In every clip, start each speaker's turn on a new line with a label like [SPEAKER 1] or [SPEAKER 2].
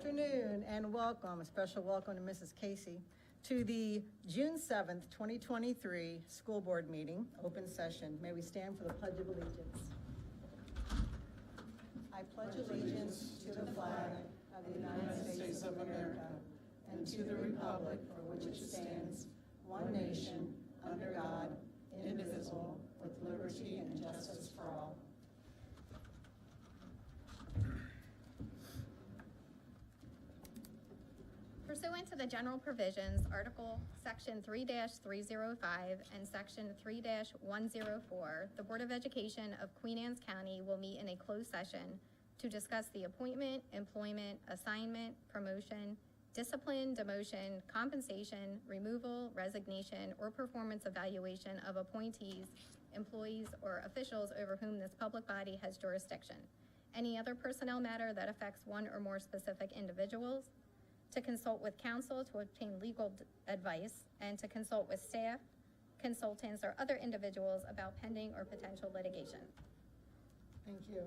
[SPEAKER 1] afternoon and welcome, a special welcome to Mrs. Casey, to the June 7th, 2023 school board meeting, open session. May we stand for the Pledge of Allegiance. I pledge allegiance to the flag of the United States of America and to the republic for which it stands, one nation, under God, indivisible, with liberty and justice for all.
[SPEAKER 2] Pursuant to the general provisions, Article Section 3-305 and Section 3-104, the Board of Education of Queen Anne's County will meet in a closed session to discuss the appointment, employment, assignment, promotion, discipline, demotion, compensation, removal, resignation, or performance evaluation of appointees, employees, or officials over whom this public body has jurisdiction. Any other personnel matter that affects one or more specific individuals, to consult with counsel to obtain legal advice, and to consult with staff, consultants, or other individuals about pending or potential litigation.
[SPEAKER 1] Thank you.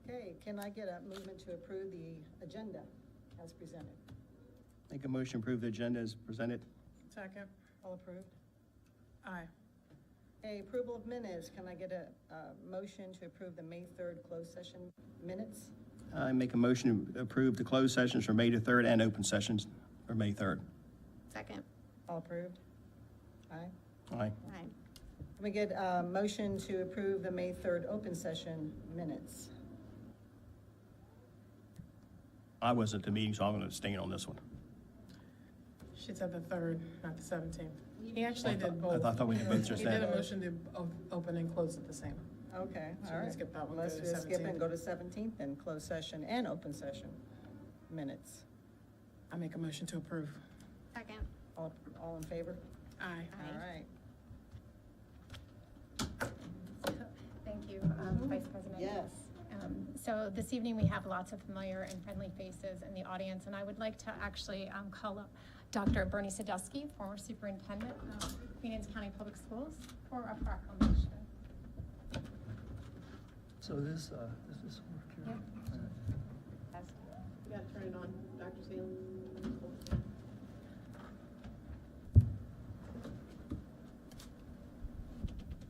[SPEAKER 1] Okay, can I get a movement to approve the agenda as presented?
[SPEAKER 3] Make a motion to approve the agenda as presented.
[SPEAKER 4] Second.
[SPEAKER 1] All approved?
[SPEAKER 4] Aye.
[SPEAKER 1] Okay, approval of minutes. Can I get a motion to approve the May 3rd closed session minutes?
[SPEAKER 3] I make a motion to approve the closed sessions for May the 3rd and open sessions for May 3rd.
[SPEAKER 2] Second.
[SPEAKER 1] All approved? Aye.
[SPEAKER 3] Aye.
[SPEAKER 2] Aye.
[SPEAKER 1] Can we get a motion to approve the May 3rd open session minutes?
[SPEAKER 3] I wasn't at the meeting, so I'm going to abstain on this one.
[SPEAKER 4] She said the 3rd, not the 17th. He actually did both.
[SPEAKER 3] I thought we did both just
[SPEAKER 4] He did
[SPEAKER 3] then.
[SPEAKER 4] a motion to open and close at the same.
[SPEAKER 1] Okay,
[SPEAKER 4] So
[SPEAKER 1] all
[SPEAKER 4] we
[SPEAKER 1] right.
[SPEAKER 4] skip that one,
[SPEAKER 1] Let's
[SPEAKER 4] go to
[SPEAKER 1] just skip
[SPEAKER 4] 17th.
[SPEAKER 1] and go to 17th and closed session and open session minutes.
[SPEAKER 4] I make a motion to approve.
[SPEAKER 2] Second.
[SPEAKER 1] All in favor?
[SPEAKER 4] Aye.
[SPEAKER 2] Aye.
[SPEAKER 1] All right.
[SPEAKER 5] Thank you, Vice President.
[SPEAKER 1] Yes.
[SPEAKER 5] So this evening, we have lots of familiar and friendly faces in the audience, and I would like to actually call up Dr. Bernie Sadusky, former superintendent of Queen Anne's County Public Schools, for a proclamation.
[SPEAKER 6] So this work here?
[SPEAKER 5] Yeah.
[SPEAKER 4] You gotta turn it on, Dr. Seal.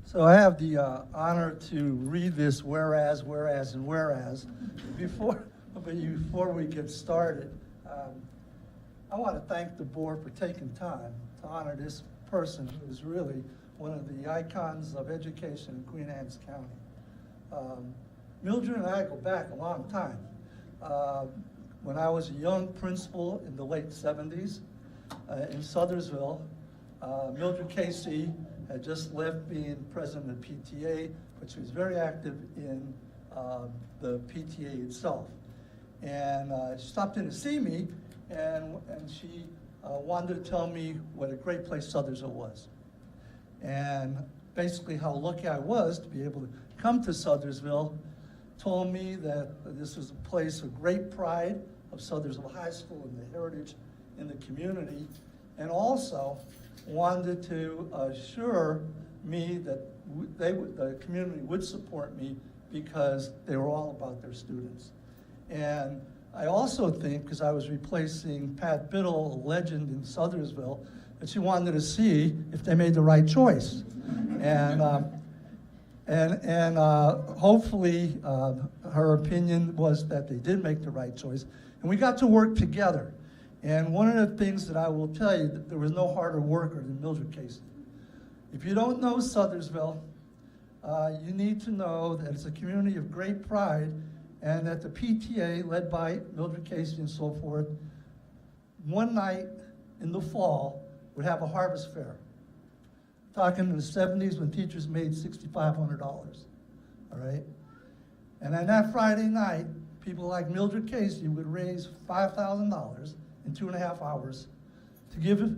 [SPEAKER 6] So I have the honor to read this whereas, and whereas. Before we get started, I want to thank the board for taking time to honor this person who is really one of the icons of education in Queen Anne's County. Mildred and I go back a long time. When I was a young principal in the late 70s in Sothersville, Mildred Casey had just left being president of PTA, but she was very active in the PTA itself. And she stopped in to see me, and she wanted to tell me what a great place Sothersville was. And basically how lucky I was to be able to come to Sothersville, told me that this was a place of great pride of Sothersville High School and the heritage in the community, and also wanted to assure me that the community would support me because they were all about their students. And I also think, because I was replacing Pat Biddle, a legend in Sothersville, that she wanted to see if they made the right choice. And hopefully her opinion was that they did make the right choice. And we got to work together. And one of the things that I will tell you, that there was no harder worker than Mildred Casey. If you don't know Sothersville, you need to know that it's a community of great pride, and that the PTA, led by Mildred Casey and so forth, one night in the fall would have a harvest fair. Talking in the 70s when teachers made $6,500, all right? And on that Friday night, people like Mildred Casey would raise $5,000 in 2.5 hours to give it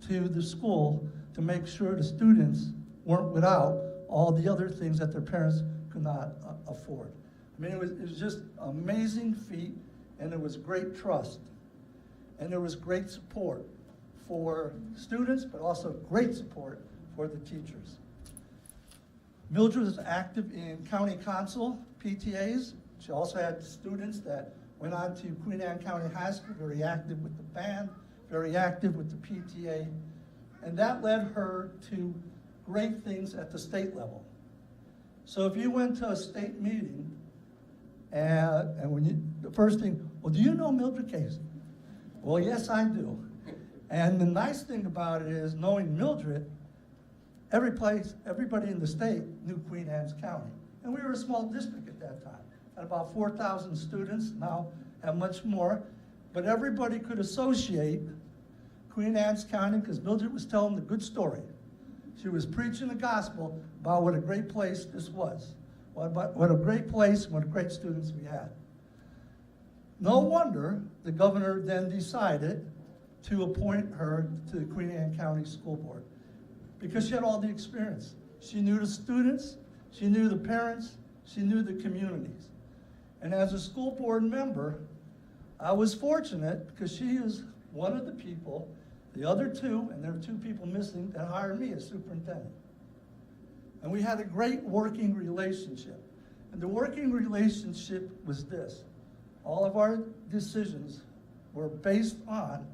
[SPEAKER 6] to the school to make sure the students weren't without all the other things that their parents could not afford. I mean, it was just an amazing feat, and there was great trust, and there was great support for students, but also great support for the teachers. Mildred was active in county council PTAs. She also had students that went on to Queen Anne County High School, very active with the band, very active with the PTA, and that led her to great things at the state level. So if you went to a state meeting, and when you, the first thing, well, do you know Mildred Casey? Well, yes, I do. And the nice thing about it is, knowing Mildred, everybody in the state knew Queen Anne's County. And we were a small district at that time, had about 4,000 students, now have much more. But everybody could associate Queen Anne's County because Mildred was telling the good story. She was preaching the gospel about what a great place this was, what a great place, what great students we had. No wonder the governor then decided to appoint her to the Queen Anne County School Board because she had all the experience. She knew the students, she knew the parents, she knew the communities. And as a school board member, I was fortunate because she is one of the people, the other two, and there are 2 people missing, that hired me as superintendent. And we had a great working relationship. And the working relationship was this. All of our decisions were based on,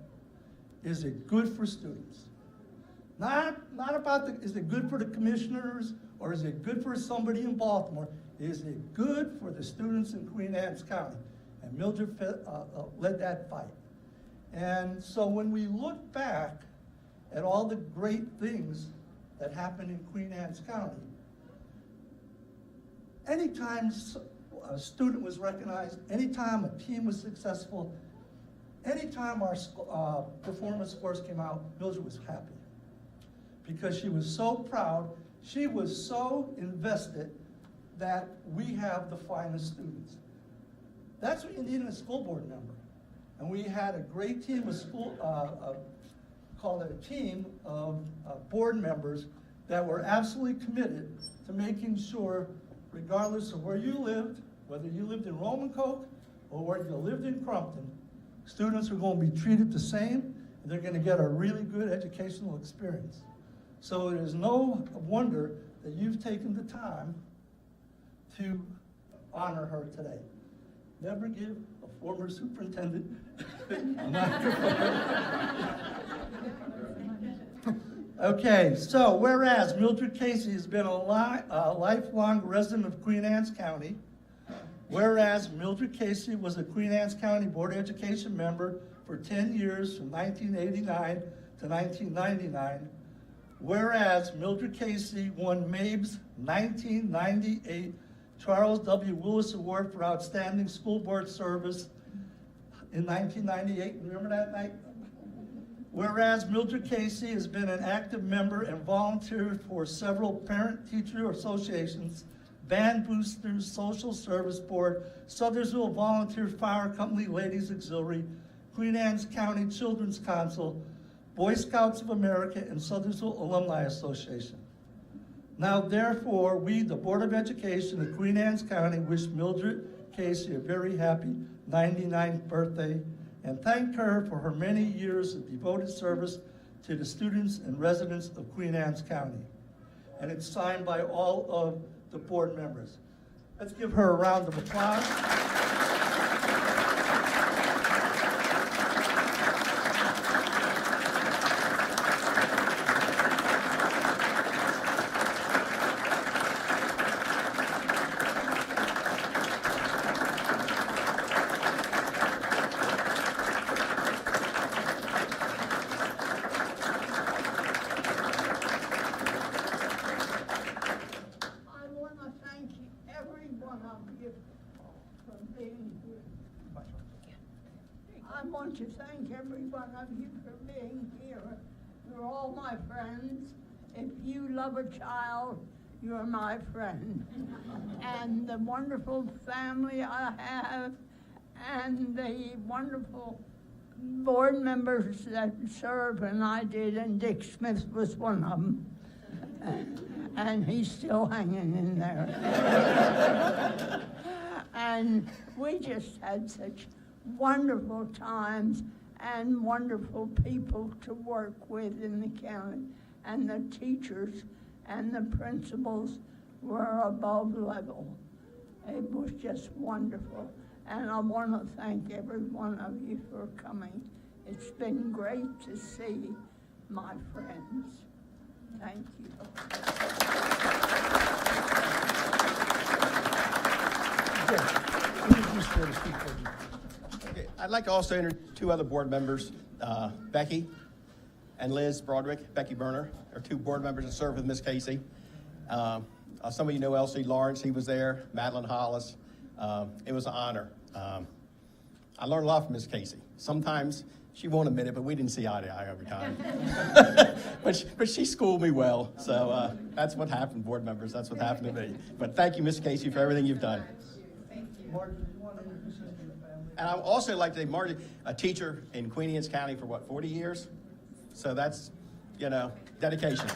[SPEAKER 6] is it good for students? Not about is it good for the commissioners or is it good for somebody in Baltimore? Is it good for the students in Queen Anne's County? And Mildred led that fight. And so when we look back at all the great things that happened in Queen Anne's County, anytime a student was recognized, anytime a team was successful, anytime our performance scores came out, Mildred was happy. Because she was so proud, she was so invested that we have the finest students. That's what you need in a school board member. And we had a great team of call it a team of board members that were absolutely committed to making sure, regardless of where you lived, whether you lived in Roman Coke or whether you lived in Crumpton, students are going to be treated the same, and they're going to get a really good educational experience. So it is no wonder that you've taken the time to honor her today. Never give a former superintendent a microphone. Okay, so whereas Mildred Casey has been a lifelong resident of Queen Anne's County, whereas Mildred Casey was a Queen Anne's County Board of Education member for 10 years from 1989 to 1999, whereas Mildred Casey won MABE's 1998 Charles W. Willis Award for Outstanding School Board Service in 1998. Remember that night? Whereas Mildred Casey has been an active member and volunteer for several parent-teacher associations, Band Boosters, Social Service Board, Sothersville Volunteer Fire Company Ladies Auxiliary, Queen Anne's County Children's Council, Boy Scouts of America, and Sothersville Alumni Association. Now, therefore, we, the Board of Education of Queen Anne's County, wish Mildred Casey a very happy 99th birthday and thank her for her many years of devoted service to the students and residents of Queen Anne's County. And it's signed by all of the board members. Let's give her a round of applause.
[SPEAKER 1] I want to thank every one of you for being here. You're all my friends. If you love a child, you're my friend. And the wonderful family I have, and the wonderful board members that serve, and I did, and Dick Smith was one of them. And he's still hanging in there. And we just had such wonderful times and wonderful people to work with in the county. And the teachers and the principals were above level. It was just wonderful.
[SPEAKER 7] And I want to thank every one of you for coming. It's been great to see my friends. Thank you.
[SPEAKER 3] Okay, I'd like to also introduce two other board members, Becky and Liz Broderick. Becky Berner are two board members that serve with Miss Casey. Some of you know Elsie Lawrence, he was there, Madeline Hollis. It was an honor. I learned a lot from Miss Casey. Sometimes she won't admit it, but we didn't see eye to eye every time. but she schooled me well, so that's what happened, board members. That's what happened to me. But thank you, Miss Casey, for everything you've done. And I would also like to thank Margie, a teacher in Queen Anne's County for 40 years? So that's, dedication.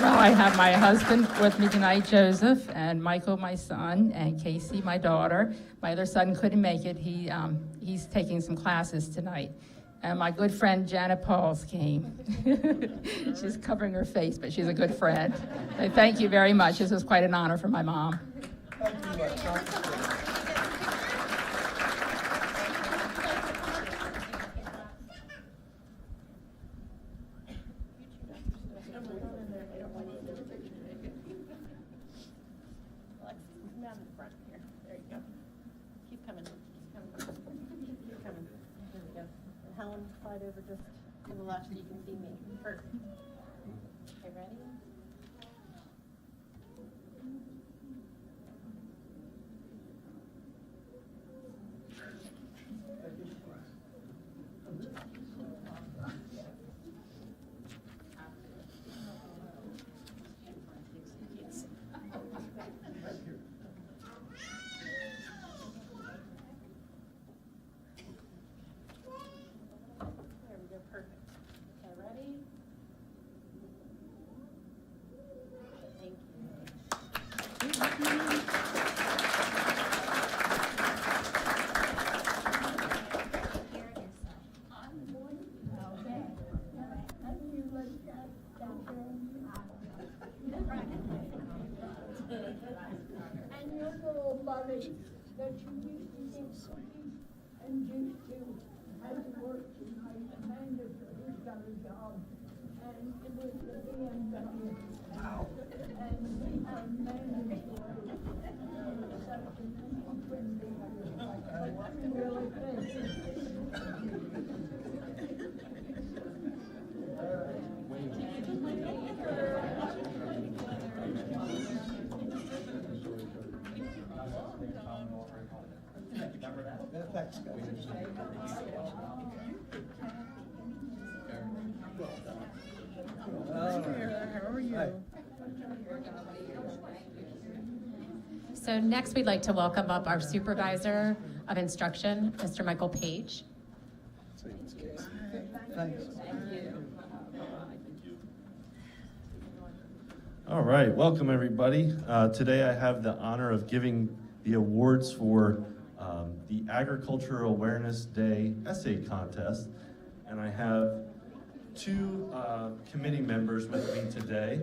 [SPEAKER 8] Well, I have my husband with me tonight, Joseph, and Michael, my son, and Casey, my daughter. My other son couldn't make it. He's taking some classes tonight. And my good friend Janet Pauls came. She's covering her face, but she's a good friend. And thank you very much. This was quite an honor for my mom.
[SPEAKER 1] Helen, slide over just to the left so you can see me. Perfect. Okay, ready?
[SPEAKER 7] And your little buddy that you used to get cookies and used to had to work tonight, Amanda, who's got a job, and it was the BMW. And Amanda really good.
[SPEAKER 6] Thanks, guys.
[SPEAKER 4] How are you?
[SPEAKER 5] So next, we'd like to welcome up our Supervisor of Instruction, Mr. Michael Page.
[SPEAKER 6] Thanks.
[SPEAKER 9] All right, welcome everybody. Today I have the honor of giving the awards for the Agricultural Awareness Day Essay Contest. And I have two committee members with me today.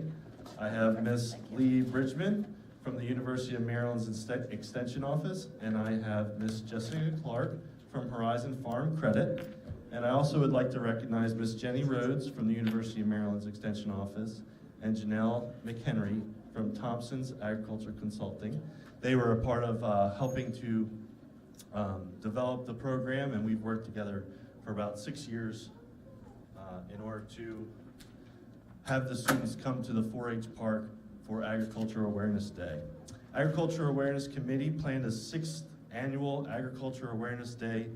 [SPEAKER 9] I have Miss Lee Bridgman from the University of Maryland's Extension Office, and I have Miss Jessica Clark from Horizon Farm Credit. And I also would like to recognize Miss Jenny Rhodes from the University of Maryland's Extension Office, and Janelle McHenry from Thompson's Agriculture Consulting. They were a part of helping to develop the program, and we've worked together for about 6 years in order to have the students come to the 4-H park for Agriculture Awareness Day. Agriculture Awareness Committee planned a 6th annual Agriculture Awareness Day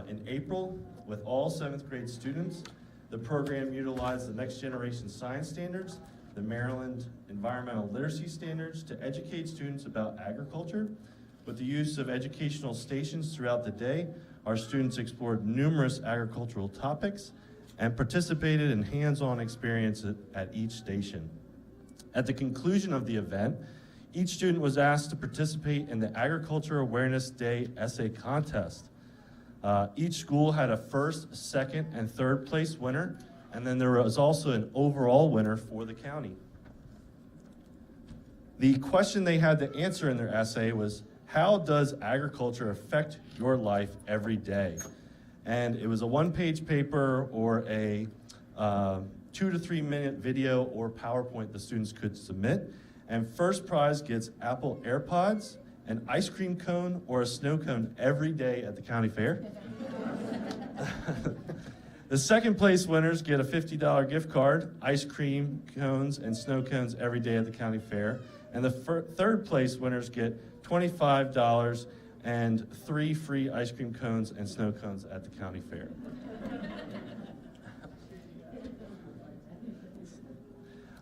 [SPEAKER 9] in April with all 7th grade students. The program utilized the Next Generation Science Standards, the Maryland Environmental Literacy Standards to educate students about agriculture. With the use of educational stations throughout the day, our students explored numerous agricultural topics and participated in hands-on experience at each station. At the conclusion of the event, each student was asked to participate in the Agriculture Awareness Day Essay Contest. Each school had a first, second, and third place winner, and then there was also an overall winner for the county. The question they had to answer in their essay was, how does agriculture affect your life every day? And it was a one-page paper or a 2 to 3 minute video or PowerPoint the students could submit. And first prize gets Apple AirPods, an ice cream cone, or a snow cone every day at the county fair. The second place winners get a $50 gift card, ice cream cones, and snow cones every day at the county fair. And the third place winners get $25 and 3 free ice cream cones and snow cones at the county fair.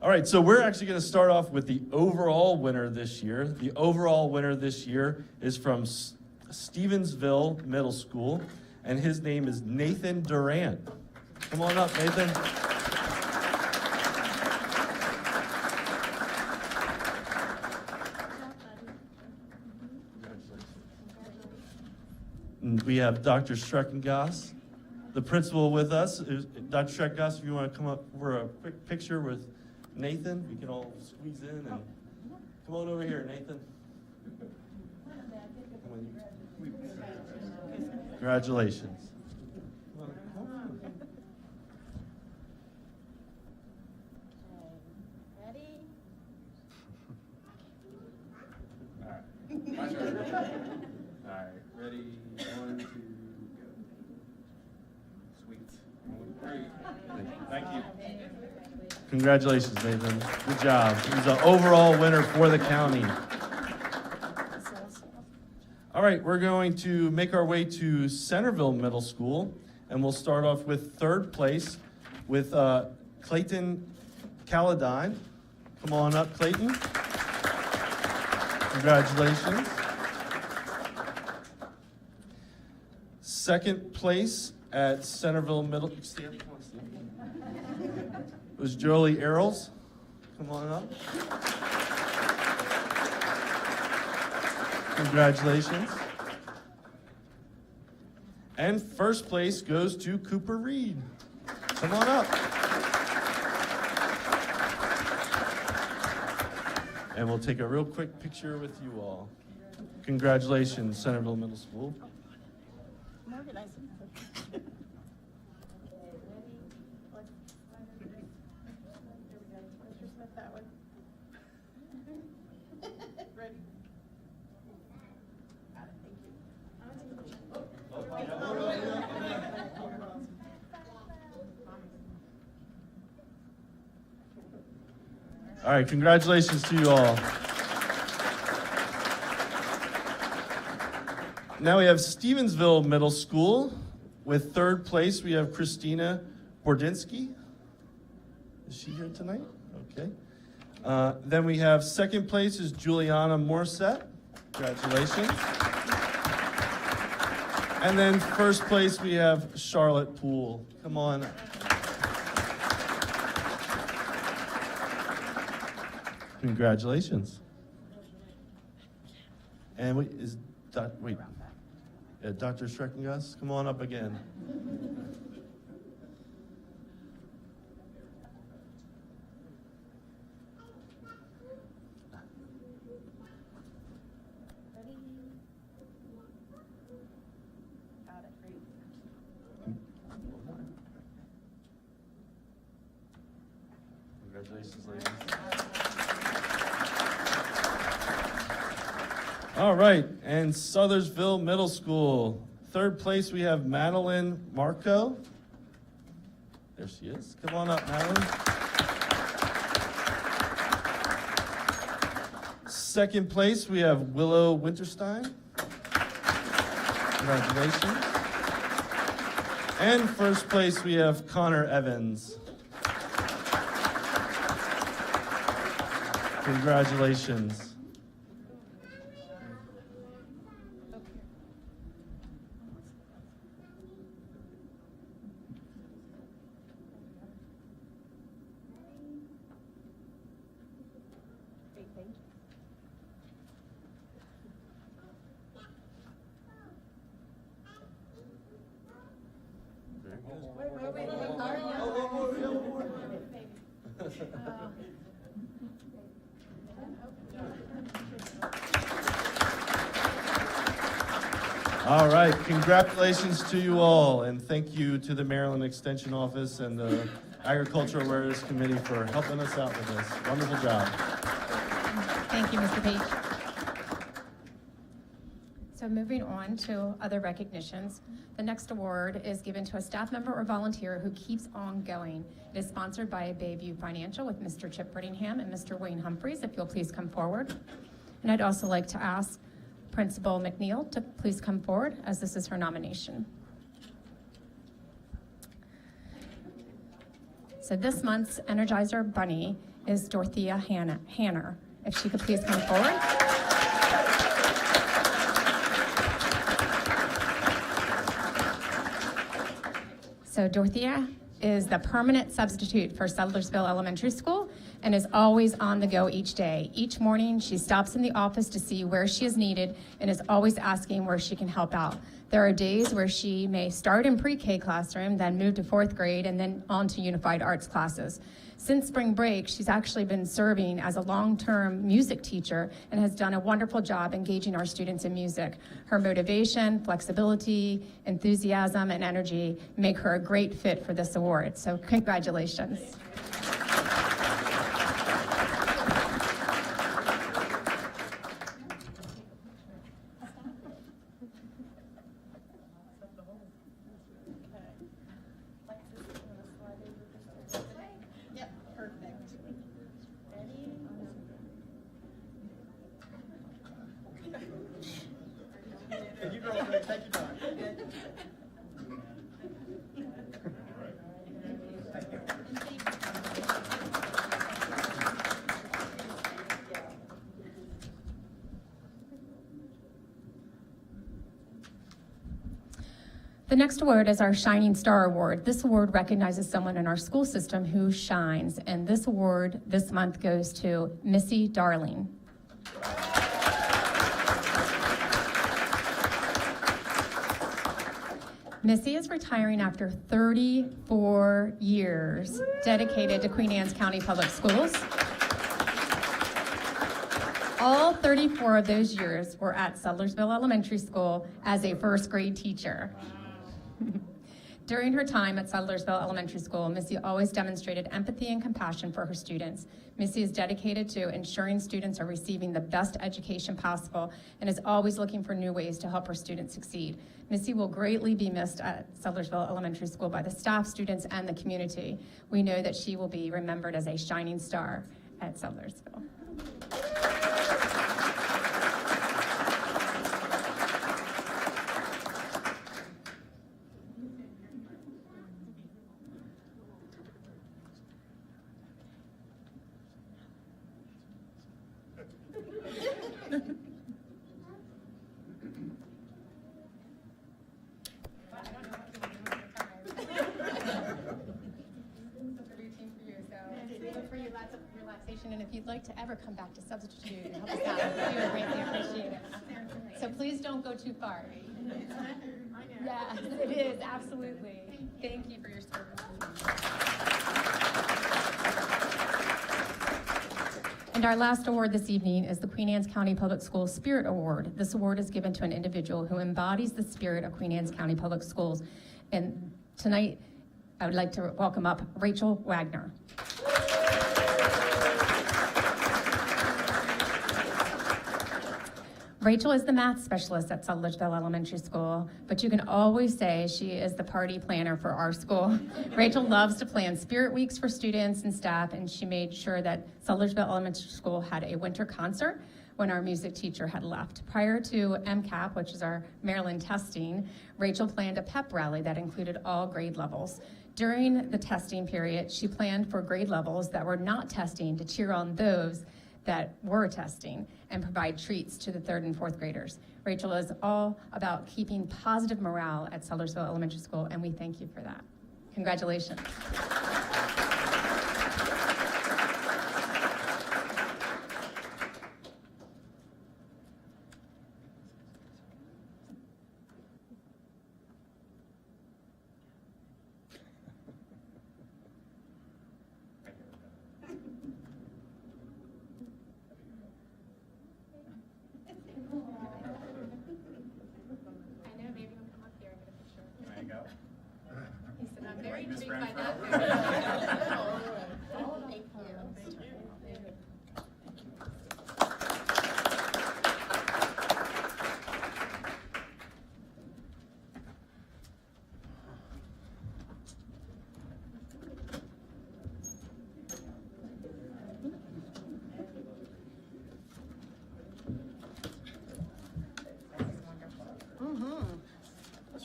[SPEAKER 9] All right, so we're actually going to start off with the overall winner this year. The overall winner this year is from Stevensville Middle School, and his name is Nathan Durant. Come on up, Nathan. And we have Dr. Schreckengoss, the principal, with us. Dr. Schreckengoss, if you want to come up for a quick picture with Nathan, we can all squeeze in and come on over here, Nathan. Congratulations.
[SPEAKER 1] Ready?
[SPEAKER 9] All right, ready? 1, 2, go. Sweet. 1, 3. Thank you. Congratulations, Nathan. Good job. He's an overall winner for the county. All right, we're going to make our way to Centerville Middle School, and we'll start off with third place with Clayton Caladine. Come on up, Clayton. Congratulations. Second place at Centerville Middle. Stand, come on, stand. It was Jolie Errolls. Come on up. Congratulations. And first place goes to Cooper Reed. Come on up. And we'll take a real quick picture with you all. Congratulations, Centerville Middle School.
[SPEAKER 1] Organize them. Okay, ready? Mr. Smith, that one. Ready? Got it, thank you.
[SPEAKER 9] All right, congratulations to you all. Now we have Stevensville Middle School. With third place, we have Christina Bordinsky. Is she here tonight? Okay. Then we have second place is Juliana Morissette. Congratulations. And then first place, we have Charlotte Poole. Come on. Congratulations. And Dr. Schreckengoss, come on up again.
[SPEAKER 1] Ready? Got it, great.
[SPEAKER 9] Congratulations, ladies. All right, and Sothersville Middle School. Third place, we have Madeline Marco. There she is. Come on up, Madeline. Second place, we have Willow Winterstein. Congratulations. And first place, we have Connor Evans. Congratulations.
[SPEAKER 1] Great, thank you.
[SPEAKER 9] Very good.
[SPEAKER 1] Wait.
[SPEAKER 9] All right, congratulations to you all, and thank you to the Maryland Extension Office and the Agricultural Awareness Committee for helping us out with this. Wonderful job.
[SPEAKER 5] Thank you, Mr. Page. So moving on to other recognitions, the next award is given to a staff member or volunteer who keeps on going. It is sponsored by Bayview Financial with Mr. Chip Brittingham and Mr. Wayne Humphreys, if you'll please come forward. And I'd also like to ask Principal McNeil to please come forward, as this is her nomination. So this month's Energizer Bunny is Dorothea Hanner. If she could please come forward. So Dorothea is the permanent substitute for Settlersville Elementary School and is always on the go each day. Each morning, she stops in the office to see where she is needed and is always asking where she can help out. There are days where she may start in pre-K classroom, then move to 4th grade, and then on to unified arts classes. Since spring break, she's actually been serving as a long-term music teacher and has done a wonderful job engaging our students in music. Her motivation, flexibility, enthusiasm, and energy make her a great fit for this award. So congratulations.
[SPEAKER 1] Yep, perfect. Ready?
[SPEAKER 3] You girls, take your time.
[SPEAKER 5] The next award is our Shining Star Award. This award recognizes someone in our school system who shines, and this award this month goes to Missy Darling. Missy is retiring after 34 years dedicated to Queen Anne's County Public Schools. All 34 of those years were at Settlersville Elementary School as a first grade teacher. During her time at Settlersville Elementary School, Missy always demonstrated empathy and compassion for her students. Missy is dedicated to ensuring students are receiving the best education possible and is always looking for new ways to help her students succeed. Missy will greatly be missed at Settlersville Elementary School by the staff, students, and the community. We know that she will be remembered as a shining star at Settlersville. Lots of relaxation, and if you'd like to ever come back to substitute and help us out, we would greatly appreciate it. So please don't go too far. Yes, it is, absolutely. Thank you for your service. And our last award this evening is the Queen Anne's County Public Schools Spirit Award. This award is given to an individual who embodies the spirit of Queen Anne's County Public Schools. And tonight, I would like to welcome up Rachel Wagner. Rachel is the math specialist at Settlersville Elementary School, but you can always say she is the party planner for our school. Rachel loves to plan spirit weeks for students and staff, and she made sure that Settlersville Elementary School had a winter concert when our music teacher had left. Prior to MCAP, which is our Maryland testing, Rachel planned a pep rally that included all grade levels. During the testing period, she planned for grade levels that were not testing to cheer on those that were testing and provide treats to the 3rd and 4th graders. Rachel is all about keeping positive morale at Settlersville Elementary School, and we thank you for that. Congratulations. I know
[SPEAKER 4] Those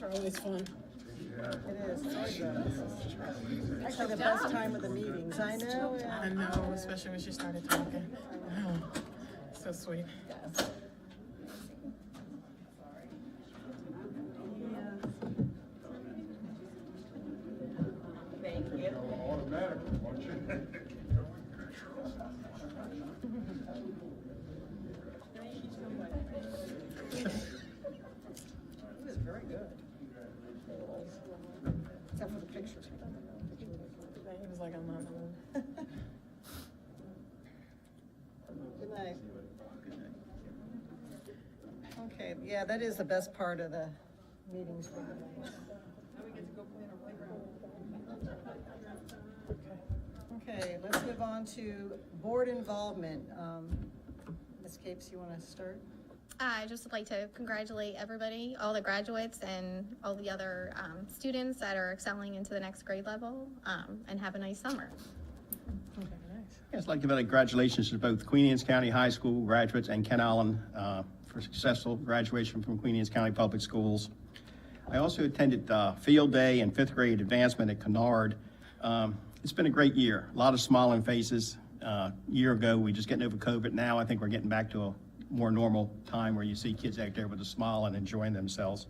[SPEAKER 4] are always fun.
[SPEAKER 1] It is, it's always actually the best time of the meetings, I know. Yeah.
[SPEAKER 4] I know, especially when she started talking. Oh, so sweet.
[SPEAKER 1] It was very good. Except for the pictures.
[SPEAKER 4] He was like, I'm not in the mood.
[SPEAKER 1] Good night. Okay, yeah, that is the best part of the meetings. Okay, let's move on to board involvement. Ms. Capes, you want to start?
[SPEAKER 2] I just would like to congratulate everybody, all the graduates and all the other students that are excelling into the next grade level, and have a nice summer.
[SPEAKER 1] Okay, nice.
[SPEAKER 3] I'd like to give congratulations to both Queen Anne's County High School graduates and Ken Island for successful graduation from Queen Anne's County Public Schools. I also attended Field Day and fifth grade advancement at Kennard. It's been a great year, a lot of smiling faces. A year ago, we just getting over COVID. Now I think we're getting back to a more normal time where you see kids out there with a smile and enjoying themselves.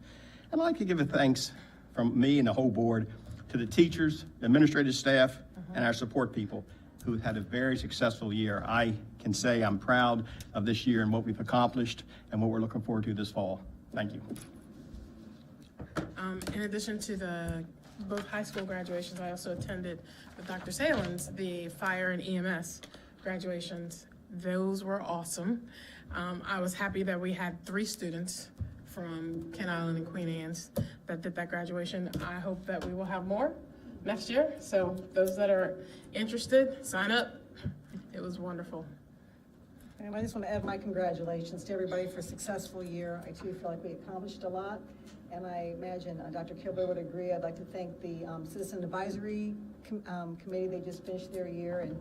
[SPEAKER 3] And I'd like to give a thanks from me and the whole board to the teachers, the administrative staff, and our support people who had a very successful year. I can say I'm proud of this year and what we've accomplished and what we're looking forward to this fall. Thank you.
[SPEAKER 4] In addition to both high school graduations, I also attended with Dr. Salins, the fire and EMS graduations. Those were awesome. I was happy that we had 3 students from Ken Island and Queen Anne's that did that graduation. I hope that we will have more next year. So those that are interested, sign up. It was wonderful.
[SPEAKER 1] And I just want to add my congratulations to everybody for a successful year. I too feel like we accomplished a lot. And I imagine Dr. Kilber would agree. I'd like to thank the Citizen Advisory Committee. They just finished their year. And,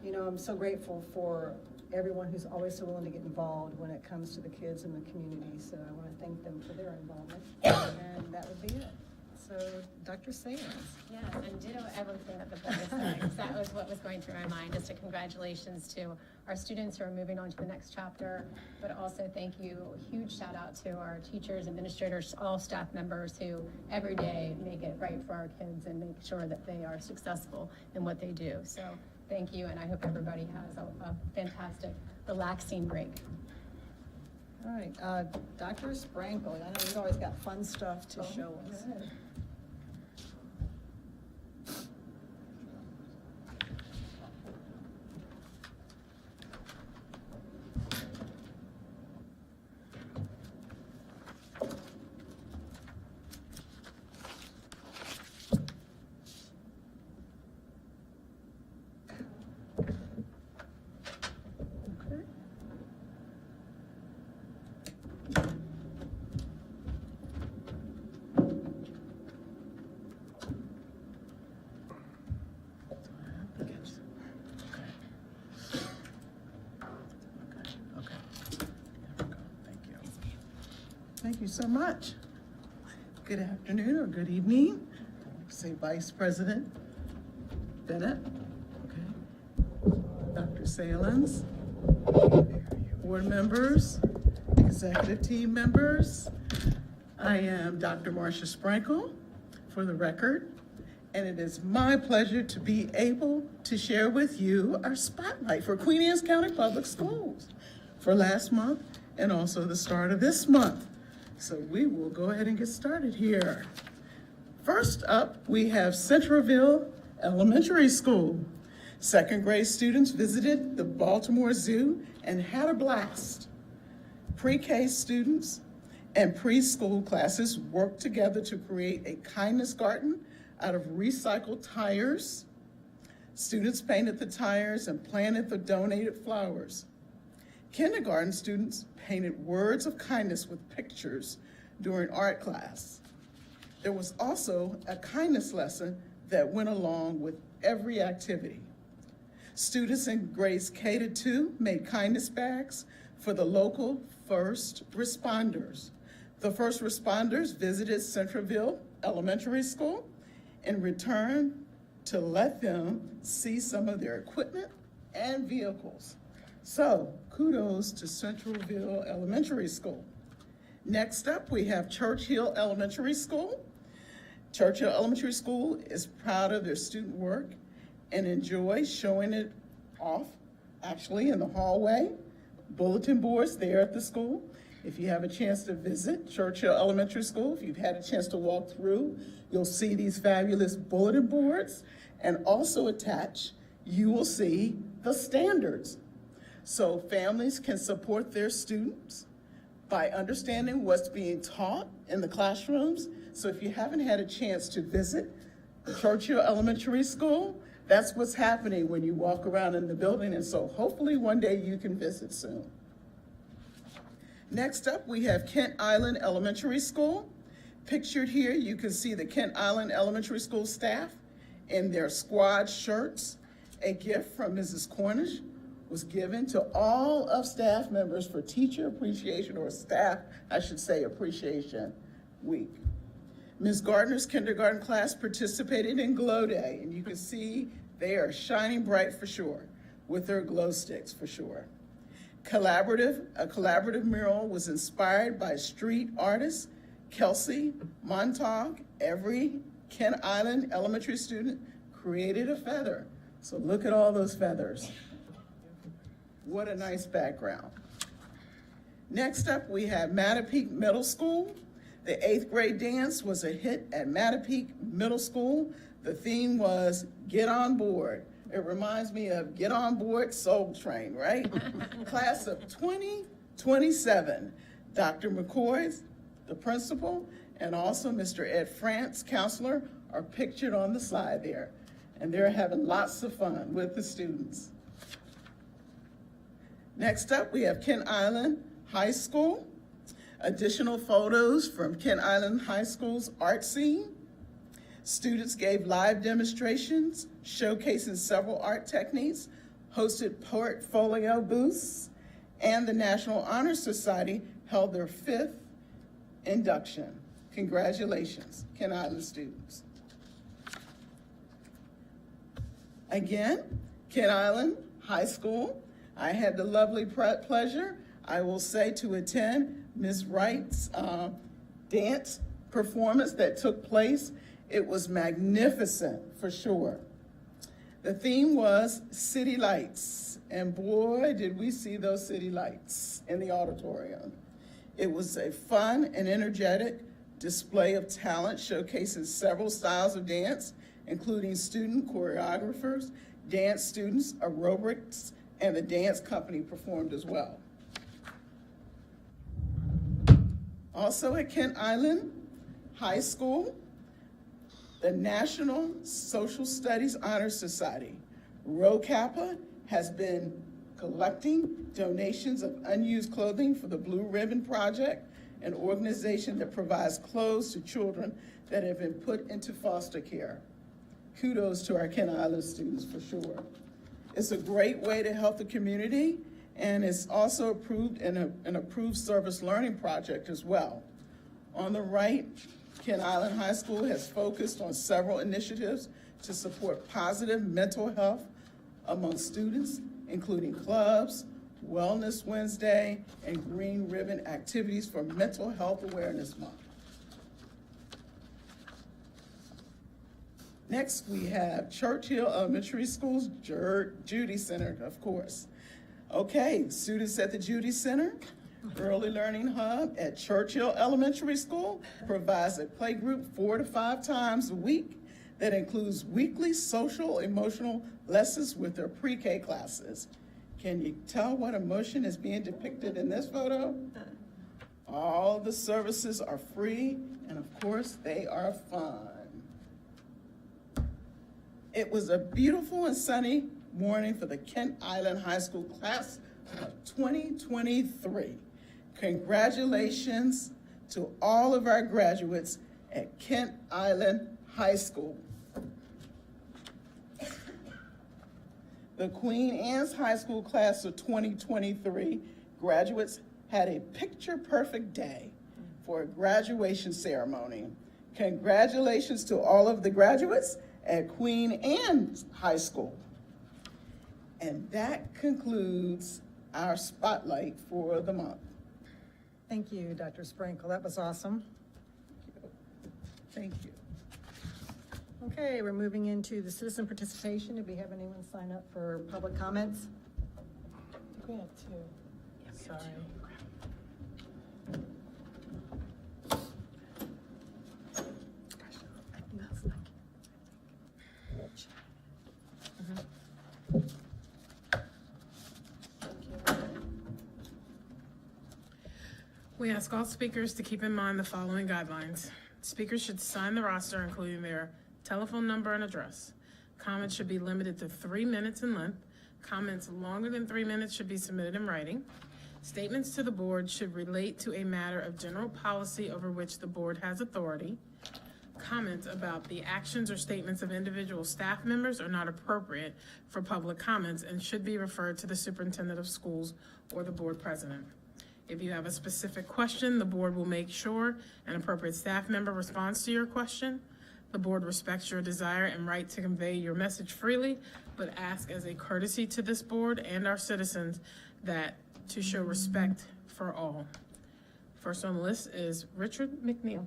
[SPEAKER 1] you know, I'm so grateful for everyone who's always so willing to get involved when it comes to the kids in the community. So I want to thank them for their involvement. And that would be it. So, Dr. Salins.
[SPEAKER 5] Yes, and ditto everything that the board is saying. That was what was going through my mind. Just a congratulations to our students who are moving on to the next chapter, but also thank you, a huge shout out to our teachers, administrators, all staff members who every day make it right for our kids and make sure that they are successful in what they do. So thank you, and I hope everybody has a fantastic, relaxing break.
[SPEAKER 1] All right, Dr. Sprankle, I know you've always got fun stuff to show us.
[SPEAKER 10] Thank you so much. Good afternoon or good evening. Say Vice President Bennett, okay. Dr. Salins, board members, executive team members. I am Dr. Marcia Sprankle, for the record, and it is my pleasure to be able to share with you our spotlight for Queen Anne's County Public Schools for last month and also the start of this month. So we will go ahead and get started here. First up, we have Centralville Elementary School. Second grade students visited the Baltimore Zoo and had a blast. Pre-K students and preschool classes worked together to create a kindness garden out of recycled tires. Students painted the tires and planted the donated flowers. Kindergarten students painted words of kindness with pictures during art class. There was also a kindness lesson that went along with every activity. Students in grades K to 2 made kindness bags for the local first responders. The first responders visited Centralville Elementary School and returned to let them see some of their equipment and vehicles. So kudos to Centralville Elementary School. Next up, we have Churchill Elementary School. Churchill Elementary School is proud of their student work and enjoys showing it off, actually in the hallway, bulletin boards there at the school. If you have a chance to visit Churchill Elementary School, if you've had a chance to walk through, you'll see these fabulous bulletin boards, and also attached, you will see the standards. So families can support their students by understanding what's being taught in the classrooms. So if you haven't had a chance to visit Churchill Elementary School, that's what's happening when you walk around in the building, and so hopefully one day you can visit soon. Next up, we have Kent Island Elementary School. Pictured here, you can see the Kent Island Elementary School staff in their squad shirts. A gift from Mrs. Cornish was given to all of staff members for Teacher Appreciation, or Staff, I should say, Appreciation Week. Ms. Gardner's kindergarten class participated in Glow Day, and you can see they are shining bright for sure, with their glow sticks for sure. A collaborative mural was inspired by street artist Kelsey Montauk. Every Kent Island elementary student created a feather. So look at all those feathers. What a nice background. Next up, we have Mattapique Middle School. The 8th grade dance was a hit at Mattapique Middle School. The theme was Get On Board. It reminds me of Get On Board, Soul Train, right? Class of 2027. Dr. McCoy, the principal, and also Mr. Ed France, counselor, are pictured on the slide there. And they're having lots of fun with the students. Next up, we have Kent Island High School. Additional photos from Kent Island High School's art scene. Students gave live demonstrations showcasing several art techniques, hosted portfolio booths, and the National Honor Society held their 5th induction. Congratulations, Kent Island students. Again, Kent Island High School. I had the lovely pleasure, I will say, to attend Ms. Wright's dance performance that took place. It was magnificent, for sure. The theme was City Lights, and boy, did we see those city lights in the auditorium. It was a fun and energetic display of talent showcasing several styles of dance, including student choreographers, dance students, aerobics, and the dance company performed as well. Also at Kent Island High School, the National Social Studies Honor Society, Rho Kappa, has been collecting donations of unused clothing for the Blue Ribbon Project, an organization that provides clothes to children that have been put into foster care. Kudos to our Kent Island students for sure. It's a great way to help the community, and it's also approved in an approved service learning project as well. On the right, Kent Island High School has focused on several initiatives to support positive mental health among students, including clubs, Wellness Wednesday, and Green Ribbon activities for Mental Health Awareness Month. Next, we have Churchill Elementary School's Judy Center, of course. Okay, students at the Judy Center, Early Learning Hub at Churchill Elementary School provides a playgroup 4 to 5 times a week that includes weekly social emotional lessons with their pre-K classes. Can you tell what emotion is being depicted in this photo? All the services are free, and of course, they are fun. It was a beautiful and sunny morning for the Kent Island High School class of 2023. Congratulations to all of our graduates at Kent Island High School. The Queen Anne's High School class of 2023 graduates had a picture-perfect day for a graduation ceremony. Congratulations to all of the graduates at Queen Anne's High School. And that concludes our spotlight for the month.
[SPEAKER 1] Thank you, Dr. Sprinkle. That was awesome.
[SPEAKER 10] Thank you.
[SPEAKER 1] Okay, we're moving into the citizen participation. Do we have anyone sign up for public comments?
[SPEAKER 4] We have two. Sorry. We ask all speakers to keep in mind the following guidelines. Speakers should sign the roster, including their telephone number and address. Comments should be limited to 3 minutes in length. Comments longer than 3 minutes should be submitted in writing. Statements to the board should relate to a matter of general policy over which the board has authority. Comments about the actions or statements of individual staff members are not appropriate for public comments and should be referred to the superintendent of schools or the board president. If you have a specific question, the board will make sure an appropriate staff member responds to your question. The board respects your desire and right to convey your message freely, but ask as a courtesy to this board and our citizens that to show respect for all. First on the list is Richard McNeil.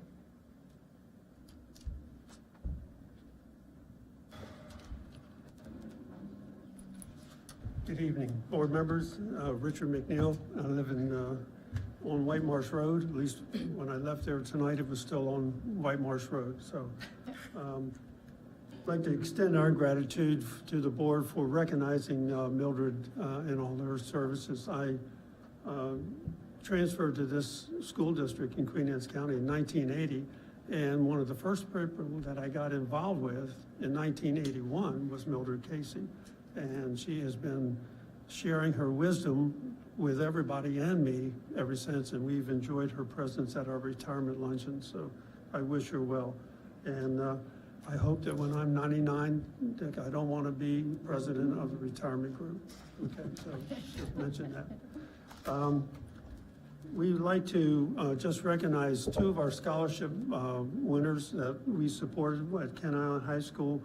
[SPEAKER 11] Good evening, board members. Richard McNeil. I live on White Marsh Road. At least when I left there tonight, it was still on White Marsh Road. So I'd like to extend our gratitude to the board for recognizing Mildred and all her services. I transferred to this school district in Queen Anne's County in 1980, and one of the first people that I got involved with in 1981 was Mildred Casey. And she has been sharing her wisdom with everybody and me ever since, and we've enjoyed her presence at our retirement luncheon, so I wish her well. And I hope that when I'm 99, that I don't want to be president of the retirement group. Okay, so just mention that. We'd like to just recognize two of our scholarship winners that we supported at Kent Island High School.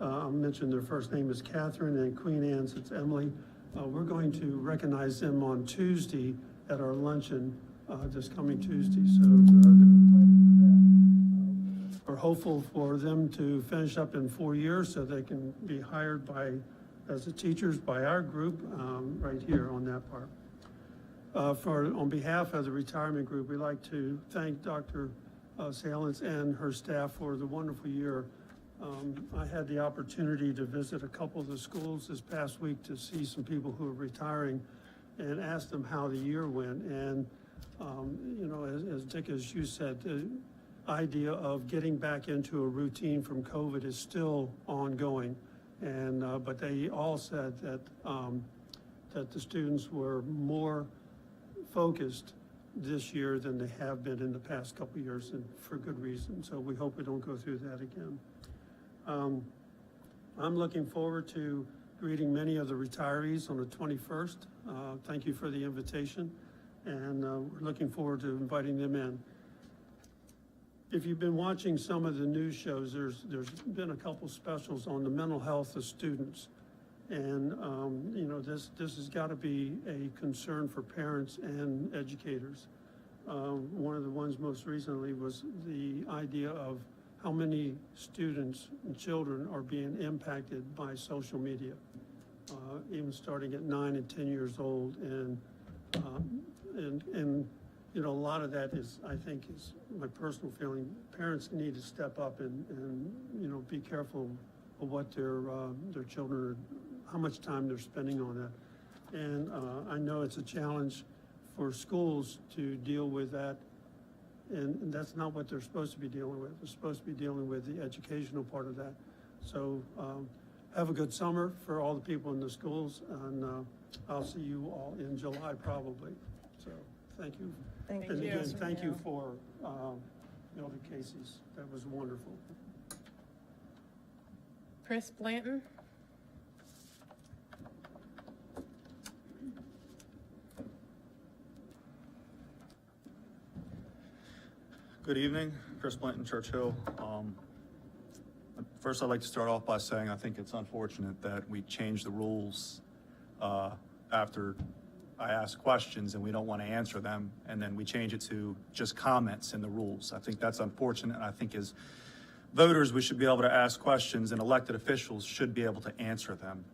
[SPEAKER 11] I'll mention their first name is Catherine, and Queen Anne's, it's Emily. We're going to recognize them on Tuesday at our luncheon, this coming Tuesday. So we're hopeful for them to finish up in 4 years so they can be hired as the teachers by our group right here on that part. On behalf of the retirement group, we'd like to thank Dr. Salins and her staff for the wonderful year. I had the opportunity to visit a couple of the schools this past week to see some people who are retiring and ask them how the year went. And, you know, as Dick, as you said, the idea of getting back into a routine from COVID is still ongoing. And, but they all said that, that the students were more focused this year than they have been in the past couple of years, and for good reason. So we hope we don't go through that again. I'm looking forward to greeting many of the retirees on the 21st. Thank you for the invitation, and we're looking forward to inviting them in. If you've been watching some of the news shows, there's been a couple specials on the mental health of students. And, you know, this has got to be a concern for parents and educators. One of the ones most recently was the idea of how many students and children are being impacted by social media, even starting at 9 and 10 years old. And you know, a lot of that is, I think, is my personal feeling. Parents need to step up and you know, be careful of what their children are, how much time they're spending on that. And I know it's a challenge for schools to deal with that, and that's not what they're supposed to be dealing with. They're supposed to be dealing with the educational part of that. So have a good summer for all the people in the schools, and I'll see you all in July probably. So, thank you.
[SPEAKER 1] Thank
[SPEAKER 11] And
[SPEAKER 1] you.
[SPEAKER 11] again, thank you for Mildred Casey's. That was wonderful.
[SPEAKER 4] Chris Blanton?
[SPEAKER 12] Good evening, Chris Blanton, Churchill. First, I'd like to start off by saying I think it's unfortunate that we changed the rules after I ask questions and we don't want to answer them, and then we change it to just comments in the rules. I think that's unfortunate, and I think as voters, we should be able to ask questions, and elected officials should be able to answer them.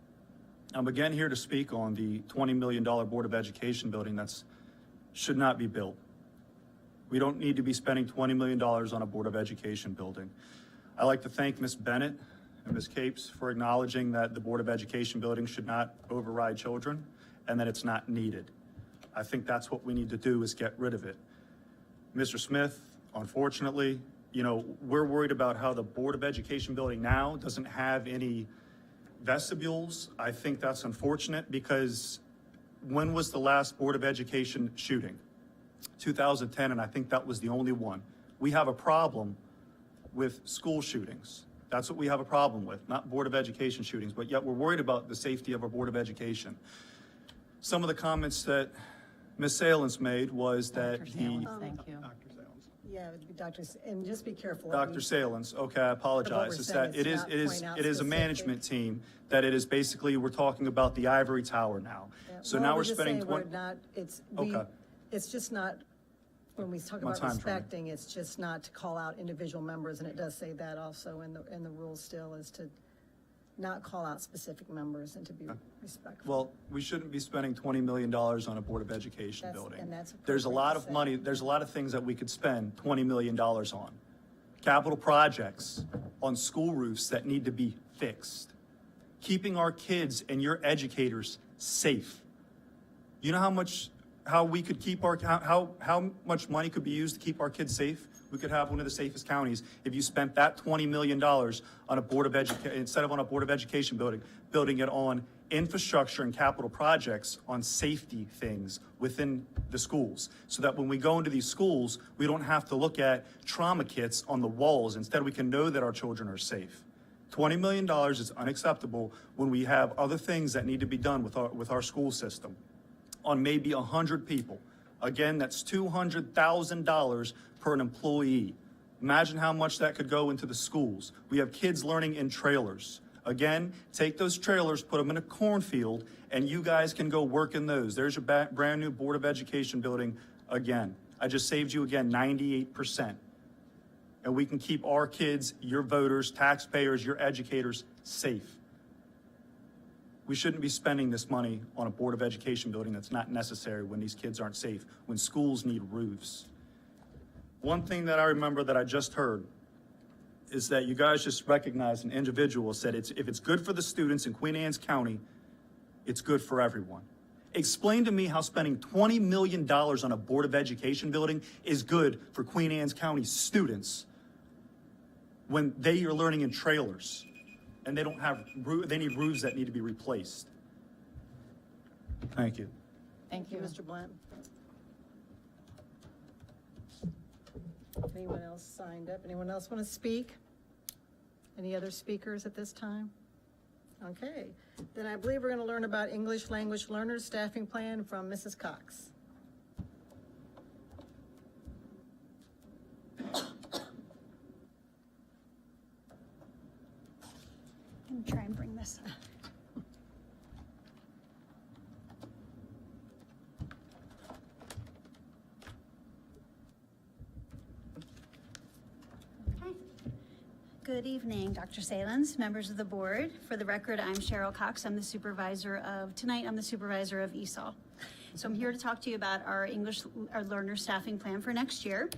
[SPEAKER 12] I'm again here to speak on the $20 million Board of Education building that should not be built. We don't need to be spending $20 million on a Board of Education building. I'd like to thank Ms. Bennett and Ms. Capes for acknowledging that the Board of Education building should not override children and that it's not needed. I think that's what we need to do, is get rid of it. Mr. Smith, unfortunately, we're worried about how the Board of Education building now doesn't have any vestibules. I think that's unfortunate, because when was the last Board of Education shooting? 2010, and I think that was the only one. We have a problem with school shootings. That's what we have a problem with, not Board of Education shootings, but yet we're worried about the safety of our Board of Education. Some of the comments that Ms. Salins made was that
[SPEAKER 1] Thank you.
[SPEAKER 3] Dr. Salins.
[SPEAKER 1] Yeah, and just be careful.
[SPEAKER 12] Dr. Salins, okay, I apologize. It's
[SPEAKER 1] saying,
[SPEAKER 12] that it
[SPEAKER 1] it's
[SPEAKER 12] is
[SPEAKER 1] not
[SPEAKER 12] a
[SPEAKER 1] specific.
[SPEAKER 12] management team, that it is basically, we're talking about the ivory tower now.
[SPEAKER 1] Yeah.
[SPEAKER 12] So
[SPEAKER 1] Well,
[SPEAKER 12] now we're
[SPEAKER 1] just
[SPEAKER 12] spending
[SPEAKER 1] saying
[SPEAKER 12] 20.
[SPEAKER 1] we're not,
[SPEAKER 12] Okay.
[SPEAKER 1] it's just not, when we talk
[SPEAKER 12] My
[SPEAKER 1] about
[SPEAKER 12] time's running.
[SPEAKER 1] respecting, it's just not to call out individual members, and it does say that also in the rules still, is to not call out specific members and to be respectful.
[SPEAKER 12] Well, we shouldn't be spending $20 million on a Board of Education building.
[SPEAKER 1] And that's
[SPEAKER 12] There's a lot of
[SPEAKER 1] appropriate to
[SPEAKER 12] money,
[SPEAKER 1] say.
[SPEAKER 12] there's a lot of things that we could spend $20 million on. Capital projects on school roofs that need to be fixed. Keeping our kids and your educators safe. You know how much money could be used to keep our kids safe? We could have one of the safest counties if you spent that $20 million on a Board of Education, instead of on a Board of Education building it on infrastructure and capital projects on safety things within the schools, so that when we go into these schools, we don't have to look at trauma kits on the walls. Instead, we can know that our children are safe. $20 million is unacceptable when we have other things that need to be done with our school system. On maybe 100 people. Again, that's $200,000 per an employee. Imagine how much that could go into the schools. We have kids learning in trailers. Again, take those trailers, put them in a cornfield, and you guys can go work in those. There's your brand new Board of Education building again. I just saved you again 98%. And we can keep our kids, your voters, taxpayers, your educators safe. We shouldn't be spending this money on a Board of Education building that's not necessary when these kids aren't safe, when schools need roofs. One thing that I remember that I just heard is that you guys just recognized an individual said if it's good for the students in Queen Anne's County, it's good for everyone. Explain to me how spending $20 million on a Board of Education building is good for Queen Anne's County students when they are learning in trailers. And they need roofs that need to be replaced. Thank you.
[SPEAKER 1] Thank you, Mr. Blunt. Anyone else signed up? Anyone else want to speak? Any other speakers at this time? Okay, then I believe we're going to learn about English Language Learners Staffing Plan from Mrs. Cox.
[SPEAKER 13] Let me try and bring this up. Okay. Good evening, Dr. Salins, members of the board. For the record, I'm Cheryl Cox. I'm the supervisor of ESL. So I'm here to talk to you about our learner staffing plan for next year.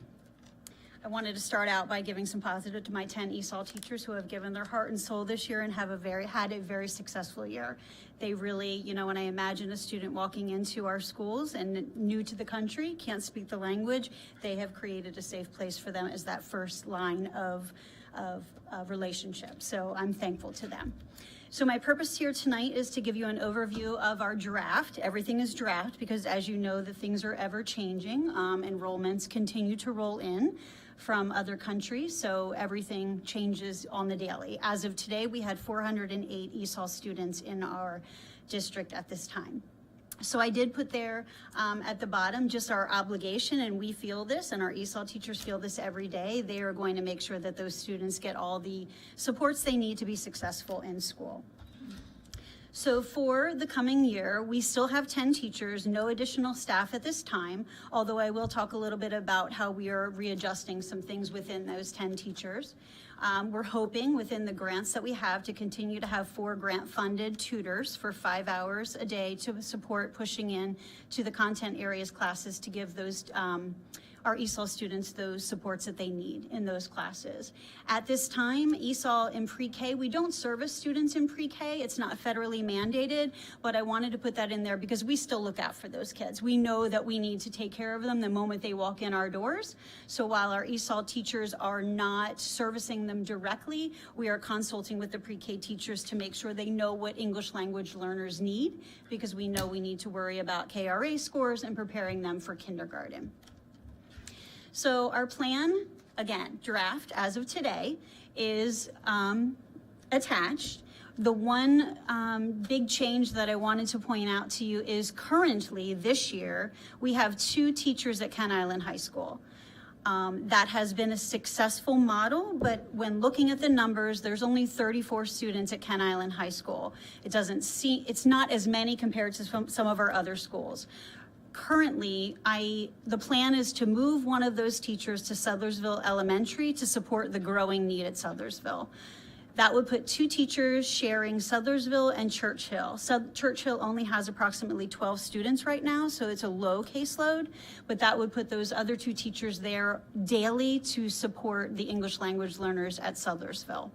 [SPEAKER 13] I wanted to start out by giving some positive to my 10 ESL teachers who have given their heart and soul this year and had a very successful year. They really, when I imagine a student walking into our schools and new to the country, can't speak the language, they have created a safe place for them as that first line of relationship. So I'm thankful to them. So my purpose here tonight is to give you an overview of our draft. Everything is draft because, as you know, the things are ever changing. Enrollments continue to roll in from other countries, so everything changes on the daily. As of today, we had 408 ESL students in our district at this time. So I did put there at the bottom just our obligation, and we feel this, and our ESL teachers feel this every day. They are going to make sure that those students get all the supports they need to be successful in school. So for the coming year, we still have 10 teachers, no additional staff at this time, although I will talk a little bit about how we are readjusting some things within those 10 teachers. We're hoping within the grants that we have to continue to have 4 grant-funded tutors for 5 hours a day to support pushing in to the content areas classes to give those our ESL students those supports that they need in those classes. At this time, ESL in pre-K, we don't service students in pre-K. It's not federally mandated, but I wanted to put that in there because we still look out for those kids. We know that we need to take care of them the moment they walk in our doors. So while our ESL teachers are not servicing them directly, we are consulting with the pre-K teachers to make sure they know what English language learners need, because we know we need to worry about KRA scores and preparing them for kindergarten. So our plan, again, draft as of today, is attached. The one big change that I wanted to point out to you is currently this year, we have 2 teachers at Kent Island High School. That has been a successful model, but when looking at the numbers, there's only 34 students at Kent Island High School. It's not as many compared to some of our other schools. Currently, the plan is to move one of those teachers to Sudlersville Elementary to support the growing need at Sudlersville. That would put 2 teachers sharing Sudlersville and Churchill. Churchill only has approximately 12 students right now, so it's a low caseload, but that would put those other 2 teachers there daily to support the English language learners at Sudlersville.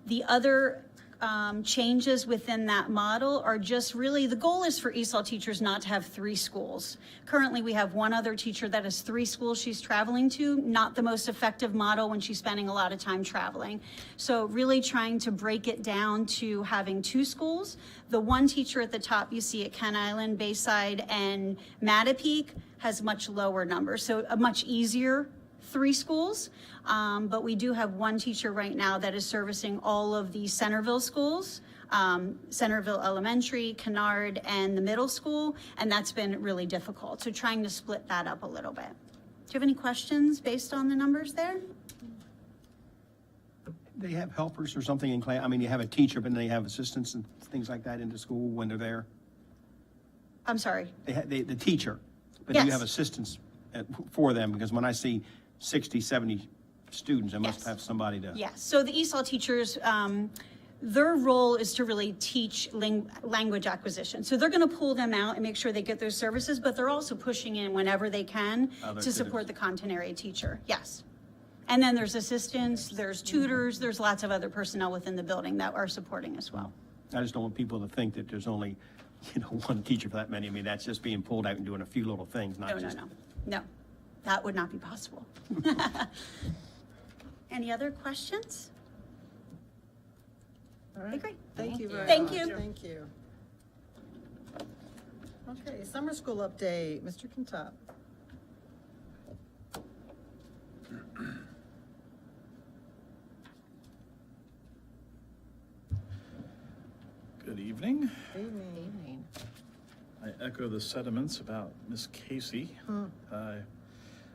[SPEAKER 13] The other changes within that model are just really, the goal is for ESL teachers not to have 3 schools. Currently, we have one other teacher that has 3 schools she's traveling to, not the most effective model when she's spending a lot of time traveling. So really trying to break it down to having 2 schools. The one teacher at the top you see at Kent Island, Bayside, and Mattapique has much lower numbers, so a much easier 3 schools. But we do have one teacher right now that is servicing all of the Centerville schools, Centerville Elementary, Kennard, and the middle school, and that's been really difficult. So trying to split that up a little bit. Do you have any questions based on the numbers there?
[SPEAKER 3] They have helpers or something in class? I mean, you have a teacher, but then they have assistants and things like that into school when they're there?
[SPEAKER 13] I'm sorry.
[SPEAKER 3] The teacher, but
[SPEAKER 13] Yes.
[SPEAKER 3] you have assistants for them? Because when I see 60, 70 students, I must
[SPEAKER 13] Yes.
[SPEAKER 3] have somebody to...
[SPEAKER 13] Yes, so the ESL teachers, their role is to really teach language acquisition. So they're gonna pull them out and make sure they get those services, but they're also pushing in whenever they can to support the content area teacher, yes. And then there's assistants, there's tutors, there's lots of other personnel within the building that are supporting as well.
[SPEAKER 3] I just don't want people to think that there's only, one teacher for that many. I mean, that's just being pulled out and doing a few little things, not just...
[SPEAKER 13] No, that would not be possible. Any other questions?
[SPEAKER 1] All
[SPEAKER 13] Okay,
[SPEAKER 1] right.
[SPEAKER 13] great.
[SPEAKER 1] Thank you very much.
[SPEAKER 13] Thank you.
[SPEAKER 1] Thank you. Okay, summer school update, Mr. Kintop.
[SPEAKER 14] Good evening.
[SPEAKER 1] Evening.
[SPEAKER 14] I echo the sentiments about Miss Casey.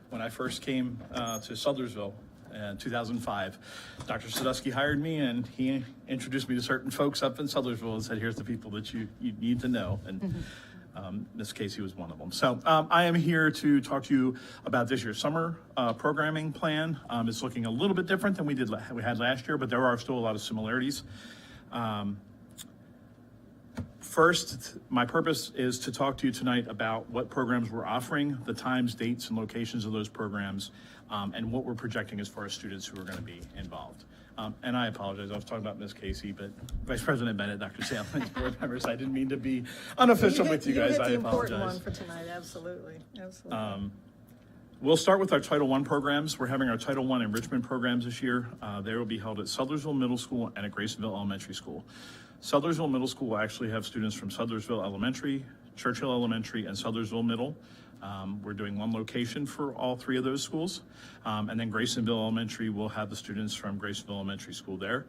[SPEAKER 14] When I first came to Sudlersville in 2005, Dr. Sadusky hired me, and he introduced me to certain folks up in Sudlersville and said, here's the people that you need to know. And Miss Casey was one of them. So I am here to talk to you about this year's summer programming plan. It's looking a little bit different than we had last year, but there are still a lot of similarities. First, my purpose is to talk to you tonight about what programs we're offering, the times, dates, and locations of those programs, and what we're projecting as far as students who are going to be involved. And I apologize, I was talking about Ms. Casey, but Vice President Bennett, Dr. Salem, board members, I didn't mean to be unofficial with you guys, I apologize.
[SPEAKER 1] You hit the important one for tonight, absolutely, absolutely.
[SPEAKER 14] We'll start with our Title I programs. We're having our Title I enrichment programs this year. They will be held at Sudlersville Middle School and at Graysonville Elementary School. Sudlersville Middle School will actually have students from Sudlersville Elementary, Churchill Elementary, and Sudlersville Middle. We're doing one location for all three of those schools. And then Graysonville Elementary will have the students from Graysonville Elementary School there.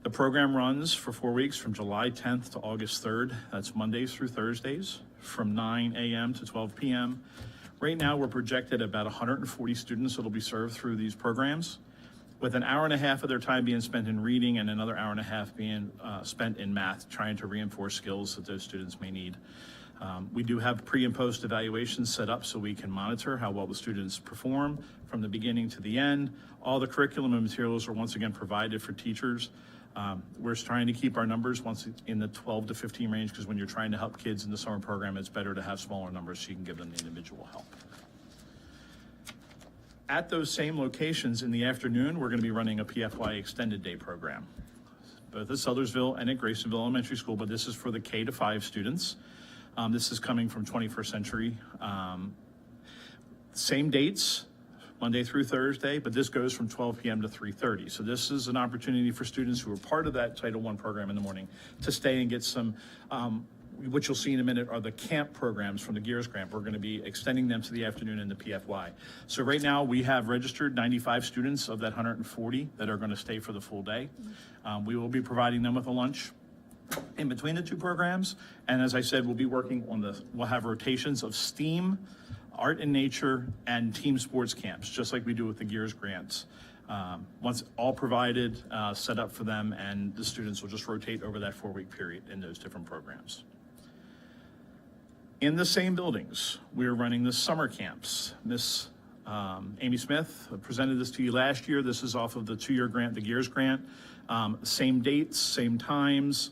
[SPEAKER 14] The program runs for 4 weeks from July 10th to August 3rd. That's Mondays through Thursdays from 9 a.m. to 12 p.m. Right now, we're projected about 140 students that will be served through these programs, with an hour and a half of their time being spent in reading and another hour and a half being spent in math, trying to reinforce skills that those students may need. We do have pre and post evaluations set up so we can monitor how well the students perform from the beginning to the end. All the curriculum and materials are once again provided for teachers. We're trying to keep our numbers once in the 12 to 15 range, because when you're trying to help kids in the summer program, it's better to have smaller numbers so you can give them the individual help. At those same locations in the afternoon, we're going to be running a PFY extended day program, both at Sudlersville and at Graysonville Elementary School, but this is for the K to 5 students. This is coming from 21st Century. Same dates, Monday through Thursday, but this goes from 12 p.m. to 3:30. So this is an opportunity for students who are part of that Title I program in the morning to stay and get some, what you'll see in a minute are the camp programs from the GEARS grant. We're going to be extending them to the afternoon in the PFY. So right now we have registered 95 students of that 140 that are going to stay for the full day. We will be providing them with a lunch in between the two programs. And as I said, we'll be working on we'll have rotations of STEAM, art and nature, and team sports camps, just like we do with the GEARS grants. Once all provided, set up for them, and the students will just rotate over that 4-week period in those different programs. In the same buildings, we are running the summer camps. Miss Amy Smith presented this to you last year. This is off of the 2-year grant, the GEARS grant. Same dates, same times.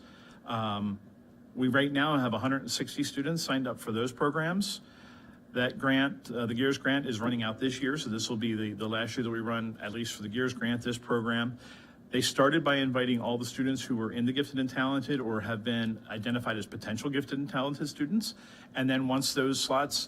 [SPEAKER 14] We right now have 160 students signed up for those programs. That grant, the GEARS grant, is running out this year, so this will be the last year that we run, at least for the GEARS grant, this program. They started by inviting all the students who were in the gifted and talented or have been identified as potential gifted and talented students. And then once those slots,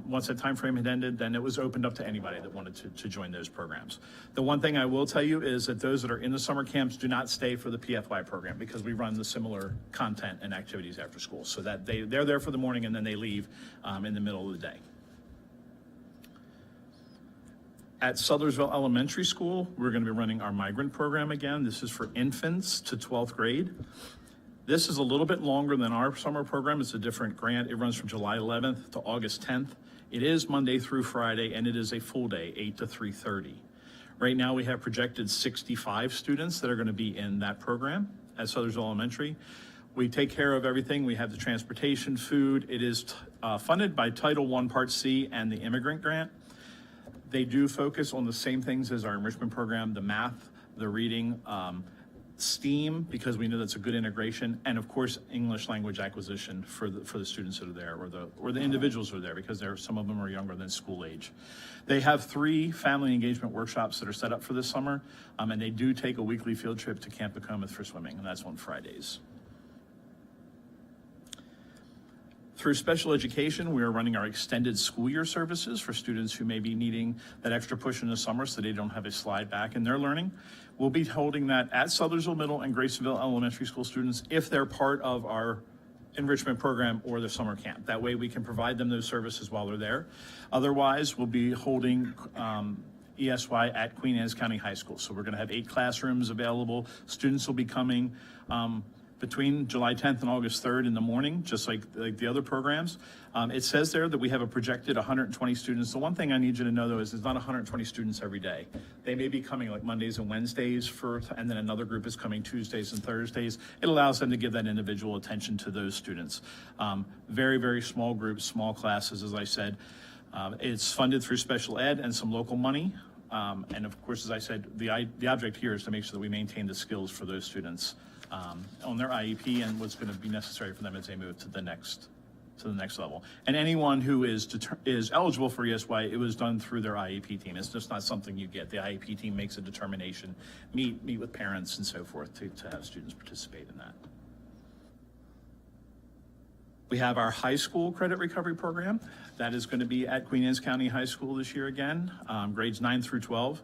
[SPEAKER 14] once that time frame had ended, then it was opened up to anybody that wanted to join those programs. The one thing I will tell you is that those that are in the summer camps do not stay for the PFY program, because we run the similar content and activities after school. So that they're there for the morning and then they leave in the middle of the day. At Sudlersville Elementary School, we're going to be running our migrant program again. This is for infants to 12th grade. This is a little bit longer than our summer program. It's a different grant. It runs from July 11th to August 10th. It is Monday through Friday, and it is a full day, 8 to 3:30. Right now, we have projected 65 students that are going to be in that program at Sudlersville Elementary. We take care of everything. We have the transportation, food. It is funded by Title I Part C and the immigrant grant. They do focus on the same things as our enrichment program, the math, the reading, STEAM, because we know that's a good integration, and of course, English language acquisition for the students that are there, or the individuals who are there, because some of them are younger than school age. They have 3 family engagement workshops that are set up for this summer, and they do take a weekly field trip to Camp Pacomath for swimming, and that's on Fridays. Through special education, we are running our extended school year services for students who may be needing that extra push in the summer so they don't have a slide back in their learning. We'll be holding that at Sudlersville Middle and Graysonville Elementary School students if they're part of our enrichment program or the summer camp. That way we can provide them those services while they're there. Otherwise, we'll be holding ESY at Queen Anne's County High School. So we're going to have 8 classrooms available. Students will be coming between July 10th and August 3rd in the morning, just like the other programs. It says there that we have a projected 120 students. The one thing I need you to know, though, is it's not 120 students every day. They may be coming like Mondays and Wednesdays, and then another group is coming Tuesdays and Thursdays. It allows them to give that individual attention to those students. Very, very small groups, small classes, as I said. It's funded through special ed and some local money. And of course, as I said, the object here is to make sure that we maintain the skills for those students on their IEP and what's going to be necessary for them as they move to the next level. And anyone who is eligible for ESY, it was done through their IEP team. It's just not something you get. The IEP team makes a determination, meet with parents and so forth to have students participate in that. We have our high school credit recovery program. That is going to be at Queen Anne's County High School this year again, grades 9 through 12.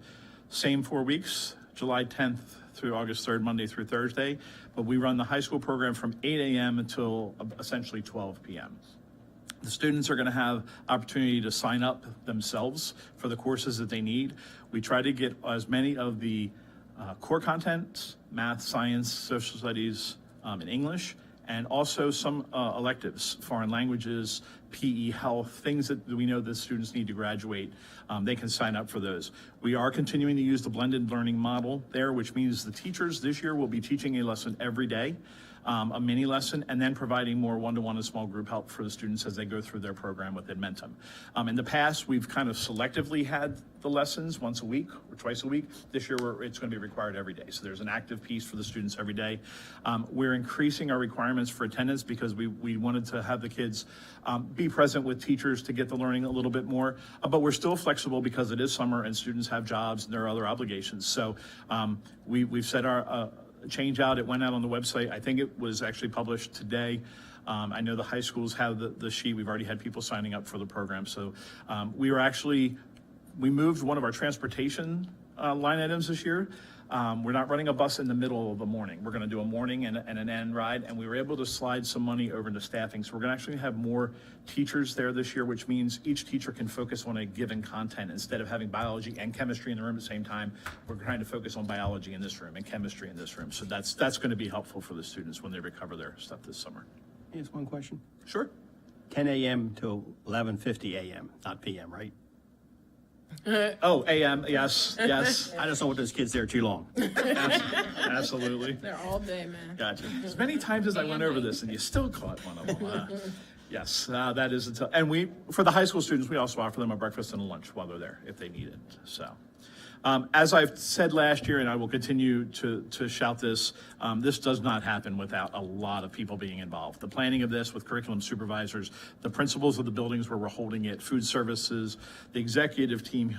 [SPEAKER 14] Same 4 weeks, July 10th through August 3rd, Monday through Thursday. But we run the high school program from 8 a.m. until essentially 12 p.m. The students are going to have opportunity to sign up themselves for the courses that they need. We try to get as many of the core content, math, science, social studies, and English, and also some electives, foreign languages, PE, health, things that we know that students need to graduate. They can sign up for those. We are continuing to use the blended learning model there, which means the teachers this year will be teaching a lesson every day, a mini lesson, and then providing more one-to-one and small group help for the students as they go through their program with Edmentum. In the past, we've kind of selectively had the lessons once a week or twice a week. This year, it's going to be required every day. So there's an active piece for the students every day. We're increasing our requirements for attendance because we wanted to have the kids be present with teachers to get the learning a little bit more. But we're still flexible because it is summer and students have jobs and there are other obligations. So we've set our change out. It went out on the website. I think it was actually published today. I know the high schools have the sheet. We've already had people signing up for the program. So we moved one of our transportation line items this year. We're not running a bus in the middle of the morning. We're going to do a morning and an end ride, and we were able to slide some money over into staffing. So we're going to actually have more teachers there this year, which means each teacher can focus on a given content instead of having biology and chemistry in the room at the same time. We're trying to focus on biology in this room and chemistry in this room. So that's going to be helpful for the students when they recover their stuff this summer.
[SPEAKER 3] Here's one question.
[SPEAKER 14] Sure.
[SPEAKER 3] 10 a.m. to 11:50 a.m., not p.m., right?
[SPEAKER 14] Oh, AM, yes.
[SPEAKER 3] I just don't want those kids there too long.
[SPEAKER 14] Absolutely.
[SPEAKER 4] They're all day, man.
[SPEAKER 14] Gotcha. As many times as I went over this and you still caught one of them. Yes, that is, and for the high school students, we also offer them a breakfast and a lunch while they're there if they need it, so. As I've said last year, and I will continue to shout this, this does not happen without a lot of people being involved. The planning of this with curriculum supervisors, the principals of the buildings where we're holding it, food services, the executive team,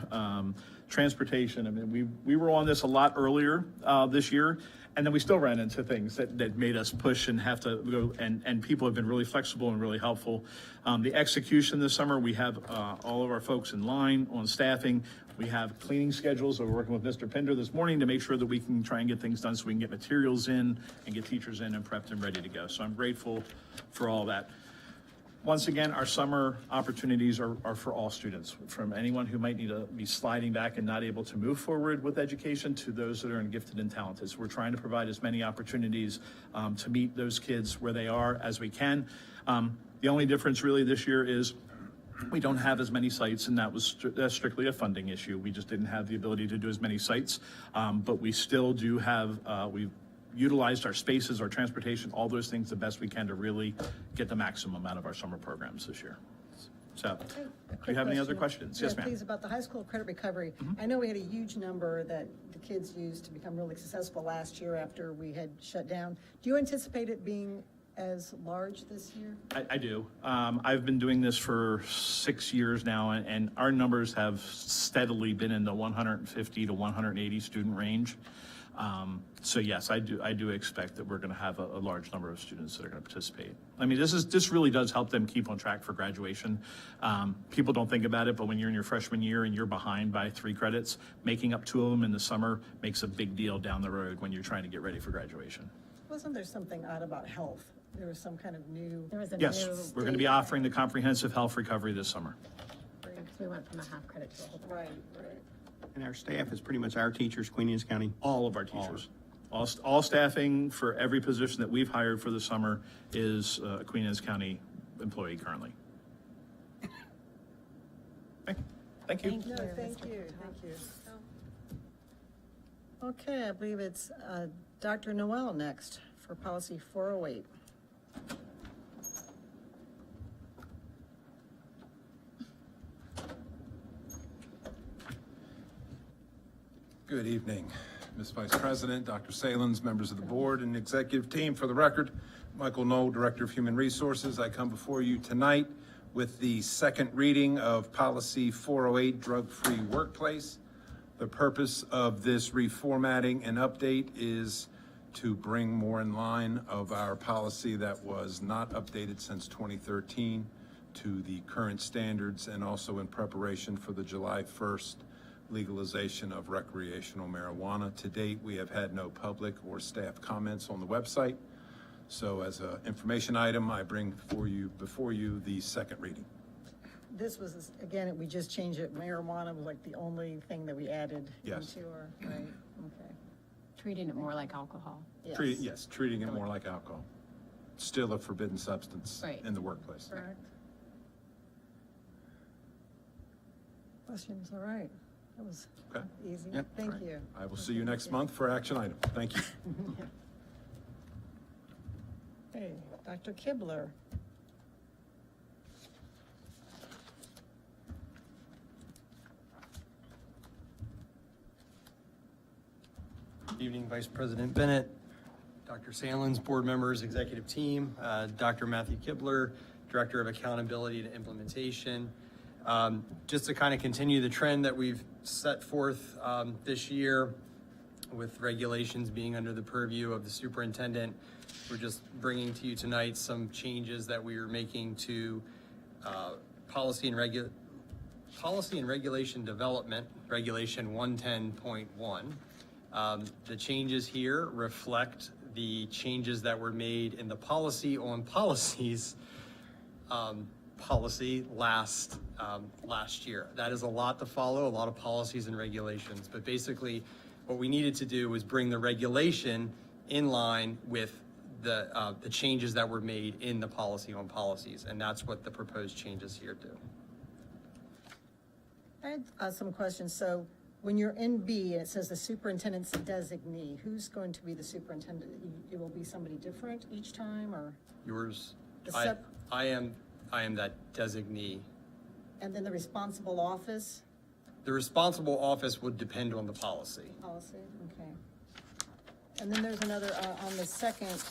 [SPEAKER 14] transportation. I mean, we were on this a lot earlier this year, and then we still ran into things that made us push and have to go, and people have been really flexible and really helpful. The execution this summer, we have all of our folks in line on staffing. We have cleaning schedules, so we're working with Mr. Pinder this morning to make sure that we can try and get things done so we can get materials in and get teachers in and prepped and ready to go. So I'm grateful for all that. Once again, our summer opportunities are for all students, from anyone who might need to be sliding back and not able to move forward with education to those that are gifted and talented. So we're trying to provide as many opportunities to meet those kids where they are as we can. The only difference really this year is we don't have as many sites, and that's strictly a funding issue. We just didn't have the ability to do as many sites, but we still do have, we've utilized our spaces, our transportation, all those things the best we can to really get the maximum out of our summer programs this year. So, do you have any other questions? Yes, ma'am.
[SPEAKER 1] Please, about the high school credit recovery. I know we had a huge number that the kids used to become really successful last year after we had shut down. Do you anticipate it being as large this year?
[SPEAKER 14] I do. I've been doing this for 6 years now, and our numbers have steadily been in the 150 to 180 student range. So yes, I do expect that we're going to have a large number of students that are going to participate. I mean, this really does help them keep on track for graduation. People don't think about it, but when you're in your freshman year and you're behind by 3 credits, making up 2 of them in the summer makes a big deal down the road when you're trying to get ready for graduation.
[SPEAKER 1] Wasn't there something odd about health? There was some kind of new.
[SPEAKER 5] There was a
[SPEAKER 14] Yes,
[SPEAKER 5] new.
[SPEAKER 14] we're going to be offering the comprehensive health recovery this summer.
[SPEAKER 5] We went from a half credit to a whole.
[SPEAKER 1] Right.
[SPEAKER 3] And our staff is pretty much our teachers, Queen Anne's County.
[SPEAKER 14] All of our teachers. All staffing for every position that we've hired for the summer is a Queen Anne's County employee currently. Okay. Thank you.
[SPEAKER 1] No, thank you. Okay, I believe it's Dr. Noel next for policy 408.
[SPEAKER 15] Good evening, Ms. Vice President, Dr. Salins, members of the board and executive team. For the record, Michael Knoll, Director of Human Resources. I come before you tonight with the second reading of Policy 408, Drug-Free Workplace. The purpose of this reformatting and update is to bring more in line of our policy that was not updated since 2013 to the current standards, and also in preparation for the July 1st legalization of recreational marijuana. To date, we have had no public or staff comments on the website. So as an information item, I bring before you the second reading.
[SPEAKER 1] This was, again, we just changed it, marijuana was like the only thing that we added
[SPEAKER 15] Yes.
[SPEAKER 1] into our, right, okay.
[SPEAKER 5] Treating it more like alcohol.
[SPEAKER 1] Yes.
[SPEAKER 15] Treating it more like alcohol. Still a forbidden substance
[SPEAKER 5] Right.
[SPEAKER 15] in the workplace.
[SPEAKER 1] Correct. Questions, all right. That was
[SPEAKER 15] Okay.
[SPEAKER 1] easy.
[SPEAKER 15] Yep.
[SPEAKER 1] Thank
[SPEAKER 15] All right.
[SPEAKER 1] you.
[SPEAKER 15] I will see you next month for action item. Thank you.
[SPEAKER 1] Hey, Dr. Kibler.
[SPEAKER 16] Good evening, Vice President Bennett, Dr. Salins, board members, executive team, Dr. Matthew Kibler, Director of Accountability and Implementation. Just to kind of continue the trend that we've set forth this year with regulations being under the purview of the superintendent, we're just bringing to you tonight some changes that we are making to policy and regulation development, Regulation 110.1. The changes here reflect the changes that were made in the policy on policies policy last year. That is a lot to follow, a lot of policies and regulations, but basically what we needed to do was bring the regulation in line with the changes that were made in the policy on policies, and that's what the proposed changes here do.
[SPEAKER 1] I had some questions. So when you're in B, it says the superintendent's designee. Who's going to be the superintendent? It will be somebody different each time, or?
[SPEAKER 16] Yours,
[SPEAKER 1] The
[SPEAKER 16] I am that designee.
[SPEAKER 1] And then the responsible office?
[SPEAKER 16] The responsible office would depend on the policy.
[SPEAKER 1] Policy, okay. And then there's another, on the second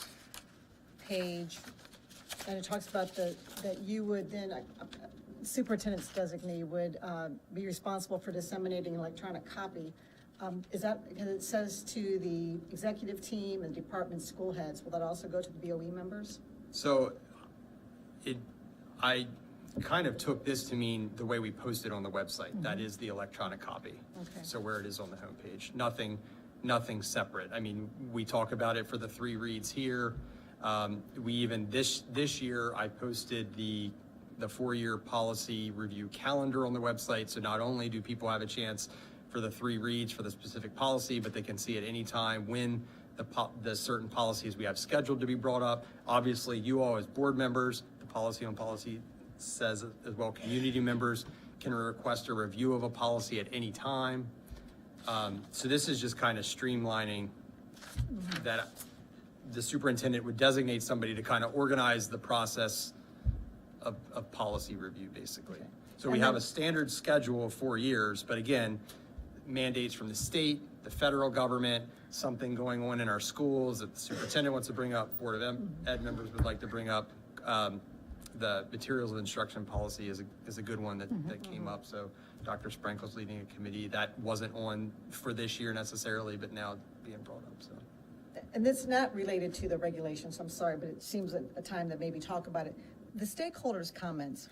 [SPEAKER 1] page, and it talks about that you would then, superintendent's designee would be responsible for disseminating electronic copy. Is that, because it says to the executive team and department school heads, will that also go to the BOE members?
[SPEAKER 16] So I kind of took this to mean the way we post it on the website. Mm-hmm. That is the electronic copy. Okay. So where it is on the homepage, nothing separate. I mean, we talk about it for the 3 reads here. We even this year, I posted the 4-year policy review calendar on the website. So not only do people have a chance for the 3 reads for the specific policy, but they can see at any time when the certain policies we have scheduled to be brought up. Obviously, you all as board members, the policy on policy says as well, community members can request a review of a policy at any time. So this is just kind of streamlining that the superintendent would designate somebody to kind of organize the process of policy review, basically. Okay. So we have a standard schedule of 4 years, but again, mandates from the state, the federal government, something going on in our schools that the superintendent wants to bring up, Board of Ed members would like to bring up. The materials of instruction policy is a good one that came up. So Dr. Sprinkle's leading a committee that wasn't on for this year necessarily, but now being brought up. So.
[SPEAKER 1] And it's not related to the regulations, I'm sorry, but it seems a time that maybe talk about it. The stakeholders' comments,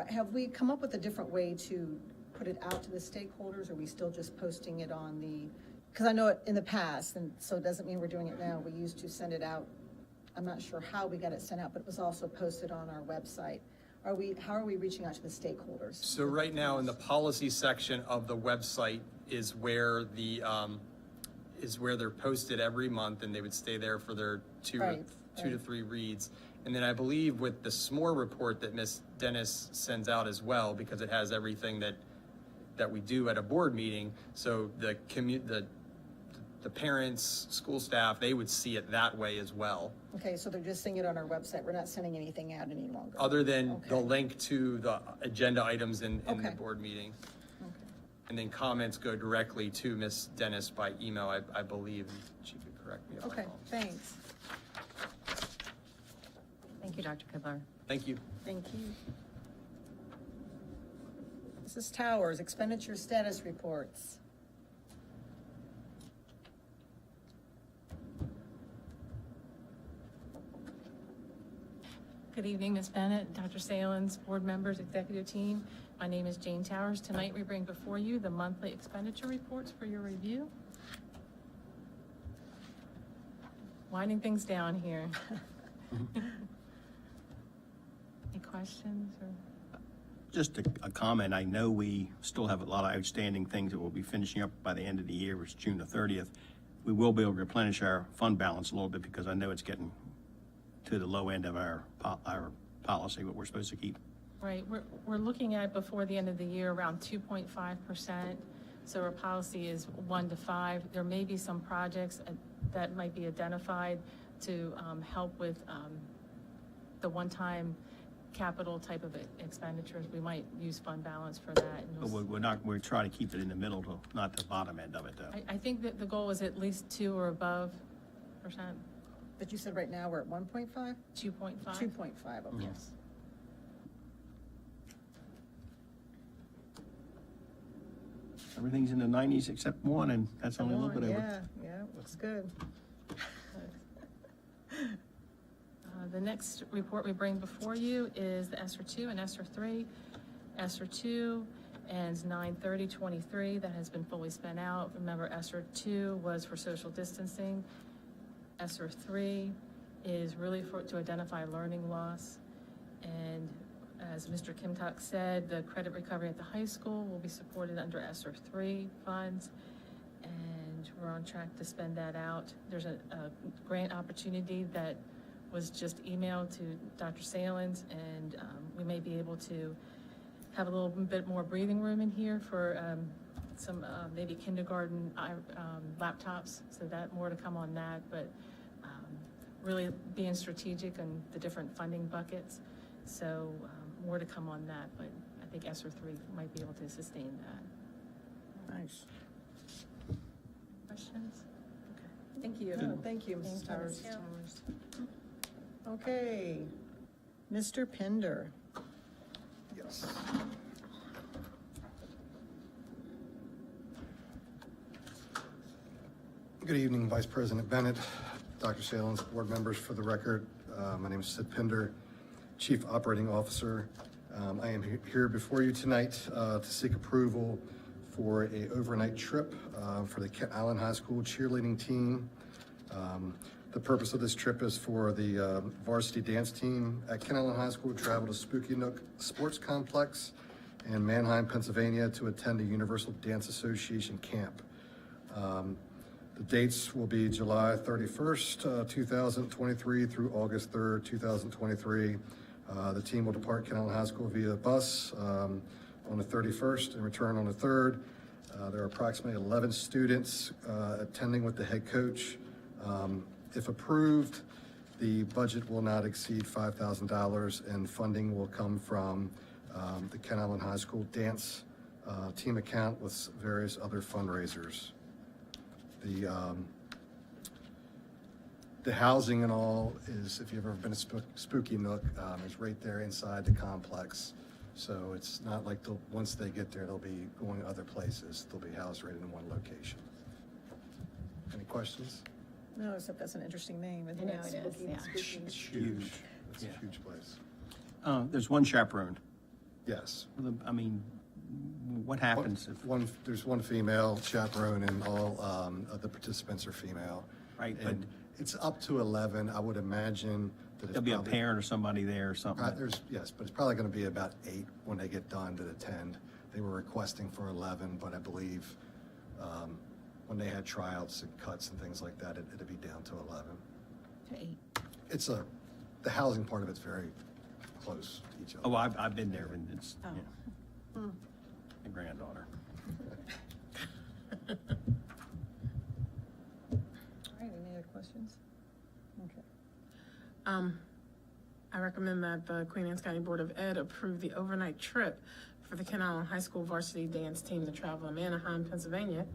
[SPEAKER 1] have we come up with a different way to put it out to the stakeholders? Or are we still just posting it on because I know it in the past, and so it doesn't mean we're doing it now. We used to send it out. I'm not sure how we got it sent out, but it was also posted on our website. How are we reaching out to the stakeholders?
[SPEAKER 16] So right now in the policy section of the website is where they're posted every month, and they would stay there for their two to 3 reads. And then I believe with the SMORE report that Ms. Dennis sends out as well, because it has everything that we do at a board meeting. So the parents, school staff, they would see it that way as well.
[SPEAKER 1] Okay, so they're just seeing it on our website. We're not sending anything out any longer.
[SPEAKER 16] Other than the link to the agenda items in the board meeting. Okay. And then comments go directly to Ms. Dennis by email, I believe, and she could correct me if I'm wrong.
[SPEAKER 1] Thanks.
[SPEAKER 5] Thank you, Dr. Kibler.
[SPEAKER 16] Thank you.
[SPEAKER 1] Thank you. Mrs. Towers, expenditure status reports.
[SPEAKER 4] Good evening, Ms. Bennett, Dr. Salins, board members, executive team. My name is Jane Towers. Tonight we bring before you the monthly expenditure reports for your review. Winding things down here. Any questions or?
[SPEAKER 3] Just a comment, I know we still have a lot of outstanding things that we'll be finishing up by the end of the year, which is June the 30th. We will be able to replenish our fund balance a little bit because I know it's getting to the low end of our policy, what we're supposed to keep.
[SPEAKER 4] Right, we're looking at before the end of the year around 2.5%. So our policy is 1 to 5. There may be some projects that might be identified to help with the one-time capital type of expenditures. We might use fund balance for that.
[SPEAKER 3] But we're trying to keep it in the middle, not the bottom end of it, though.
[SPEAKER 4] I think that the goal is at least 2 or above percent.
[SPEAKER 1] But you said right now we're at 1.5?
[SPEAKER 4] 2.5.
[SPEAKER 1] 2.5, okay.
[SPEAKER 4] Yes.
[SPEAKER 3] Everything's in the 90s except one, and that's only a little bit over.
[SPEAKER 1] Yeah, looks good.
[SPEAKER 4] The next report we bring before you is the ESSER 2 and ESSER 3. ESSER 2 ends 9/30/23. That has been fully spent out. Remember, ESSER 2 was for social distancing. ESSER 3 is really to identify learning loss. And as Mr. Kimtok said, the credit recovery at the high school will be supported under ESSER 3 funds. And we're on track to spend that out. There's a grant opportunity that was just emailed to Dr. Salins, and we may be able to have a little bit more breathing room in here for some maybe kindergarten laptops, so that more to come on that, but really being strategic on the different funding buckets, so more to come on that, but I think ESSER 3 might be able to sustain that.
[SPEAKER 1] Nice.
[SPEAKER 4] Questions?
[SPEAKER 1] Thank you. Thank you, Mrs. Towers.
[SPEAKER 4] Thank you.
[SPEAKER 1] Okay, Mr. Pender.
[SPEAKER 17] Yes. Good evening, Vice President Bennett, Dr. Salins, board members. For the record, my name is Sid Pender, Chief Operating Officer. I am here before you tonight to seek approval for an overnight trip for the Kent Island High School cheerleading team. The purpose of this trip is for the varsity dance team at Kent Island High School to travel to Spooky Nook Sports Complex in Manheim, Pennsylvania to attend a Universal Dance Association camp. The dates will be July 31st, 2023 through August 3rd, 2023. The team will depart Kent Island High School via bus on the 31st and return on the 3rd. There are approximately 11 students attending with the head coach. If approved, the budget will not exceed $5,000 and funding will come from the Kent Island High School dance team account with various other fundraisers. The housing and all is, if you've ever been to Spooky Nook, is right there inside the complex. So it's not like once they get there, they'll be going other places. They'll be housed right in one location. Any questions?
[SPEAKER 1] No, except that's an interesting name.
[SPEAKER 5] I know it is, yeah.
[SPEAKER 17] It's huge. It's a huge place.
[SPEAKER 3] There's one chaperone.
[SPEAKER 17] Yes.
[SPEAKER 3] I mean, what happens if?
[SPEAKER 17] There's one female chaperone and all of the participants are female.
[SPEAKER 3] Right,
[SPEAKER 17] And it's up to 11. I would imagine that it's
[SPEAKER 3] There'll be a
[SPEAKER 17] probably-
[SPEAKER 3] parent or somebody there or something.
[SPEAKER 17] Yes, but it's probably going to be about 8 when they get done to attend. They were requesting for 11, but I believe when they had tryouts and cuts and things like that, it'd be down to 11.
[SPEAKER 1] To 8.
[SPEAKER 17] It's the housing part of it's very close to each other.
[SPEAKER 3] Oh, I've been there, and it's,
[SPEAKER 1] Oh.
[SPEAKER 3] yeah, my granddaughter.
[SPEAKER 1] All right, any other questions? Okay.
[SPEAKER 4] I recommend that the Queen Anne's County Board of Ed approve the overnight trip for the Kent Island High School varsity dance team to travel to Manheim, Pennsylvania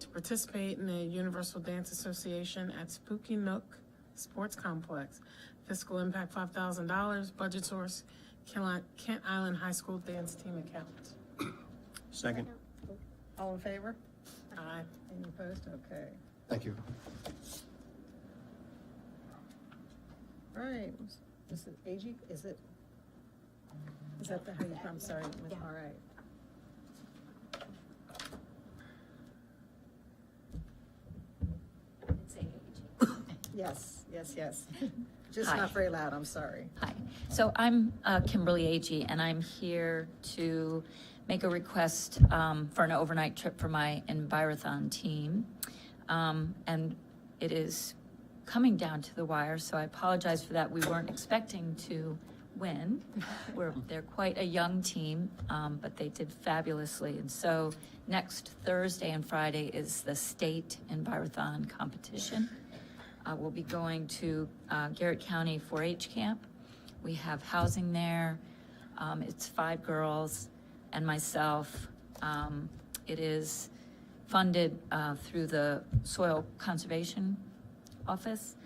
[SPEAKER 4] to participate in the Universal Dance Association at Spooky Nook Sports Complex. Fiscal impact $5,000, budget source Kent Island High School dance team account.
[SPEAKER 3] Second.
[SPEAKER 1] All in favor?
[SPEAKER 4] Aye.
[SPEAKER 1] Any opposed? Okay.
[SPEAKER 17] Thank you.
[SPEAKER 1] All right, Mrs. Agee, is that how you, I'm sorry, all right. Yes. Just
[SPEAKER 18] Hi.
[SPEAKER 1] not very loud, I'm sorry.
[SPEAKER 18] Hi. So I'm Kimberly Agee, and I'm here to make a request for an overnight trip for my Envirothon team. And it is coming down to the wire, so I apologize for that. We weren't expecting to win. They're quite a young team, but they did fabulously. And so next Thursday and Friday is the state Envirothon competition. We'll be going to Garrett County 4-H camp. We have housing there. It's 5 girls and myself. It is funded through the Soil Conservation Office,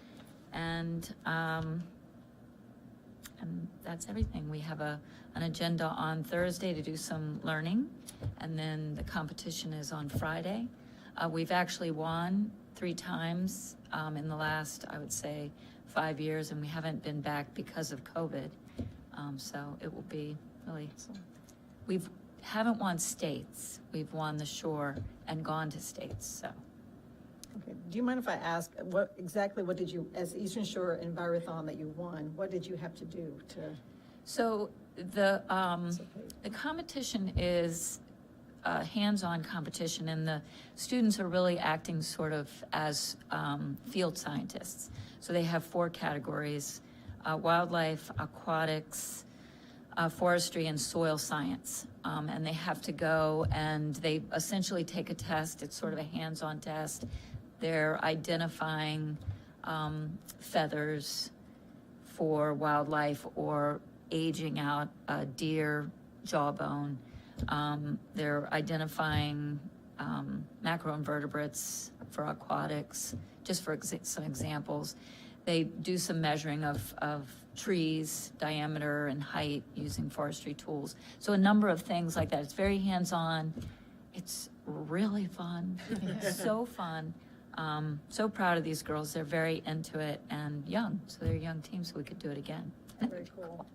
[SPEAKER 18] and that's everything. We have an agenda on Thursday to do some learning, and then the competition is on Friday. We've actually won 3 times in the last, I would say, 5 years, and we haven't been back because of COVID. So it will be really, we haven't won states. We've won the shore and gone to states, so.
[SPEAKER 1] Okay, do you mind if I ask, what did you, as Eastern Shore Envirothon that you won, what did you have to do to?
[SPEAKER 18] So the competition is a hands-on competition, and the students are really acting sort of as field scientists. So they have 4 categories: wildlife, aquatics, forestry, and soil science. And they have to go and they essentially take a test. It's sort of a hands-on test. They're identifying feathers for wildlife or aging out a deer jawbone. They're identifying macroinvertebrates for aquatics, just for some examples. They do some measuring of trees, diameter and height using forestry tools. So a number of things like that. It's very hands-on. It's really fun. So fun. So proud of these girls. They're very into it and young. So they're a young team, so we could do it again.
[SPEAKER 1] Very cool.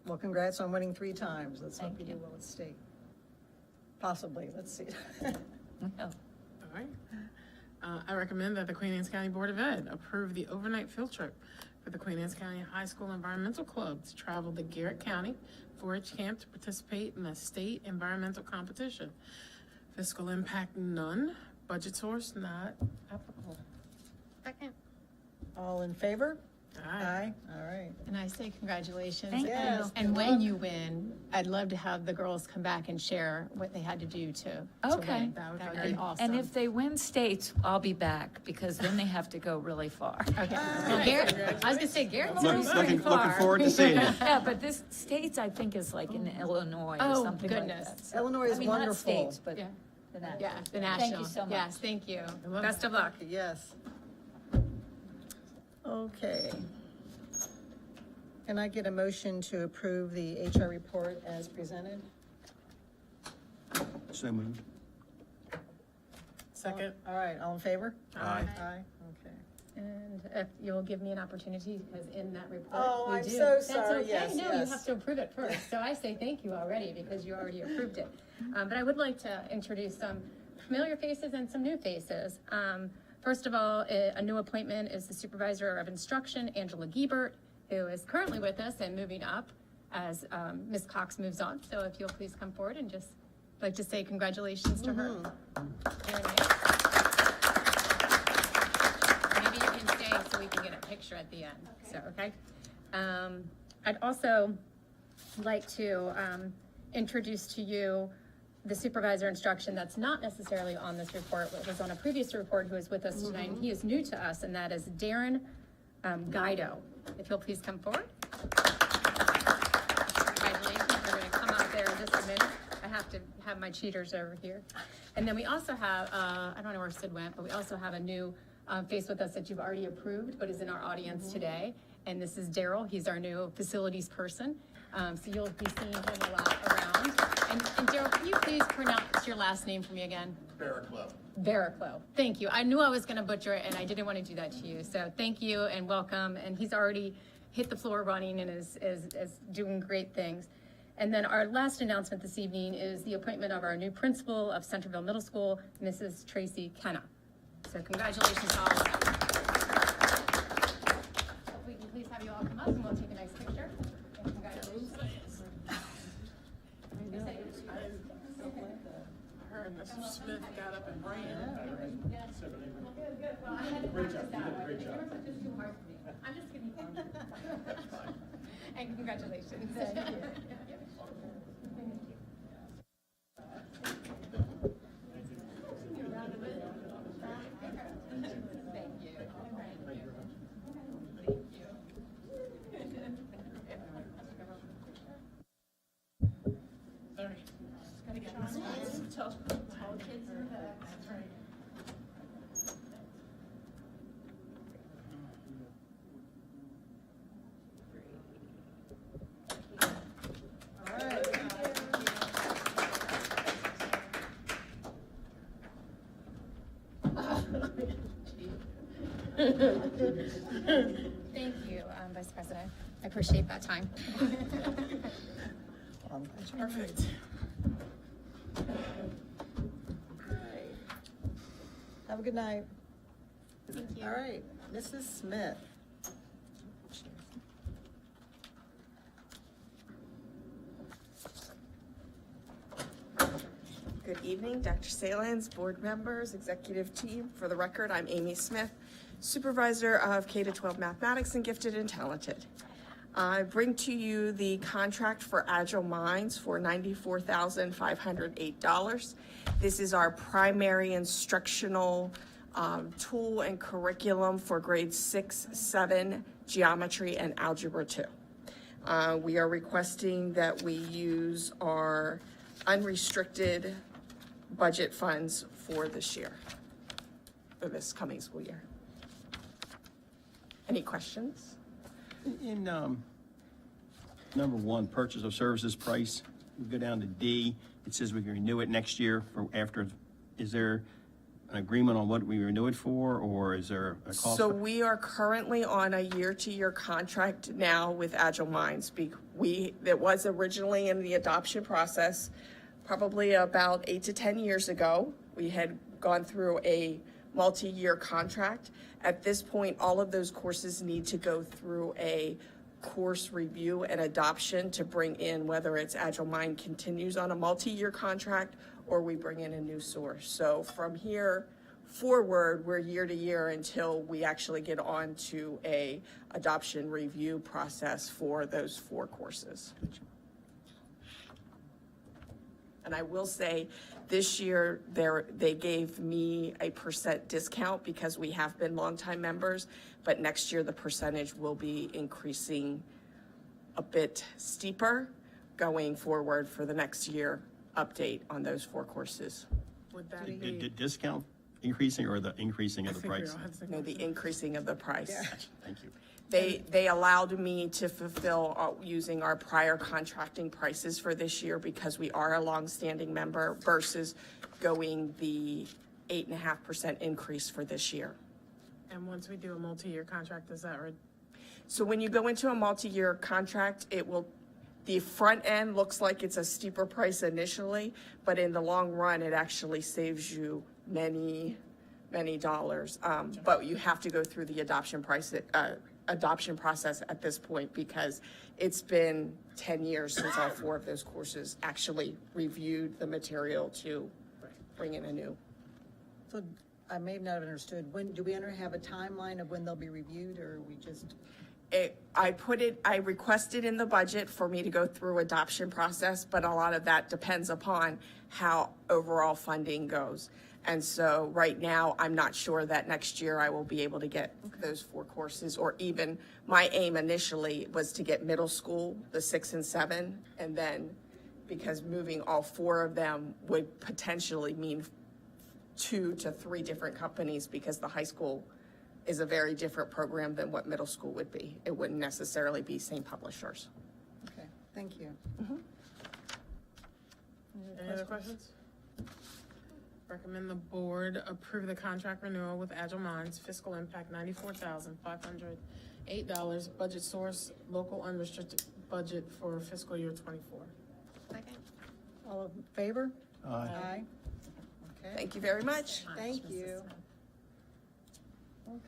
[SPEAKER 1] Well, congrats on winning 3 times. Let's hope you do well at state. Possibly, let's see.
[SPEAKER 4] All right. I recommend that the Queen Anne's County Board of Ed approve the overnight field trip for the Queen Anne's County High School Environmental Club to travel to Garrett County 4-H camp to participate in the state environmental competition. Fiscal impact, none. Budget source, not applicable.
[SPEAKER 2] Second.
[SPEAKER 1] All in favor?
[SPEAKER 4] Aye.
[SPEAKER 1] All right.
[SPEAKER 5] And I say congratulations.
[SPEAKER 18] Thank
[SPEAKER 5] and,
[SPEAKER 18] you.
[SPEAKER 5] And when you win, I'd love to have the girls come back and share what they had to do to
[SPEAKER 18] Okay.
[SPEAKER 5] win.
[SPEAKER 4] That would
[SPEAKER 5] That
[SPEAKER 4] be
[SPEAKER 5] would be
[SPEAKER 4] great.
[SPEAKER 5] awesome.
[SPEAKER 18] And if they win states, I'll be back, because then they have to go really far.
[SPEAKER 5] Okay. Well, Garrett, I was gonna say Garrett's
[SPEAKER 3] Looking forward to seeing it.
[SPEAKER 18] Yeah, but this states, I think, is like in Illinois or
[SPEAKER 5] Oh,
[SPEAKER 18] something
[SPEAKER 5] goodness.
[SPEAKER 18] like that. So-
[SPEAKER 1] Illinois is
[SPEAKER 18] I mean, not
[SPEAKER 1] wonderful.
[SPEAKER 18] states, but
[SPEAKER 5] Yeah.
[SPEAKER 18] the national.
[SPEAKER 5] Yeah, the national.
[SPEAKER 18] Thank you so much.
[SPEAKER 5] Yes, thank you.
[SPEAKER 4] love
[SPEAKER 5] Best of luck.
[SPEAKER 1] Yes. Okay. Can I get a motion to approve the HR report as presented?
[SPEAKER 3] So moved.
[SPEAKER 4] Second.
[SPEAKER 1] All right, all in favor?
[SPEAKER 3] Aye.
[SPEAKER 1] Aye, okay.
[SPEAKER 5] And if you'll give me an opportunity, because in that report,
[SPEAKER 1] Oh,
[SPEAKER 5] we
[SPEAKER 1] I'm
[SPEAKER 5] do.
[SPEAKER 1] so
[SPEAKER 5] That's
[SPEAKER 1] sorry.
[SPEAKER 5] okay.
[SPEAKER 1] Yes,
[SPEAKER 5] No,
[SPEAKER 1] yes.
[SPEAKER 5] you have to approve it first. So I say thank you already, because you already approved it. But I would like to introduce some familiar faces and some new faces. First of all, a new appointment is the Supervisor of Instruction, Angela Giebert, who is currently with us and moving up as Ms. Cox moves on. So if you'll please come forward and just like to say congratulations to her. Very nice. Maybe you can stay so we can get a picture at the end. So, okay. I'd also like to introduce to you the supervisor instruction that's not necessarily on this report, but was on a previous report, who is with us tonight. And he is new to us, and that is Darren Guido. If you'll please come forward. Congratulations. We're going to come out there in just a minute. I have to have my cheaters over here. And then we also have, I don't know where Sid went, but we also have a new face with us that you've already approved, but is in our audience today. And this is Daryl. He's our new facilities person. So you'll be seeing him a lot around. And Daryl, can you please pronounce your last name for me again?
[SPEAKER 19] Barraclough.
[SPEAKER 5] Barraclough. Thank you. I knew I was going to butcher it, and I didn't want to do that to you. So thank you and welcome. And he's hit the floor running and is doing great things. And then our last announcement this evening is the appointment of our new principal of Centerville Middle School, Mrs. Tracy Kenna. So congratulations to all of them. If we can please have you all come up and we'll take a nice picture. And congratulations.
[SPEAKER 4] Her and Mr. Smith got up and ran.
[SPEAKER 5] Well, I had to practice that one. The cameras are just too hard for me. I'm just kidding. And congratulations. Thank you. Thank you, Vice President. I appreciate that time.
[SPEAKER 4] Perfect.
[SPEAKER 1] Have a good night.
[SPEAKER 5] Thank you.
[SPEAKER 1] All right, Mrs. Smith.
[SPEAKER 19] Good evening, Dr. Salins, board members, executive team. For the record, I'm Amy Smith, supervisor of K-12 mathematics and gifted and talented. I bring to you the contract for Agile Minds for $94,508. This is our primary instructional tool and curriculum for grades 6, 7, geometry, and algebra 2. We are requesting that we use our unrestricted budget funds for this year, for this coming school year. Any questions?
[SPEAKER 3] In number one, purchase of services price, we go down to D. It says we can renew it next year for after. Is there an agreement on what we renew it for, or is there a cost?
[SPEAKER 19] So we are currently on a year-to-year contract now with Agile Minds. It was originally in the adoption process, probably about 8 to 10 years ago. We had gone through a multi-year contract. At this point, all of those courses need to go through a course review and adoption to bring in whether it's Agile Mind continues on a multi-year contract or we bring in a new source. So from here forward, we're year to year until we actually get on to a adoption review process for those 4 courses. And I will say, this year, they gave me a % discount because we have been longtime members, but next year the percentage will be increasing a bit steeper going forward for the next year update on those 4 courses.
[SPEAKER 4] Would that
[SPEAKER 3] The discount increasing or the increasing of the price?
[SPEAKER 19] No, the increasing of the price.
[SPEAKER 3] Thank you.
[SPEAKER 19] They allowed me to fulfill using our prior contracting prices for this year because we are a longstanding member versus going the 8.5% increase for this year.
[SPEAKER 4] And once we do a multi-year contract, is that right?
[SPEAKER 19] So when you go into a multi-year contract, the front end looks like it's a steeper price initially, but in the long run, it actually saves you many dollars. But you have to go through the adoption process at this point because it's been 10 years since all 4 of those courses actually reviewed the material to bring in a new.
[SPEAKER 1] So I may not have understood. Do we have a timeline of when they'll be reviewed, or we just?
[SPEAKER 19] I requested in the budget for me to go through adoption process, but a lot of that depends upon how overall funding goes. And so right now, I'm not sure that next year I will be able to get those 4 courses, or even my aim initially was to get middle school, the 6 and 7, and then because moving all 4 of them would potentially mean 2 to 3 different companies because the high school is a very different program than what middle school would be. It wouldn't necessarily be same publishers.
[SPEAKER 1] Okay, thank you.
[SPEAKER 4] Any other questions? Recommend the board approve the contract renewal with Agile Minds, fiscal impact $94,500 $8, budget source, local unrestricted budget for fiscal year '24.
[SPEAKER 2] Second.
[SPEAKER 1] All in favor?
[SPEAKER 3] Aye.
[SPEAKER 1] Okay,
[SPEAKER 19] Thank you very much.
[SPEAKER 1] thank you.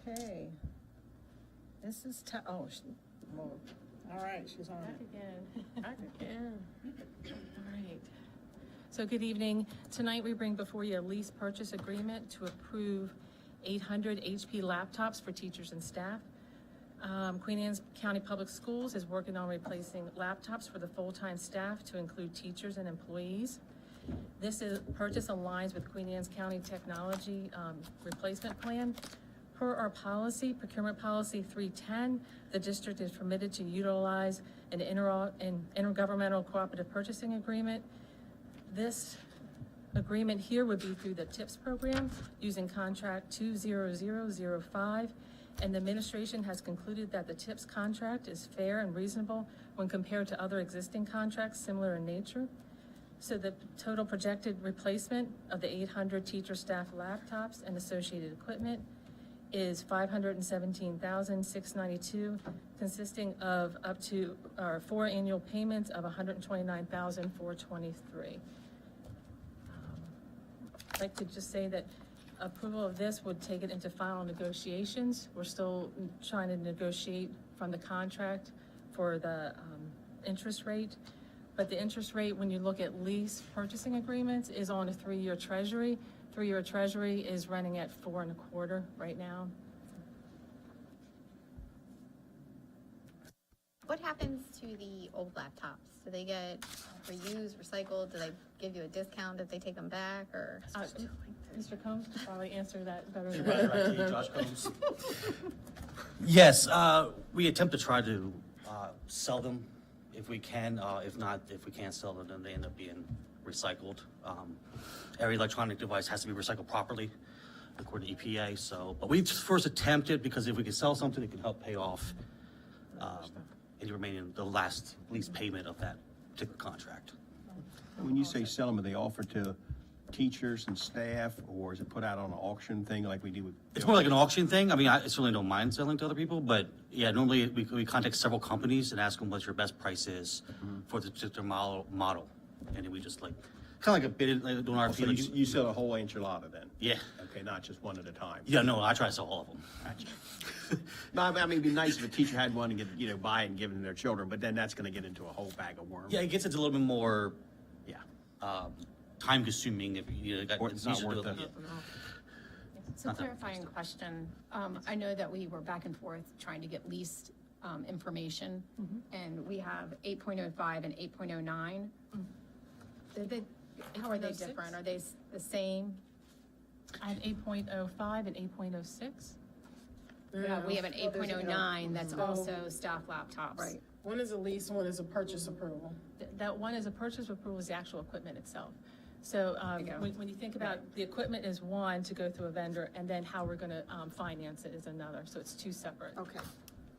[SPEAKER 1] Okay. This is, all right, she's on it.
[SPEAKER 4] Back again. All right. So good evening. Tonight we bring before you a lease purchase agreement to approve 800 HP laptops for teachers and staff. Queen Anne's County Public Schools is working on replacing laptops for the full-time staff to include teachers and employees. This purchase aligns with Queen Anne's County Technology Replacement Plan. Per our policy, procurement policy 310, the district is permitted to utilize an intergovernmental cooperative purchasing agreement. This agreement here would be through the TIPS program using contract 20005, and the administration has concluded that the TIPS contract is fair and reasonable when compared to other existing contracts similar in nature. So the total projected replacement of the 800 teacher staff laptops and associated equipment is $517,692, consisting of up to 4 annual payments of $129,423. I'd like to just say that approval of this would take it into final negotiations. We're still trying to negotiate from the contract for the interest rate. But the interest rate, when you look at lease purchasing agreements, is on a 3-year treasury. 3-year treasury is running at 4.25% right now.
[SPEAKER 2] What happens to the old laptops? Do they get reused, recycled? Do they give you a discount if they take them back, or?
[SPEAKER 4] Mr. Combs could probably answer that better than
[SPEAKER 20] Supervisor Josh Combs. Yes, we attempt to try to sell them if we can. If not, if we can't sell them, then they end up being recycled. Every electronic device has to be recycled properly, according to EPA. So, but we first attempted because if we can sell something, it can help pay off any remaining the last lease payment of that particular contract.
[SPEAKER 3] When you say sell them, are they offered to teachers and staff, or is it put out on an auction thing like we do with?
[SPEAKER 20] It's more like an auction thing. I mean, I certainly don't mind selling to other people, but yeah, normally we contact several companies and ask them what your best price is for the particular model. And then we just like, kind of like a bid, like doing our
[SPEAKER 3] So you sell a whole enchilada then?
[SPEAKER 20] Yeah.
[SPEAKER 3] Okay, not just one at a time.
[SPEAKER 20] Yeah, no, I try to sell all of them.
[SPEAKER 3] Gotcha. No, I mean, it'd be nice if a teacher had one and get, buy it and give it to their children, but then that's gonna get into a whole bag of worms.
[SPEAKER 20] Yeah, it gets into a little bit more, time consuming if
[SPEAKER 3] It's not worth it.
[SPEAKER 5] So clarifying question, I know that we were back and forth trying to get leased information, and we have 8.05 and 8.09. How are they
[SPEAKER 4] 8.06?
[SPEAKER 5] different? Are they the same?
[SPEAKER 4] I have 8.05 and 8.06.
[SPEAKER 5] Yeah, we have an
[SPEAKER 1] Well, there's
[SPEAKER 5] 8.09 that's
[SPEAKER 4] So-
[SPEAKER 5] also staff laptops.
[SPEAKER 1] Right.
[SPEAKER 4] One is a lease, one is a purchase approval. That one is a purchase approval, is the actual equipment itself. So
[SPEAKER 5] you go.
[SPEAKER 4] when you think about the equipment is one to go through a vendor, and then how we're going to finance it is another. So it's two separate.
[SPEAKER 1] Okay,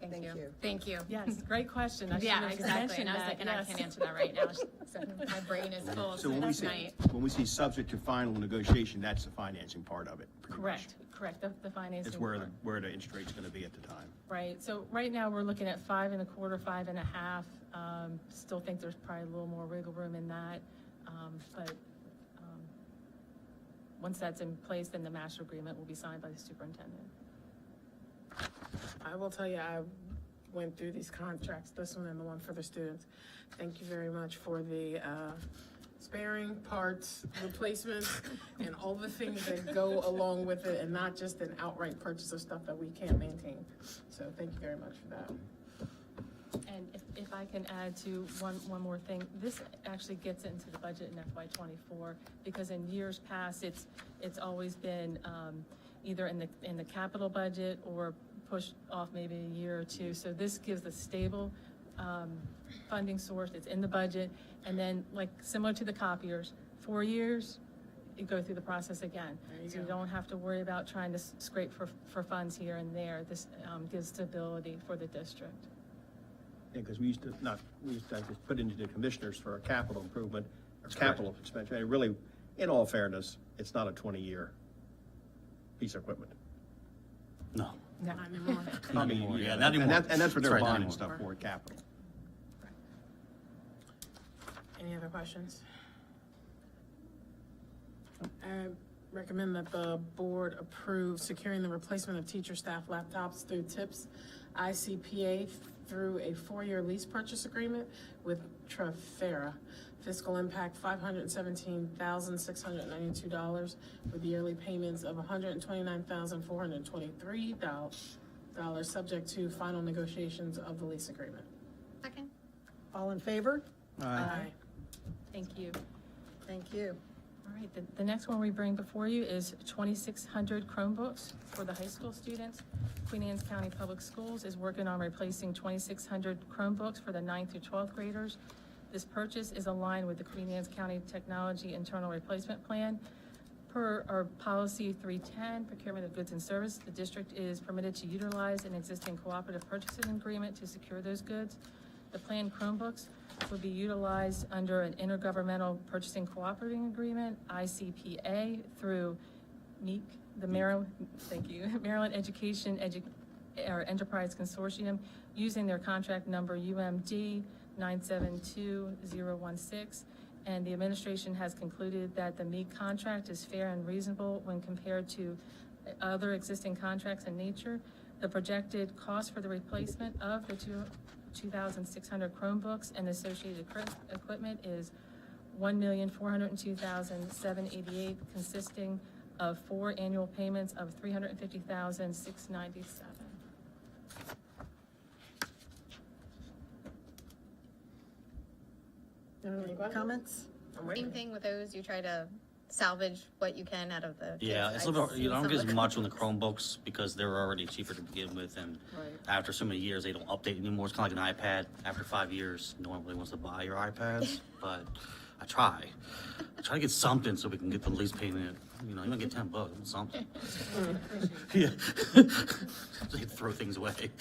[SPEAKER 5] Thank you.
[SPEAKER 1] you.
[SPEAKER 5] Thank you.
[SPEAKER 4] Yes, great question. I should
[SPEAKER 5] Yeah,
[SPEAKER 4] have
[SPEAKER 5] exactly.
[SPEAKER 4] mentioned
[SPEAKER 5] And I was
[SPEAKER 4] that,
[SPEAKER 5] like, and I
[SPEAKER 4] yes.
[SPEAKER 5] can't answer that right now. So my brain is full
[SPEAKER 3] So when we
[SPEAKER 5] since
[SPEAKER 3] say,
[SPEAKER 5] night.
[SPEAKER 3] subject to final negotiation, that's the financing part of it. pretty much.
[SPEAKER 4] Correct. The financing.
[SPEAKER 3] It's where
[SPEAKER 4] part.
[SPEAKER 3] where the interest rate's gonna be at the time.
[SPEAKER 4] Right, so right now, we're looking at 5.25, 5.5. Still think there's probably a little more wiggle room in that. But once that's in place, then the master agreement will be signed by the superintendent. I will tell you, I went through these contracts, this one and the one for the students. Thank you very much for the sparing parts, replacements, and all the things that go along with it, and not just an outright purchase of stuff that we can't maintain. So thank you very much for that. And if I can add to one more thing, this actually gets into the budget in FY '24, because in years past, it's always been either in the capital budget or pushed off maybe a year or two. So this gives a stable funding source. It's in the budget, and then like similar to the copiers, 4 years, you go through the process again. So you don't have to worry about trying to scrape for funds here and there. This gives stability for the district.
[SPEAKER 3] Yeah, because we used to just put into the commissioners for a capital improvement, or capital expenditure. And really, in all fairness, it's not a 20-year piece of equipment.
[SPEAKER 20] No.
[SPEAKER 4] Not anymore.
[SPEAKER 3] Not anymore,
[SPEAKER 20] Yeah,
[SPEAKER 3] yeah.
[SPEAKER 20] not anymore.
[SPEAKER 3] And that's what they're
[SPEAKER 20] That's right, not
[SPEAKER 3] bonding
[SPEAKER 20] anymore.
[SPEAKER 3] stuff for, capital.
[SPEAKER 4] Any other questions? I recommend that the board approve securing the replacement of teacher staff laptops through TIPS ICPA through a 4-year lease purchase agreement with Trafera. Fiscal impact $517,692 with yearly payments of $129,423, subject to final negotiations of the lease agreement.
[SPEAKER 2] Second.
[SPEAKER 1] All in favor?
[SPEAKER 4] Aye.
[SPEAKER 5] Thank you.
[SPEAKER 1] Thank you.
[SPEAKER 5] All right, the next one we bring before you is 2,600 Chromebooks for the high school students. Queen Anne's County Public Schools is working on replacing 2,600 Chromebooks for the 9th through 12th graders. This purchase is aligned with the Queen Anne's County Technology Internal Replacement Plan. Per our policy 310, procurement of goods and service, the district is permitted to utilize an existing cooperative purchasing agreement to secure those goods. The planned Chromebooks will be utilized under an intergovernmental purchasing cooperating agreement, ICPA, through MEEC, the Maryland, thank you, Maryland Education Enterprise Consortium, using their contract number UMD 972016. And the administration has concluded that the MEEC contract is fair and reasonable when compared to other existing contracts in nature. The projected cost for the replacement of the 2,600 Chromebooks and associated equipment is $1,402,788, consisting of 4 annual payments of $350,697.
[SPEAKER 1] Any comments?
[SPEAKER 2] Same thing with those, you try to salvage what you can out of the.
[SPEAKER 20] Yeah,
[SPEAKER 2] kids.
[SPEAKER 20] it's a little,
[SPEAKER 2] I've
[SPEAKER 20] you don't
[SPEAKER 2] seen
[SPEAKER 20] get
[SPEAKER 2] some
[SPEAKER 20] as
[SPEAKER 2] of
[SPEAKER 20] much on the Chromebooks because they're already cheaper to begin with, and after so many years, they don't update anymore. It's kind of like an iPad. After 5 years, no one really wants to buy your iPads, but I try to get something so we can get the lease payment. You know, you don't get $10, it's something. Yeah, they throw things away.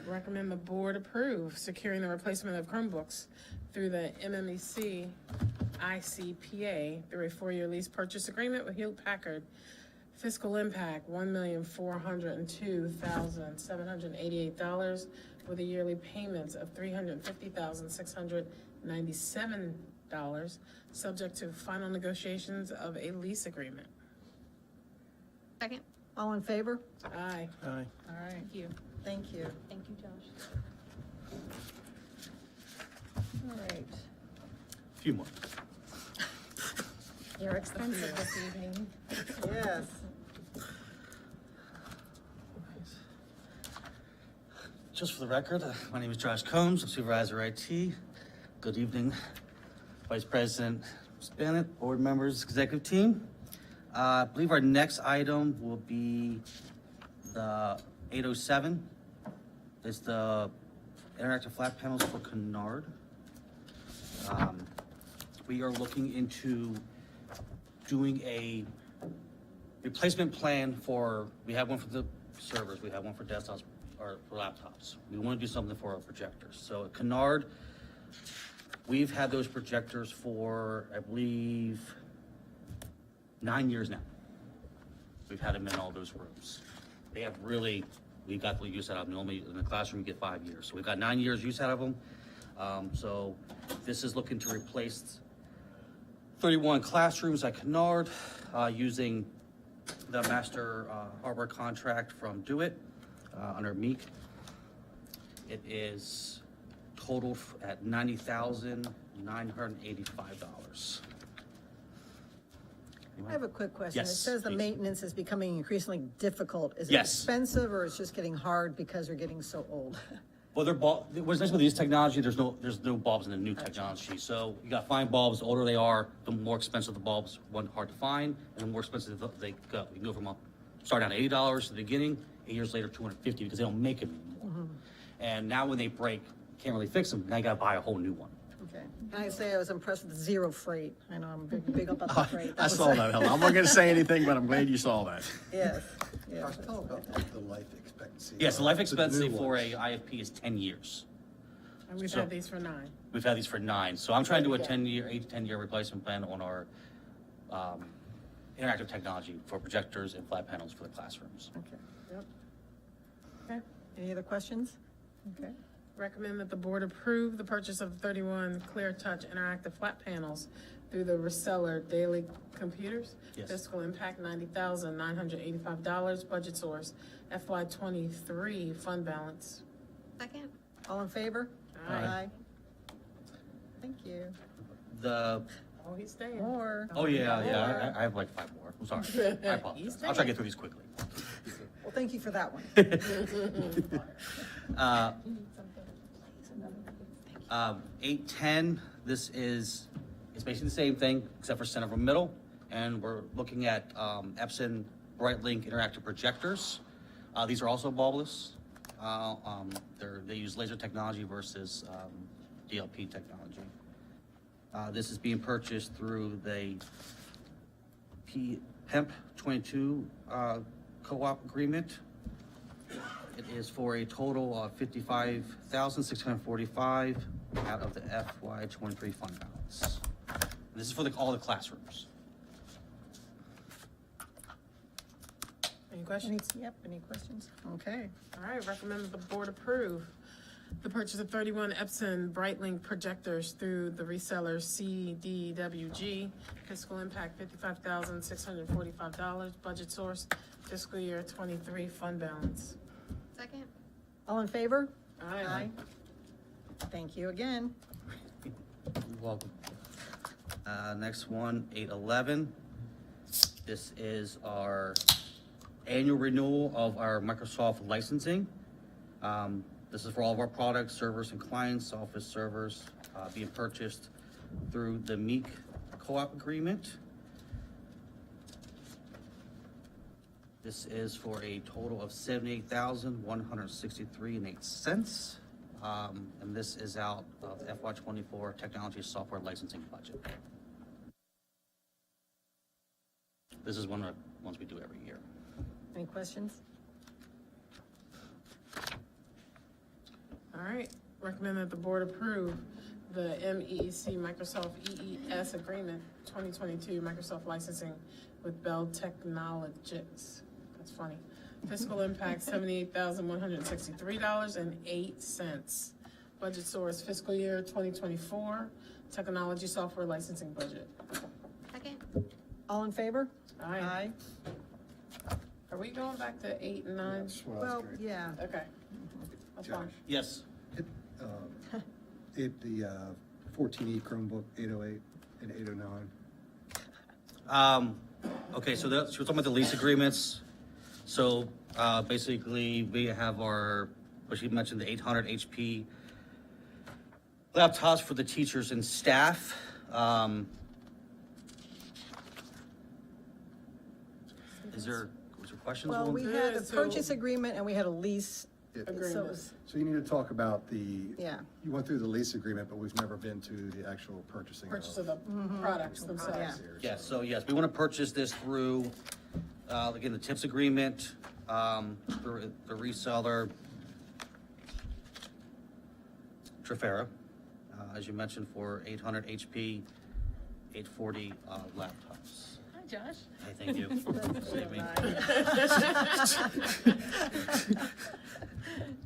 [SPEAKER 4] Recommend the board approve securing the replacement of Chromebooks through the MMEC ICPA through a 4-year lease purchase agreement with Hewlett Packard. Fiscal impact $1,402,788 with the yearly payments of $350,697, subject to final negotiations of a lease agreement.
[SPEAKER 2] Second.
[SPEAKER 1] All in favor?
[SPEAKER 4] Aye.
[SPEAKER 10] Aye.
[SPEAKER 1] All right.
[SPEAKER 5] Thank you.
[SPEAKER 1] Thank you.
[SPEAKER 5] Thank you, Josh.
[SPEAKER 1] All right.
[SPEAKER 20] A few more.
[SPEAKER 5] You're expensive this evening.
[SPEAKER 1] Yes.
[SPEAKER 20] Just for the record, my name is Josh Combs, I'm Supervisor IT. Good evening, Vice President Bennett, board members, executive team. I believe our next item will be the 807. It's the interactive flat panels for Kennard. We are looking into doing a replacement plan for, we have one for the servers, we have one for desktops, or for laptops. We want to do something for our projectors. So at Kennard, we've had those projectors for, I believe, 9 years now. We've had them in all those rooms. They have really, we got the use out of them. Normally in the classroom you get 5 years. So we've got 9 years use out of them. So this is looking to replace 31 classrooms at Kennard using the master hardware contract from DoIT under MEEC. It is totaled at $90,985.
[SPEAKER 1] I have a quick question.
[SPEAKER 20] Yes,
[SPEAKER 1] It says the
[SPEAKER 20] please.
[SPEAKER 1] maintenance is becoming increasingly difficult. Is it
[SPEAKER 20] Yes.
[SPEAKER 1] expensive or it's just getting hard because we're getting so old?
[SPEAKER 20] Well, what's nice with these technology, there's no bulbs in the new technology. So you gotta find bulbs, the older they are, the more expensive the bulbs, one, hard to find, and the more expensive they go. You can go from start down at $80 at the beginning, 8 years later, $250 because they don't make them anymore. And now when they break, can't really fix them, now you gotta buy a whole new one.
[SPEAKER 1] Okay. And I say I was impressed with the zero freight. I know I'm big up on the freight.
[SPEAKER 3] I saw that, Helen. I'm not gonna say anything, but I'm glad you saw that.
[SPEAKER 1] Yes, yes.
[SPEAKER 17] Tell about the life expectancy.
[SPEAKER 20] Yes, the life
[SPEAKER 17] The
[SPEAKER 20] expectancy
[SPEAKER 17] new
[SPEAKER 20] for
[SPEAKER 17] ones.
[SPEAKER 20] a IFP is 10 years.
[SPEAKER 4] And we've
[SPEAKER 20] So-
[SPEAKER 4] had these for 9.
[SPEAKER 20] We've had these for 9, so I'm trying to do a 8 to 10 year replacement plan on our interactive technology for projectors and flat panels for the classrooms.
[SPEAKER 1] Okay, yep. Okay, any other questions? Okay.
[SPEAKER 4] Recommend that the board approve the purchase of 31 Clear Touch interactive flat panels through the reseller Daily Computers.
[SPEAKER 20] Yes.
[SPEAKER 4] Fiscal impact $90,985. Budget source FY23 fund balance.
[SPEAKER 2] Second.
[SPEAKER 1] All in favor?
[SPEAKER 4] Aye.
[SPEAKER 1] Thank you.
[SPEAKER 20] The,
[SPEAKER 4] Oh, he's staying.
[SPEAKER 1] More.
[SPEAKER 20] oh yeah, I have like 5 more. I'm sorry. I apologize. I'll try to get through these quickly.
[SPEAKER 1] Well, thank you for that one.
[SPEAKER 20] 810, this is, it's basically the same thing except for center of middle. And we're looking at Epson BrightLink interactive projectors. These are also bulbless. They use laser technology versus DLP technology. This is being purchased through the HEMP 22 co-op agreement. It is for a total of $55,645 out of the FY23 fund balance. This is for all the classrooms.
[SPEAKER 4] Any questions?
[SPEAKER 1] Yep, any questions? Okay.
[SPEAKER 4] All right, recommend that the board approve the purchase of 31 Epson BrightLink projectors through the reseller CDWG. Fiscal impact $55,645. Budget source fiscal year 23 fund balance.
[SPEAKER 2] Second.
[SPEAKER 1] All in favor?
[SPEAKER 4] Aye.
[SPEAKER 1] Thank you again.
[SPEAKER 20] You're welcome. Next one, 811. This is our annual renewal of our Microsoft licensing. This is for all of our products, servers and clients, Office servers, being purchased through the Meek co-op agreement. This is for a total of $78,163.08. And this is out of the FY24 technology software licensing budget. This is one of the ones we do every year.
[SPEAKER 1] Any questions?
[SPEAKER 4] All right, recommend that the board approve the MEC Microsoft EES agreement 2022 Microsoft licensing with Bell Technologies. That's funny. Fiscal impact $78,163.08. Budget source fiscal year 2024 technology software licensing budget.
[SPEAKER 2] Second.
[SPEAKER 1] All in favor?
[SPEAKER 4] Aye. Are we going back to 8 and 9?
[SPEAKER 1] Well, yeah.
[SPEAKER 4] Okay. That's fine.
[SPEAKER 20] Yes.
[SPEAKER 17] The 14E Chromebook 808 and 809.
[SPEAKER 20] Okay, so we're talking about the lease agreements. So basically, we have our, what you mentioned, the 800 HP laptops for the teachers and staff. Was there questions?
[SPEAKER 1] Well, we had a purchase agreement and we had a lease. So it was-
[SPEAKER 17] So you need to talk about the,
[SPEAKER 1] Yeah.
[SPEAKER 17] you went through the lease agreement, but we've never been to the actual purchasing.
[SPEAKER 4] Purchase of the products themselves.
[SPEAKER 20] Yes, so yes, we want to purchase this through, again, the TIPS agreement, through the reseller, Trafera, as you mentioned, for 800 HP, 840 laptops.
[SPEAKER 5] Hi, Josh.
[SPEAKER 20] Hey, thank you. Save me.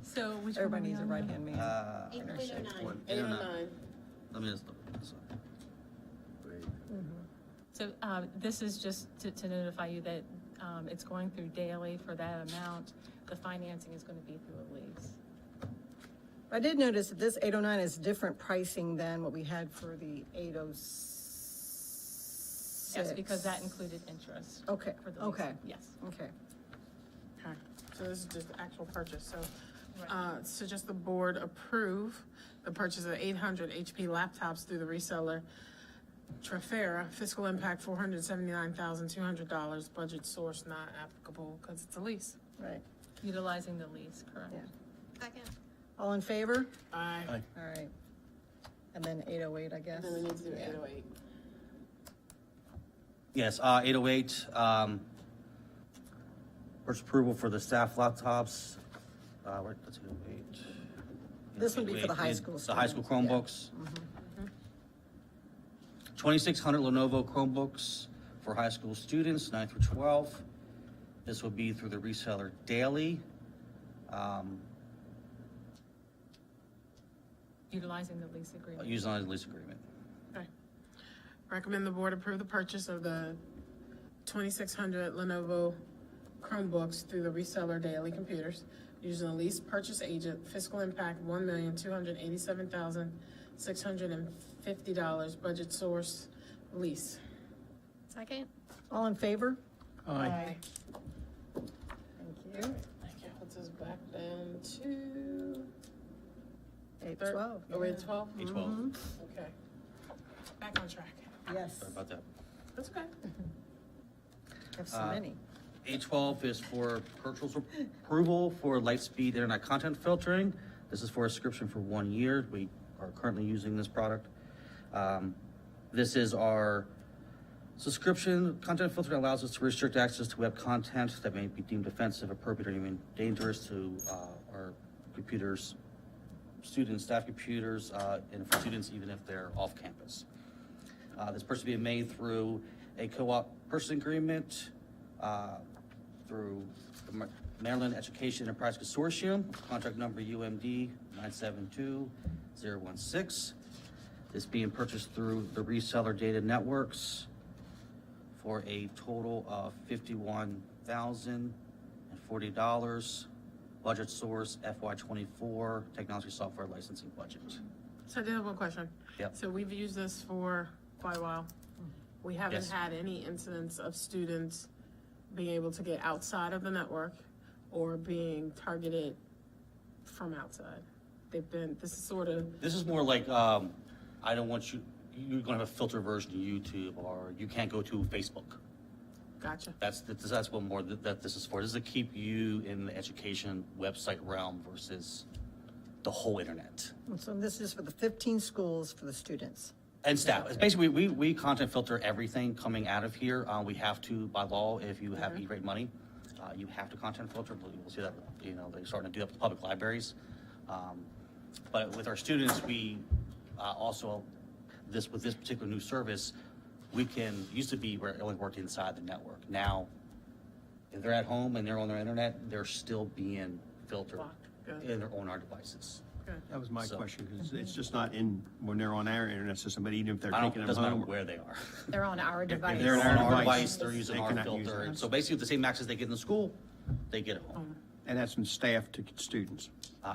[SPEAKER 5] So which
[SPEAKER 1] Everybody
[SPEAKER 5] one
[SPEAKER 1] needs a
[SPEAKER 5] are we on
[SPEAKER 1] right-hand man.
[SPEAKER 4] 809.
[SPEAKER 20] 809. Let me just look this up.
[SPEAKER 5] So this is just to notify you that it's going through daily for that amount. The financing is going to be through a lease.
[SPEAKER 1] I did notice that this 809 is different pricing than what we had for the 806.
[SPEAKER 5] Yes, because that included interest.
[SPEAKER 1] Okay,
[SPEAKER 5] For the lease.
[SPEAKER 1] okay.
[SPEAKER 5] Yes.
[SPEAKER 1] Okay.
[SPEAKER 4] Okay, so this is just the actual purchase, so, suggest the board approve the purchase of 800 HP laptops through the reseller Trafera, fiscal impact $479,200, budget source not applicable because it's a lease.
[SPEAKER 1] Right.
[SPEAKER 5] Utilizing the lease, correct?
[SPEAKER 1] Yeah.
[SPEAKER 2] Second.
[SPEAKER 1] All in favor?
[SPEAKER 4] Aye.
[SPEAKER 1] All right. And then 808, I guess.
[SPEAKER 4] And then we need to do 808.
[SPEAKER 20] Yes, 808, purchase approval for the staff laptops. That's 808.
[SPEAKER 1] This would be for the high school
[SPEAKER 20] The high school
[SPEAKER 1] students, yeah.
[SPEAKER 20] Chromebooks. 2,600 Lenovo Chromebooks for high school students, 9 through 12. This will be through the reseller daily.
[SPEAKER 5] Utilizing the lease agreement.
[SPEAKER 20] Using the lease agreement.
[SPEAKER 4] Okay. Recommend the board approve the purchase of the 2600 Lenovo Chromebooks through the reseller Daily Computers using a lease purchase agent. Fiscal impact $1,287,650. Budget source lease.
[SPEAKER 2] Second?
[SPEAKER 1] All in favor?
[SPEAKER 4] Aye.
[SPEAKER 1] Thank you.
[SPEAKER 4] Puts us back down to
[SPEAKER 1] 812.
[SPEAKER 4] Oh, we're at 12?
[SPEAKER 20] 812.
[SPEAKER 4] Okay. Back on track.
[SPEAKER 1] Yes.
[SPEAKER 20] Sorry about that.
[SPEAKER 4] That's okay.
[SPEAKER 1] Have so many.
[SPEAKER 20] 812 is for purchase approval for Lightspeed Internet Content Filtering. This is for a subscription for 1 year. We are currently using this product. This is our subscription. Content filtering allows us to restrict access to web content that may be deemed offensive, appropriate, or even dangerous to our computers, students, staff computers, and for students even if they're off campus. This purchase is being made through a co-op purchasing agreement through the Maryland Education Enterprise Consortium, contract number UMD 972016. This being purchased through the reseller data networks for a total of $51,040. Budget source FY24 technology software licensing budget.
[SPEAKER 4] So I did have one question.
[SPEAKER 20] Yep.
[SPEAKER 4] So we've used this for quite a while. We haven't
[SPEAKER 20] Yes.
[SPEAKER 4] had any incidents of students being able to get outside of the network or being targeted from outside. This is sort of,
[SPEAKER 20] This is more like, I don't want you're gonna have a filter version of YouTube, or you can't go to Facebook.
[SPEAKER 4] gotcha.
[SPEAKER 20] That's what more that this is for. This is to keep you in the education website realm versus the whole internet.
[SPEAKER 1] So this is for the 15 schools for the students.
[SPEAKER 20] And staff. It's basically, we content filter everything coming out of here. We have to, by law, if you have E-rate money, you have to content filter. We'll see that, they're starting to do that with public libraries. But with our students, we also, with this particular new service, used to be where it only worked inside the network. Now, if they're at home and they're on their internet, they're still being filtered on our devices.
[SPEAKER 3] That was my question, because it's just not when they're on our internet system, but even if they're
[SPEAKER 20] I don't,
[SPEAKER 3] taking them
[SPEAKER 20] doesn't matter
[SPEAKER 3] home.
[SPEAKER 20] where they are.
[SPEAKER 5] They're on our device.
[SPEAKER 3] they're
[SPEAKER 20] on our
[SPEAKER 3] device,
[SPEAKER 20] device, they're using
[SPEAKER 3] they
[SPEAKER 20] our
[SPEAKER 3] cannot use
[SPEAKER 20] filter.
[SPEAKER 3] it.
[SPEAKER 20] So basically, the same access they get in the school, they get at home.
[SPEAKER 3] And that's from staff to students.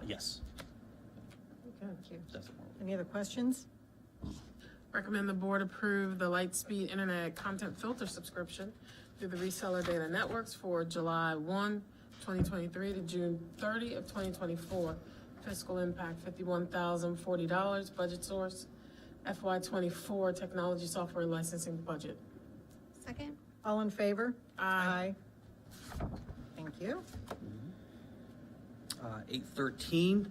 [SPEAKER 20] Yes.
[SPEAKER 1] Thank you.
[SPEAKER 20] That's the one.
[SPEAKER 1] Any other questions?
[SPEAKER 4] Recommend the board approve the Lightspeed Internet Content Filter subscription through the reseller data networks for July 1, 2023 to June 30 of 2024. Fiscal impact $51,040. Budget source FY24 technology software licensing budget.
[SPEAKER 2] Second?
[SPEAKER 1] All in favor?
[SPEAKER 4] Aye.
[SPEAKER 1] Thank you.
[SPEAKER 20] 813,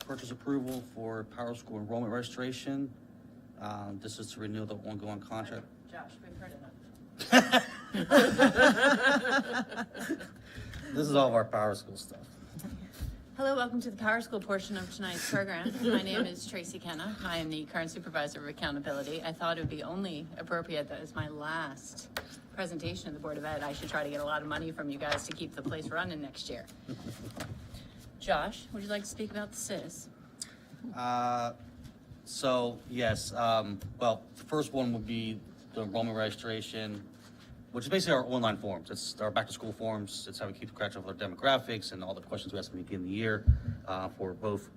[SPEAKER 20] purchase approval for Power School enrollment registration. This is to renew the ongoing contract.
[SPEAKER 18] Josh, we've heard enough.
[SPEAKER 20] This is all of our Power School stuff.
[SPEAKER 21] Hello, welcome to the Power School portion of tonight's program. My name is Tracy Kenna. I am the current supervisor of accountability. I thought it would be only appropriate that as my last presentation of the Board of Ed, I should try to get a lot of money from you guys to keep the place running next year. Josh, would you like to speak about the SIS?
[SPEAKER 20] So yes, well, the first one would be the enrollment registration, which is basically our online forms. It's our back to school forms. It's how we keep track of our demographics and all the questions we ask at the beginning of the year for both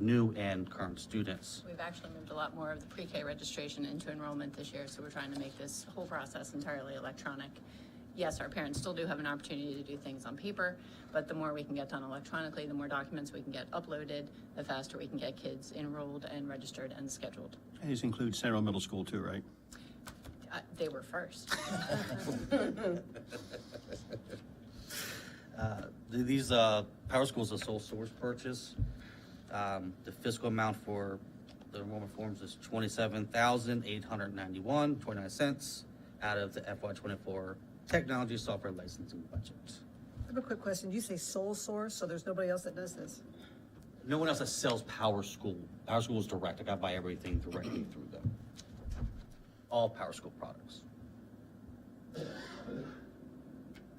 [SPEAKER 20] new and current students.
[SPEAKER 21] We've actually moved a lot more of the pre-K registration into enrollment this year, so we're trying to make this whole process entirely electronic. Yes, our parents still do have an opportunity to do things on paper, but the more we can get done electronically, the more documents we can get uploaded, the faster we can get kids enrolled and registered and scheduled.
[SPEAKER 3] And this includes Central Middle School too, right?
[SPEAKER 21] They were first.
[SPEAKER 20] These Power Schools are sole source purchase. The fiscal amount for the enrollment forms is $27,891.29 out of the FY24 technology software licensing budget.
[SPEAKER 1] I have a quick question. You say sole source, so there's nobody else that does this?
[SPEAKER 20] No one else that sells Power School. Power School is direct. I got to buy everything directly through them. All Power School products.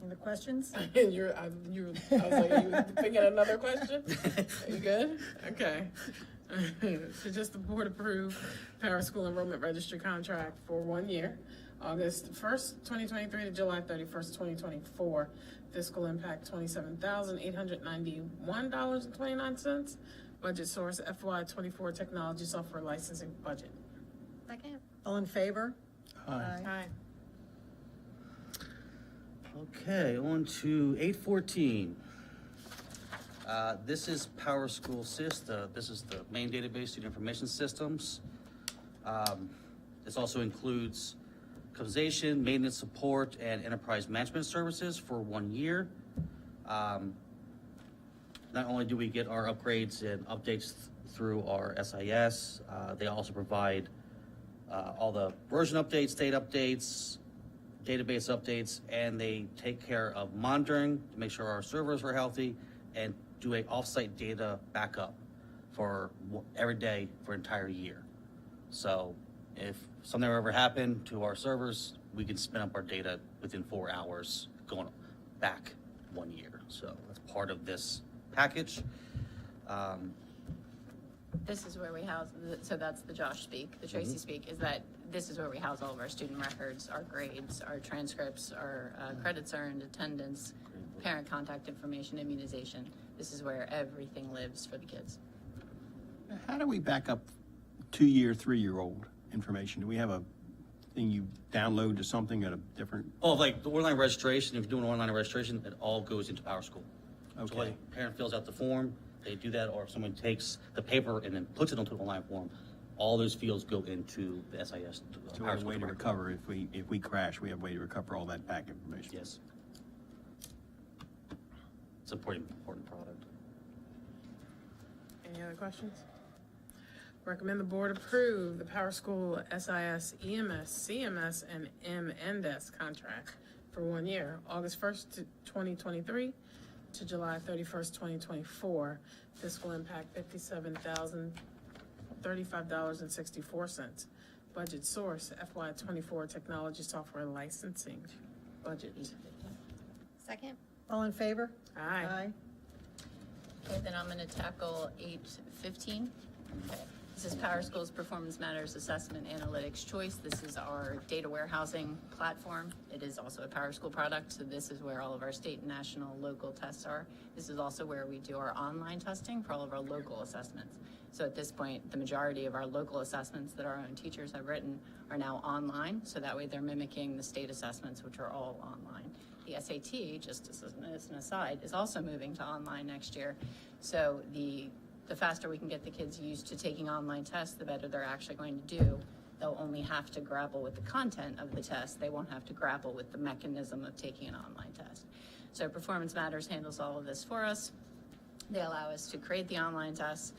[SPEAKER 1] Any questions?
[SPEAKER 4] I was like, are you thinking another question? Are you good? Okay. So just the board approve Power School Enrollment Registry contract for 1 year, August 1st, 2023 to July 31st, 2024. Fiscal impact $27,891.29. Budget source FY24 technology software licensing budget.
[SPEAKER 2] Second.
[SPEAKER 1] All in favor?
[SPEAKER 4] Aye.
[SPEAKER 20] Okay, on to 814. This is Power School this is the main database, student information systems. This also includes customization, maintenance support, and enterprise management services for 1 year. Not only do we get our upgrades and updates through our SIS, they also provide all the version updates, state updates, database updates, and they take care of monitoring to make sure our servers are healthy and do a offsite data backup for every day for an entire year. So if something ever happened to our servers, we can spin up our data within 4 hours going back 1 year. So that's part of this package.
[SPEAKER 21] This is where we house, so that's the Josh speak, the Tracy speak, is that this is where we house all of our student records, our grades, our transcripts, our credits earned, attendance, parent contact information, immunization. This is where everything lives for the kids.
[SPEAKER 3] How do we back up 2-year, 3-year-old information? Do we have a thing you download to something at a different?
[SPEAKER 20] Oh, like the online registration, if you're doing online registration, it all goes into Power School.
[SPEAKER 3] Okay.
[SPEAKER 20] So like a parent fills out the form, they do that, or if someone takes the paper and then puts it onto an online form, all those fields go into the SIS.
[SPEAKER 3] So we have a way to recover if we crash. We have a way to recover all that back information.
[SPEAKER 20] Yes. It's a pretty important product.
[SPEAKER 4] Any other questions? Recommend the board approve the Power School SIS, EMS, CMS, and MNDES contract for 1 year, August 1st to 2023 to July 31st, 2024. Fiscal impact $57,035.64. Budget source FY24 technology software licensing budget.
[SPEAKER 2] Second.
[SPEAKER 1] All in favor?
[SPEAKER 4] Aye.
[SPEAKER 21] Okay, then I'm gonna tackle 815. Okay. This is Power School's Performance Matters Assessment Analytics Choice. This is our data warehousing platform. It is also a Power School product, so this is where all of our state and national local tests are. This is also where we do our online testing for all of our local assessments. So at this point, the majority of our local assessments that our own teachers have written are now online, so that way they're mimicking the state assessments, which are all online. The SAT, just as an aside, is also moving to online next year. So the faster we can get the kids used to taking online tests, the better they're actually going to do. They'll only have to grapple with the content of the test. They won't have to grapple with the mechanism of taking an online test. So Performance Matters handles all of this for us. They allow us to create the online tests,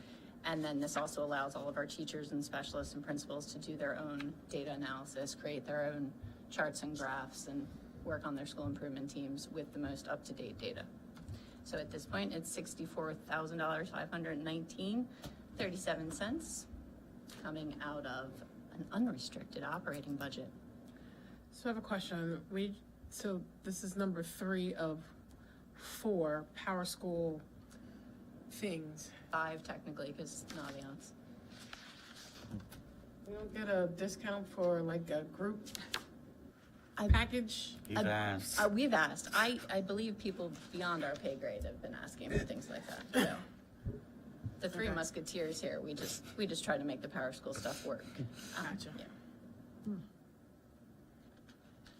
[SPEAKER 21] and then this also allows all of our teachers and specialists and principals to do their own data analysis, create their own charts and graphs, and work on their school improvement teams with the most up-to-date data. So at this point, it's $64,519.37 coming out of an unrestricted operating budget.
[SPEAKER 4] So I have a question. So this is number 3 of 4 Power School things.
[SPEAKER 21] 5 technically, because ambiance.
[SPEAKER 4] We don't get a discount for like a group package?
[SPEAKER 20] We've asked.
[SPEAKER 21] We've asked. I believe people beyond our pay grade have been asking for things like that. So the 3 musketeers here, we just try to make the Power School stuff work.
[SPEAKER 4] Gotcha.
[SPEAKER 21] Yeah.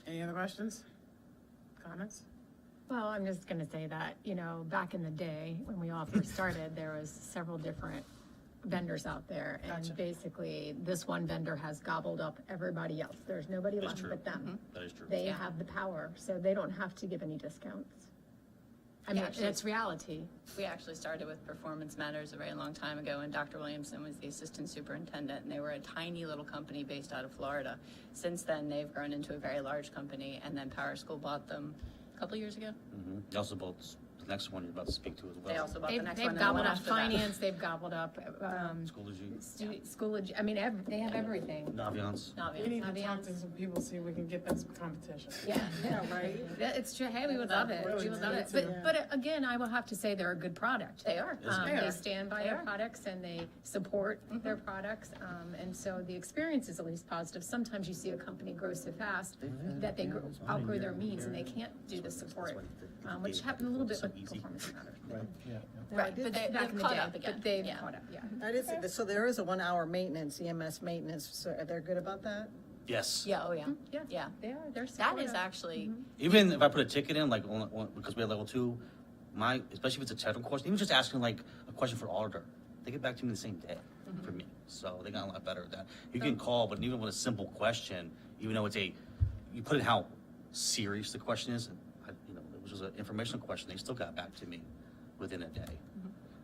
[SPEAKER 4] Any other questions? Comments?
[SPEAKER 5] Well, I'm just gonna say that, back in the day, when we all first started, there was several different vendors out there. And basically, this one vendor has gobbled up everybody else. There's nobody
[SPEAKER 20] That's
[SPEAKER 5] left
[SPEAKER 20] true.
[SPEAKER 5] but them.
[SPEAKER 20] That is true.
[SPEAKER 5] They have the power, so they don't have to give any discounts. I mean,
[SPEAKER 21] Actually,
[SPEAKER 5] it's reality.
[SPEAKER 21] We actually started with Performance Matters a very long time ago, and Dr. Williamson was the assistant superintendent, and they were a tiny little company based out of Florida. Since then, they've grown into a very large company, and then Power School bought them a couple years ago.
[SPEAKER 20] They also bought the next one you're about to speak to as well.
[SPEAKER 21] They also bought the next
[SPEAKER 5] They've
[SPEAKER 21] one and the
[SPEAKER 5] gobbled
[SPEAKER 21] one
[SPEAKER 5] up
[SPEAKER 21] after that.
[SPEAKER 5] finance, they've gobbled up,
[SPEAKER 20] Schoology.
[SPEAKER 5] Schoology, I mean, they have everything.
[SPEAKER 20] Naviance.
[SPEAKER 4] We need to talk
[SPEAKER 5] Naviance.
[SPEAKER 4] to some people, see if we can get them some competition.
[SPEAKER 5] Yeah,
[SPEAKER 4] right?
[SPEAKER 5] It's true, hey, we would love it, we would love it. But again, I will have to say they're a good product.
[SPEAKER 21] They are.
[SPEAKER 5] They stand by their products and they support their products. And so the experience is at least positive. Sometimes you see a company grow so fast that they outgrow their means and they can't do the support, which happened a little bit with Performance Matters.
[SPEAKER 21] Right, but
[SPEAKER 5] Back in
[SPEAKER 21] they've
[SPEAKER 5] the
[SPEAKER 21] caught
[SPEAKER 5] day,
[SPEAKER 21] up again.
[SPEAKER 5] but they've
[SPEAKER 21] Yeah.
[SPEAKER 5] caught up, yeah.
[SPEAKER 1] That is, so there is a 1 hour maintenance, EMS maintenance, so they're good about that?
[SPEAKER 20] Yes.
[SPEAKER 21] Yeah, oh yeah.
[SPEAKER 5] Yeah, they're
[SPEAKER 21] That
[SPEAKER 5] supportive.
[SPEAKER 21] is actually,
[SPEAKER 20] Even if I put a ticket in, like, because we have level 2, especially if it's a technical question, even just asking like a question for auditor, they get back to me the same day for me. So they got a lot better at that. You can call, but even with a simple question, even though you put in how serious the question is, it was just an informational question, they still got back to me within a day.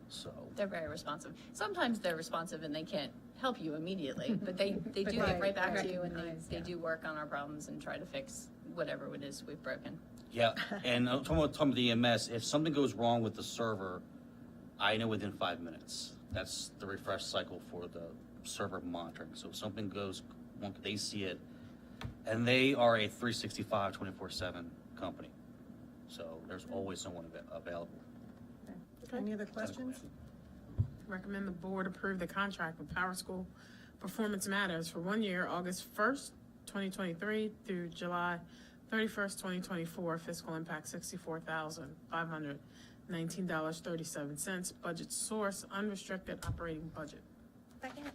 [SPEAKER 20] So
[SPEAKER 21] they're very responsive. Sometimes they're responsive and they can't help you immediately, but they do get right back to you and they do work on our problems and try to fix whatever it is we've broken.
[SPEAKER 20] yeah, and talking about the EMS, if something goes wrong with the server, I know within 5 minutes. That's the refresh cycle for the server monitoring. So if something goes wrong, they see it, and they are a 365, 24/7 company. So there's always someone available.
[SPEAKER 1] Any other questions?
[SPEAKER 4] Recommend the board approve the contract with Power School Performance Matters for 1 year, August 1st, 2023 through July 31st, 2024. Fiscal impact $64,519.37. Budget source, unrestricted operating budget.
[SPEAKER 5] Second.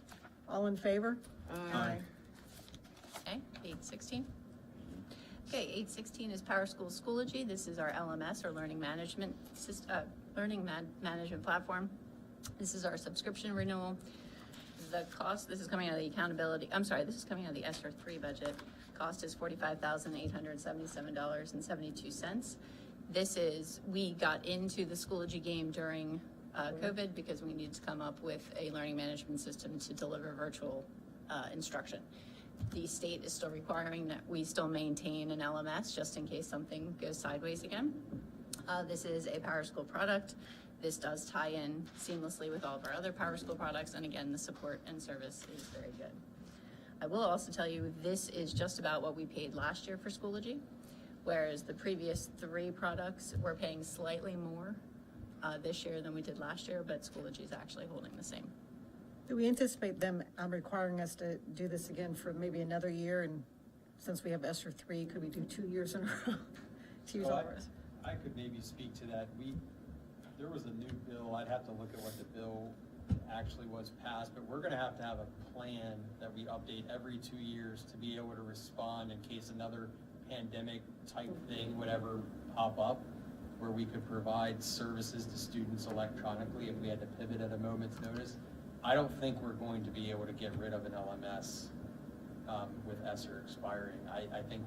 [SPEAKER 1] All in favor?
[SPEAKER 4] Aye.
[SPEAKER 21] Okay, 816. Okay, 816 is Power School Schoology. This is our LMS, or Learning Management Management Platform. This is our subscription renewal. The cost, this is coming out of the this is coming out of the ESSER 3 budget. Cost is $45,877.72. We got into the Schoology game during COVID because we needed to come up with a learning management system to deliver virtual instruction. The state is still requiring that we still maintain an LMS just in case something goes sideways again. This is a Power School product. This does tie in seamlessly with all of our other Power School products, and again, the support and service is very good. I will also tell you, this is just about what we paid last year for Schoology, whereas the previous 3 products were paying slightly more this year than we did last year, but Schoology is actually holding the same.
[SPEAKER 1] Do we anticipate them requiring us to do this again for maybe another year? And since we have ESSER 3, could we do 2 years in a row? 2 years over.
[SPEAKER 8] I could maybe speak to that. There was a new bill, I'd have to look at what the bill actually was passed, but we're gonna have to have a plan that we update every 2 years to be able to respond in case another pandemic type thing would ever pop up, where we could provide services to students electronically if we had to pivot at a moment's notice. I don't think we're going to be able to get rid of an LMS with ESSER expiring. I think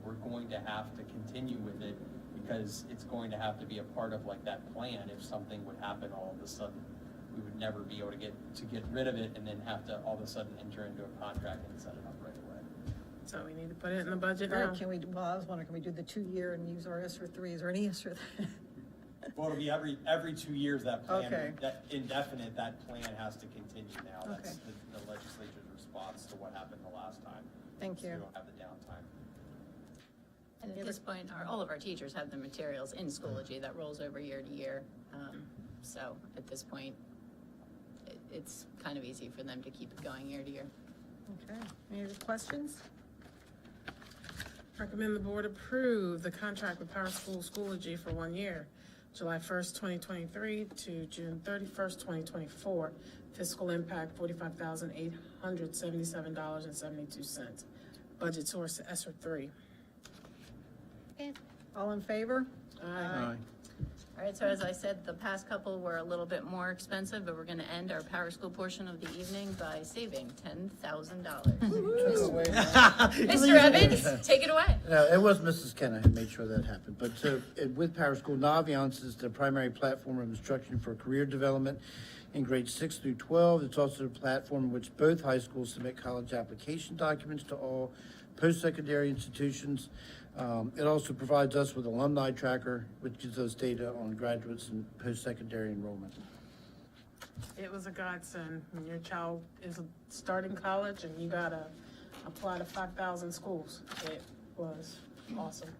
[SPEAKER 8] we're going to have to continue with it, because it's going to have to be a part of like that plan. If something would happen all of a sudden, we would never be able to get rid of it and then have to all of a sudden enter into a contract and set it up right away.
[SPEAKER 4] So we need to put it in the budget
[SPEAKER 1] Or
[SPEAKER 4] now.
[SPEAKER 1] can we, well, I was wondering, can we do the 2 year and use our ESSER 3? Is there any ESSER?
[SPEAKER 8] Well, it'll be every 2 years that plan,
[SPEAKER 1] Okay.
[SPEAKER 8] that indefinite, that plan has to continue now. That's
[SPEAKER 1] Okay.
[SPEAKER 8] the legislature's response to what happened the last time.
[SPEAKER 1] Thank
[SPEAKER 8] So
[SPEAKER 1] you.
[SPEAKER 8] we don't have the downtime.
[SPEAKER 21] And at this point, all of our teachers have the materials in Schoology that rolls over year to year. So at this point, it's kind of easy for them to keep it going year to year.
[SPEAKER 1] Okay, any other questions?
[SPEAKER 4] Recommend the board approve the contract with Power School Schoology for 1 year, July 1st, 2023 to June 31st, 2024. Fiscal impact $45,877.72. Budget source ESSER 3.
[SPEAKER 1] All in favor?
[SPEAKER 4] Aye.
[SPEAKER 21] All right, so as I said, the past couple were a little bit more expensive, but we're going to end our Power School portion of the evening by saving $10,000. Mr. Evans, take it away.
[SPEAKER 22] No, it was Mrs. Kenna who made sure that happened. But with Power School, Naviance is the primary platform of instruction for career development, in grades 6 through 12. It's also a platform in which both high schools submit college application documents to all post-secondary institutions. It also provides us with alumni tracker, which gives us data on graduates and post-secondary enrollment.
[SPEAKER 4] It was a godsend when your child is starting college and you gotta apply to 5,000 schools. It was awesome.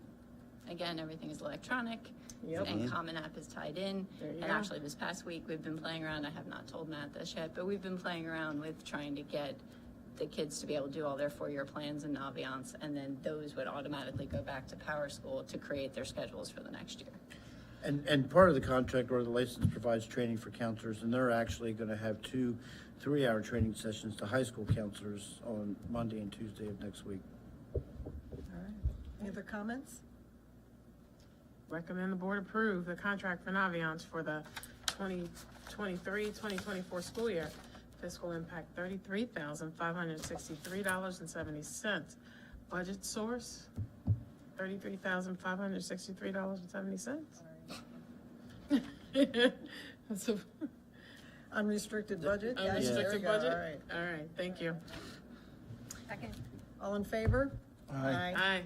[SPEAKER 21] Again, everything is electronic.
[SPEAKER 4] Yep.
[SPEAKER 21] And Common App is tied in.
[SPEAKER 4] There you
[SPEAKER 21] And
[SPEAKER 4] go.
[SPEAKER 21] actually, this past week, we've been playing around. I have not told Matt this yet, but we've been playing around with trying to get the kids to be able to do all their 4-year plans in Naviance, and then those would automatically go back to Power School to create their schedules for the next year.
[SPEAKER 22] And part of the contract or the license provides training for counselors, and they're actually going to have 2 3-hour training sessions to high school counselors on Monday and Tuesday of next week.
[SPEAKER 1] All right. Any other comments?
[SPEAKER 4] Recommend the board approve the contract for Naviance for the 2023-2024 school year. Fiscal impact $33,563.70. Budget source $33,563.70. That's a
[SPEAKER 1] Unrestricted budget? Yes, there
[SPEAKER 4] unrestricted
[SPEAKER 1] we go.
[SPEAKER 4] budget?
[SPEAKER 1] All right.
[SPEAKER 4] All right, thank you.
[SPEAKER 2] Second.
[SPEAKER 1] All in favor?
[SPEAKER 3] Aye.
[SPEAKER 4] Aye.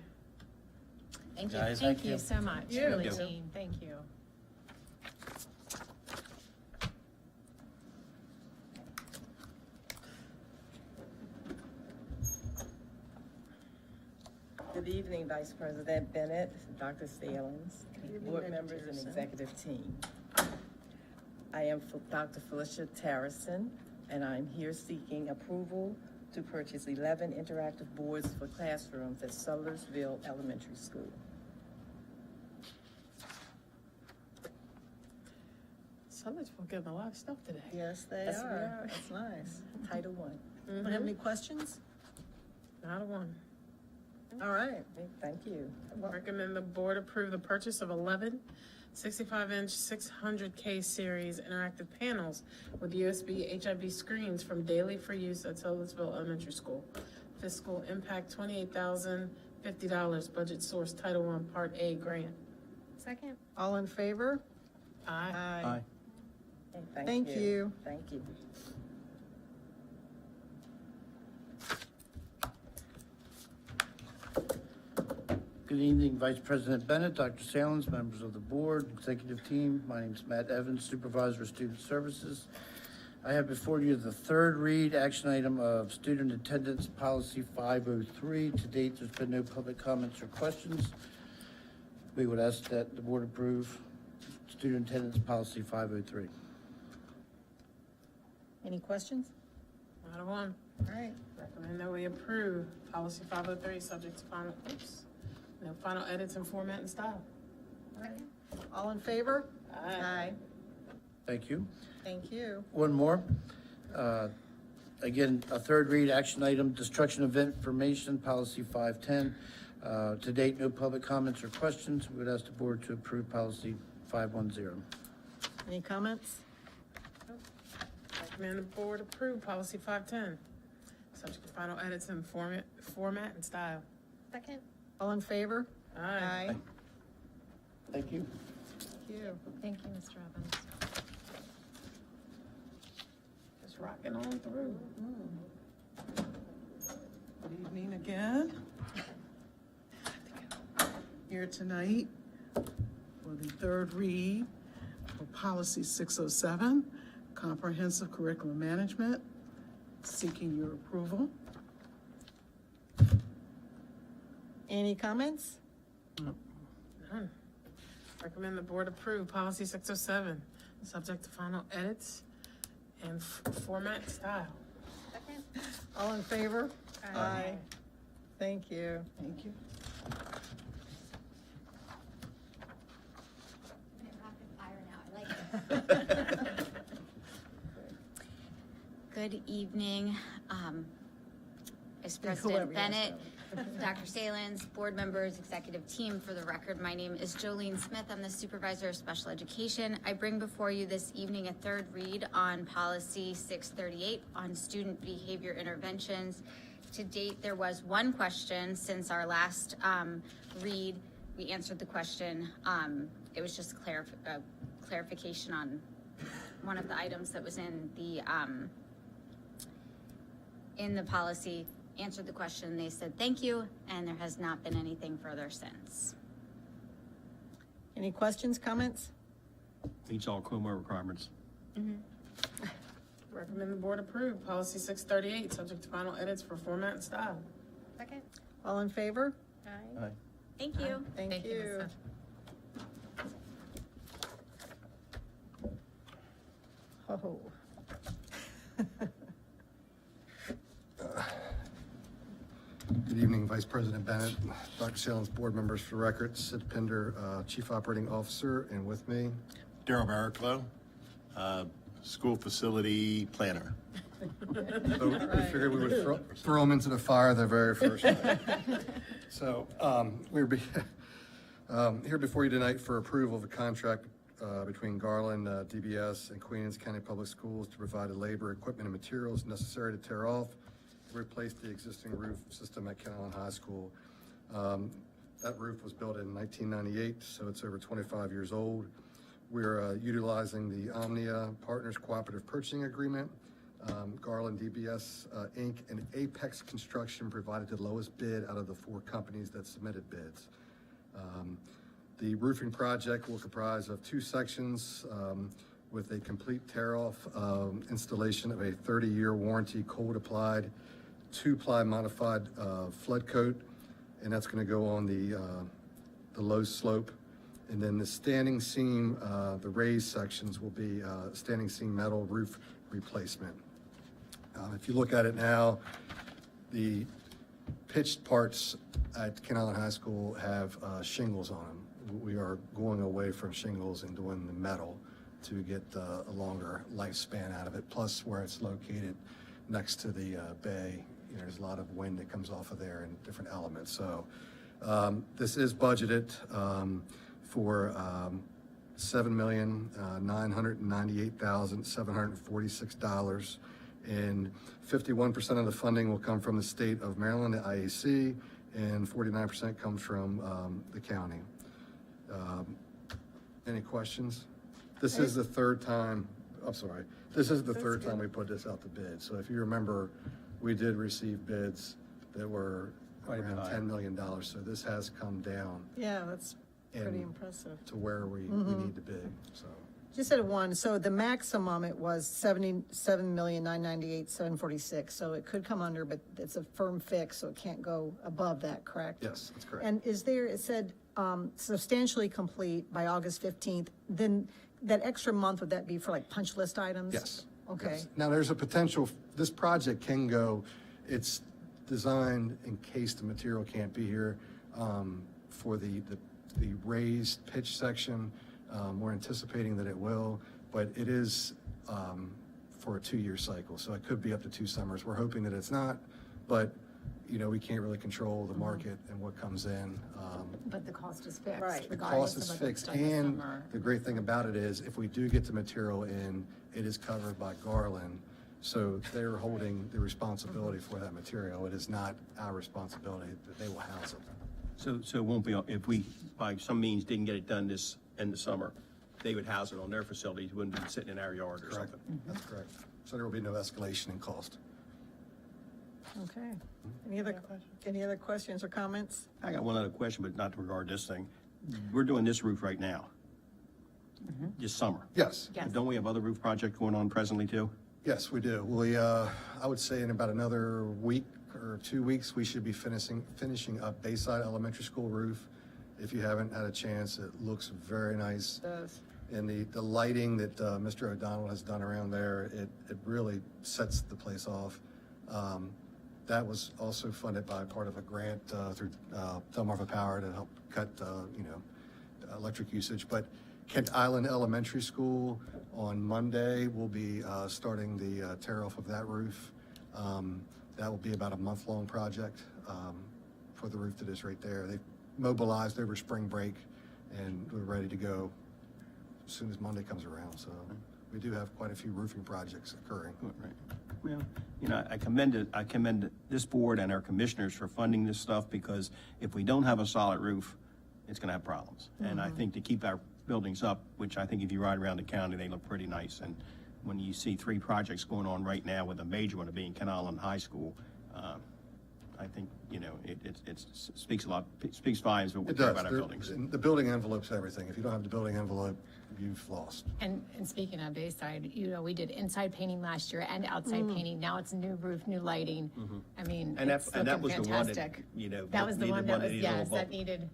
[SPEAKER 21] Thank you.
[SPEAKER 20] Guys,
[SPEAKER 5] Thank you so much,
[SPEAKER 4] Yeah.
[SPEAKER 5] really,
[SPEAKER 4] Thank you.
[SPEAKER 5] team. Thank you.
[SPEAKER 6] Good evening, Vice President Bennett, Dr. Salins, board members and executive team. I am Dr. Felicia Tarrison, and I'm here seeking approval to purchase 11 interactive boards for classrooms at Sudlersville Elementary School.
[SPEAKER 4] Somebody's getting a lot of stuff today.
[SPEAKER 1] Yes, they
[SPEAKER 6] Yes, we
[SPEAKER 1] are.
[SPEAKER 6] are.
[SPEAKER 1] That's nice.
[SPEAKER 6] Title I.
[SPEAKER 1] Anyone have any questions?
[SPEAKER 4] Not a one.
[SPEAKER 1] All right.
[SPEAKER 6] Thank you.
[SPEAKER 4] Recommend the board approve the purchase of 11 65-inch 600K series interactive panels with USB HIV screens from Daily for use at Sudlersville Elementary School. Fiscal impact $28,050. Budget source Title I Part A grant.
[SPEAKER 2] Second.
[SPEAKER 1] All in favor?
[SPEAKER 4] Aye.
[SPEAKER 1] Thank you.
[SPEAKER 6] Thank you.
[SPEAKER 22] Good evening, Vice President Bennett, Dr. Salins, members of the board, executive team. My name is Matt Evans, Supervisor of Student Services. I have before you the third read action item of Student Attendance Policy 503. To date, there's been no public comments or questions. We would ask that the board approve Student Attendance Policy 503.
[SPEAKER 1] Any questions?
[SPEAKER 4] Not a one.
[SPEAKER 1] All right.
[SPEAKER 4] Recommend that we approve policy 503, subject to final, no final edits in format and style.
[SPEAKER 1] All in favor?
[SPEAKER 4] Aye.
[SPEAKER 22] Thank you.
[SPEAKER 1] Thank you.
[SPEAKER 22] One more. Again, a third read action item, Destruction of Information Policy 510. To date, no public comments or questions. We would ask the board to approve Policy 510.
[SPEAKER 1] Any comments?
[SPEAKER 4] Recommend the board approve policy 510, subject to final edits in format and style.
[SPEAKER 2] Second.
[SPEAKER 1] All in favor?
[SPEAKER 4] Aye.
[SPEAKER 22] Thank you.
[SPEAKER 1] Thank you.
[SPEAKER 5] Thank you, Mr. Evans.
[SPEAKER 4] Just rocking on through.
[SPEAKER 10] Good evening again. Here tonight for the third read for Policy 607, Comprehensive Curriculum Management, seeking your approval.
[SPEAKER 1] Any comments?
[SPEAKER 4] None. Recommend the board approve policy 607, subject to final edits and format and style.
[SPEAKER 2] Second.
[SPEAKER 1] All in favor?
[SPEAKER 2] Aye.
[SPEAKER 1] Thank you.
[SPEAKER 10] Thank you.
[SPEAKER 7] Good evening, Vice
[SPEAKER 1] Whoever
[SPEAKER 7] President
[SPEAKER 1] you
[SPEAKER 7] Bennett, Dr. Salins, board members, executive team. For the record, my name is Jolene Smith. I'm the Supervisor of Special Education. I bring before you this evening a third read on Policy 638 on student behavior interventions. To date, there was one question since our last read. We answered the question. It was just clarification on one of the items that was in the policy, answered the question, they said thank you, and there has not been anything further since.
[SPEAKER 1] Any questions, comments?
[SPEAKER 3] Meets all COMA requirements.
[SPEAKER 4] Recommend the board approve policy 638, subject to final edits for format and style.
[SPEAKER 2] Second.
[SPEAKER 1] All in favor?
[SPEAKER 2] Aye.
[SPEAKER 7] Thank you.
[SPEAKER 1] Thank you.
[SPEAKER 21] Melissa.
[SPEAKER 1] Oh.
[SPEAKER 17] Good evening, Vice President Bennett, Dr. Salins, board members for the record, Sid Pinder, Chief Operating Officer, and with me,
[SPEAKER 9] Daryl Barraclough, school facility planner.
[SPEAKER 17] so we figured we would throw them into the fire the very first time. So we're here before you tonight for approval of a contract between Garland, DBS, and Queen Anne's County Public Schools to provide the labor, equipment, and materials necessary to tear off to replace the existing roof system at Ken Island High School. That roof was built in 1998, so it's over 25 years old. We're utilizing the Omnia Partners Cooperative Purchasing Agreement. Garland, DBS, Inc., and Apex Construction provided the lowest bid out of the 4 companies that submitted bids. The roofing project will comprise of 2 sections with a complete tear-off installation of a 30-year warranty cold-applied 2-ply modified flood coat, and that's going to go on the low slope. And then the standing seam, the raised sections will be standing seam metal roof replacement. If you look at it now, the pitched parts at Ken Island High School have shingles on them. We are going away from shingles and doing the metal to get a longer lifespan out of it. Plus, where it's located next to the bay, there's a lot of wind that comes off of there and different elements. So this is budgeted for $7,998,746, and 51% of the funding will come from the state of Maryland, the IAC, and 49% comes from the county. Any questions? This is the third time, this is the third time we put this out to bid. So if you remember, we did receive bids that were around $10 million. So this has come down.
[SPEAKER 1] Yeah, that's pretty impressive.
[SPEAKER 17] To where we need to bid, so.
[SPEAKER 1] Just at one, so the maximum, it was $77,998,746, so it could come under, but it's a firm fix, so it can't go above that, correct?
[SPEAKER 17] Yes, that's correct.
[SPEAKER 1] And is there, it said substantially complete by August 15th, then that extra month, would that be for like punch list items?
[SPEAKER 17] Yes.
[SPEAKER 1] Okay.
[SPEAKER 17] Yes. Now, there's a potential, this project can go, it's designed in case the material can't be here for the raised pitch section. We're anticipating that it will, but it is for a 2-year cycle, so it could be up to 2 summers. We're hoping that it's not, but we can't really control the market and what comes in.
[SPEAKER 5] But the cost is fixed.
[SPEAKER 1] Right.
[SPEAKER 17] The cost is fixed, and the great thing about it is if we do get the material in, it is covered by Garland, so they're holding the responsibility for that material. It is not our responsibility that they will house it.
[SPEAKER 3] So it won't be, if we, by some means, didn't get it done this in the summer, they would house it on their facilities, it wouldn't be sitting in our yard or
[SPEAKER 17] Correct.
[SPEAKER 3] something.
[SPEAKER 17] That's correct. So there will be no escalation in cost.
[SPEAKER 1] Okay. Any other questions or comments?
[SPEAKER 3] I got one other question, but not to regard this thing. We're doing this roof right now, this summer.
[SPEAKER 17] Yes.
[SPEAKER 5] Yes.
[SPEAKER 3] Don't we have other roof projects going on presently too?
[SPEAKER 17] Yes, we do. We, I would say in about another week or 2 weeks, we should be finishing up Bayside Elementary School roof. If you haven't had a chance, it looks very nice.
[SPEAKER 1] It does.
[SPEAKER 17] And the lighting that Mr. O'Donnell has done around there, it really sets the place off. That was also funded by part of a grant through Delmarva Power to help cut, electric usage. But Kent Island Elementary School on Monday will be starting the tear off of that roof. That will be about a month-long project for the roof that is right there. They mobilized over spring break, and we're ready to go as soon as Monday comes around. So we do have quite a few roofing projects occurring.
[SPEAKER 3] Right. Well, I commend this board and our commissioners for funding this stuff, because if we don't have a solid roof, it's going to have problems. And I think to keep our buildings up, which I think if you ride around the county, they look pretty nice. And when you see 3 projects going on right now, with a major one being Ken Island High School, I think, you know, it speaks speaks volumes of what we
[SPEAKER 17] It
[SPEAKER 3] care
[SPEAKER 17] does.
[SPEAKER 3] about our buildings.
[SPEAKER 17] The building envelope's everything. If you don't have the building envelope, you've lost.
[SPEAKER 5] And speaking of Bayside, you know, we did inside painting last year and outside painting. Now it's new roof, new lighting. I mean,
[SPEAKER 3] And
[SPEAKER 5] it's
[SPEAKER 3] that
[SPEAKER 5] looking
[SPEAKER 3] was the one that,
[SPEAKER 5] fantastic.
[SPEAKER 3] you know,
[SPEAKER 5] That was the
[SPEAKER 3] needed
[SPEAKER 5] one that was,
[SPEAKER 3] needed a little
[SPEAKER 5] yes,
[SPEAKER 3] bump.
[SPEAKER 5] that needed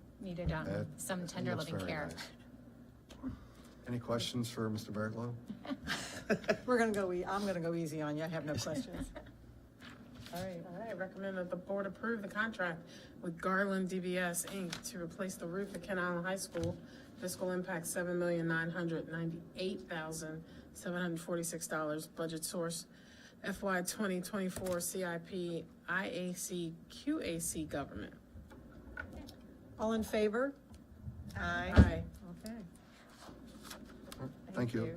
[SPEAKER 5] some tender
[SPEAKER 17] Looks
[SPEAKER 5] loving
[SPEAKER 17] very
[SPEAKER 5] care.
[SPEAKER 17] nice. Any questions for Mr. Barrett-Lowe?
[SPEAKER 1] I'm gonna go easy on you. I have no questions. All right.
[SPEAKER 4] All right, recommend that the board approve the contract with Garland DBS Inc. to replace the roof at Ken Island High School. Fiscal impact $7,998,746. Budget source FY 2024 CIP IAC QAC government.
[SPEAKER 1] All in favor? Aye.
[SPEAKER 4] Aye.
[SPEAKER 1] Okay.
[SPEAKER 17] Thank you.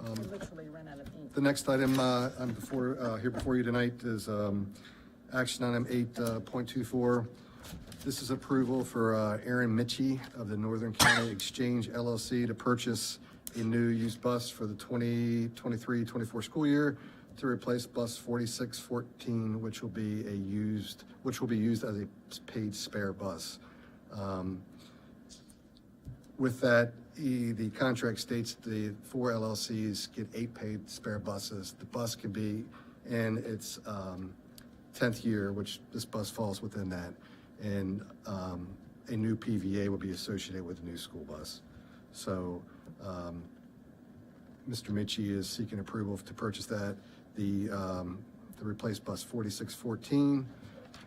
[SPEAKER 1] I literally ran out of ink.
[SPEAKER 17] The next item I'm here before you tonight is action item 8.24. This is approval for Aaron Mitchie of the Northern County Exchange LLC to purchase a new used bus for the 2023-24 school year to replace bus 4614, which will be used as a paid spare bus. With that, the contract states the 4 LLCs get 8 paid spare buses. The bus can be in its 10th year, which this bus falls within that, and a new PVA will be associated with the new school bus. So Mr. Mitchie is seeking approval to purchase that, the replaced bus 4614,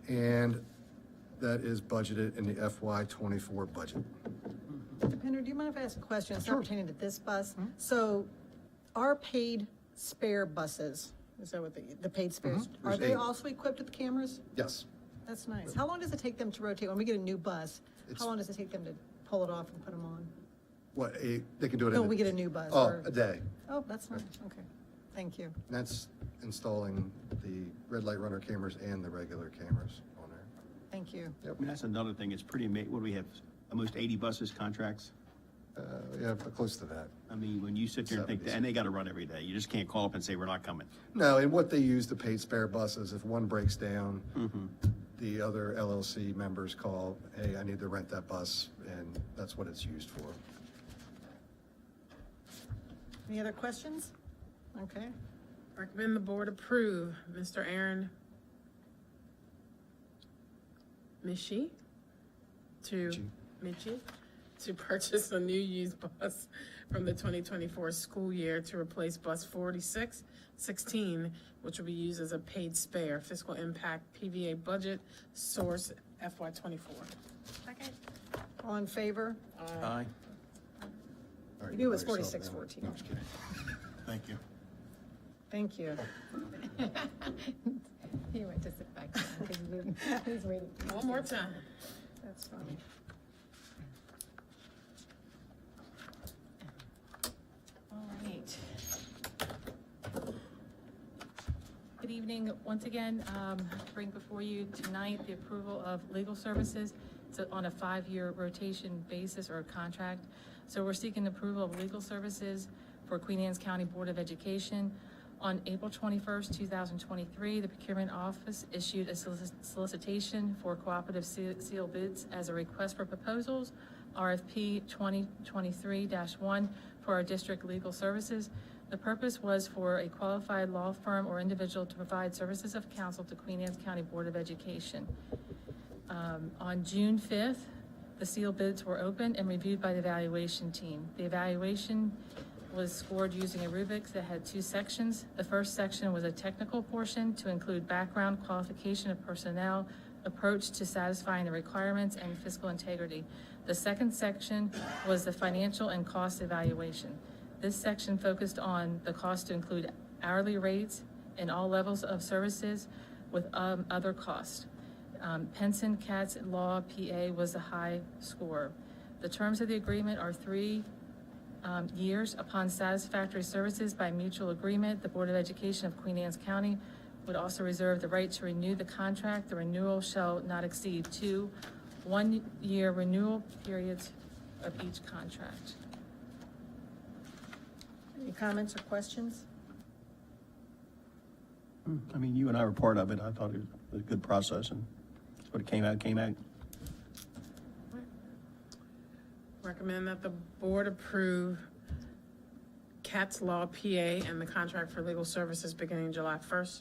[SPEAKER 17] and that is budgeted in the FY24 budget.
[SPEAKER 1] Mr. Pender, do you mind if I ask a question? It's not
[SPEAKER 17] Sure.
[SPEAKER 1] pertaining to this bus. So our paid spare buses, is that what the paid spares, are
[SPEAKER 17] There's
[SPEAKER 1] they
[SPEAKER 17] 8.
[SPEAKER 1] also equipped with cameras?
[SPEAKER 17] Yes.
[SPEAKER 1] That's nice. How long does it take them to rotate? When we get a new bus, how long does it take them to pull it off and put them on?
[SPEAKER 17] They can do it in
[SPEAKER 1] No, we get a new bus.
[SPEAKER 17] Oh,
[SPEAKER 1] or-
[SPEAKER 17] a day.
[SPEAKER 1] Oh, that's nice. Okay. Thank you.
[SPEAKER 17] And that's installing the red light runner cameras and the regular cameras on there.
[SPEAKER 1] Thank you.
[SPEAKER 3] I mean, that's another thing. It's pretty amazing. What do we have? Almost 80 buses contracts?
[SPEAKER 17] Yeah, close to that.
[SPEAKER 3] I mean, when you sit there and think,
[SPEAKER 17] 70s.
[SPEAKER 3] and they got to run every day. You just can't call up and say, we're not coming.
[SPEAKER 17] No, and what they use the paid spare buses, if one breaks down, the other LLC members call, hey, I need to rent that bus, and that's what it's used for.
[SPEAKER 1] Any other questions? Okay.
[SPEAKER 4] Recommend the board approve Mr. Aaron Mitchie to purchase a new used bus from the 2024 school year to replace bus 4616, which will be used as a paid spare. Fiscal impact PVA budget source FY24.
[SPEAKER 1] Second. All in favor?
[SPEAKER 3] Aye.
[SPEAKER 17] All right,
[SPEAKER 1] You knew it was
[SPEAKER 17] by yourself
[SPEAKER 1] 4614.
[SPEAKER 17] now. No, I'm just kidding.
[SPEAKER 3] Thank you.
[SPEAKER 1] Thank you.
[SPEAKER 5] He went to sit back down because he's waiting.
[SPEAKER 4] One more time.
[SPEAKER 1] That's funny.
[SPEAKER 11] All right. Good evening. Once again, bring before you tonight the approval of legal services. It's on a 5-year rotation basis or a contract. So we're seeking approval of legal services for Queen Anne's County Board of Education. On April 21st, 2023, the Procurement Office issued a solicitation for cooperative seal bids as a request for proposals, RFP 2023-1, for our district legal services. The purpose was for a qualified law firm or individual to provide services of counsel to Queen Anne's County Board of Education. On June 5th, the seal bids were opened and reviewed by the evaluation team. The evaluation was scored using a rubric that had 2 sections. The first section was a technical portion to include background, qualification of personnel, approach to satisfying the requirements, and fiscal integrity. The second section was the financial and cost evaluation. This section focused on the cost to include hourly rates in all levels of services with other costs. Penson Katz Law PA was the high score. The terms of the agreement are 3 years. Upon satisfactory services by mutual agreement, the Board of Education of Queen Anne's County would also reserve the right to renew the contract. The renewal shall not exceed 2 one-year renewal periods of each contract.
[SPEAKER 1] Any comments or questions?
[SPEAKER 3] I mean, you and I were part of it. I thought it was a good process, and that's what it came out.
[SPEAKER 4] Recommend that the board approve Cat's Law PA and the contract for legal services beginning July 1st,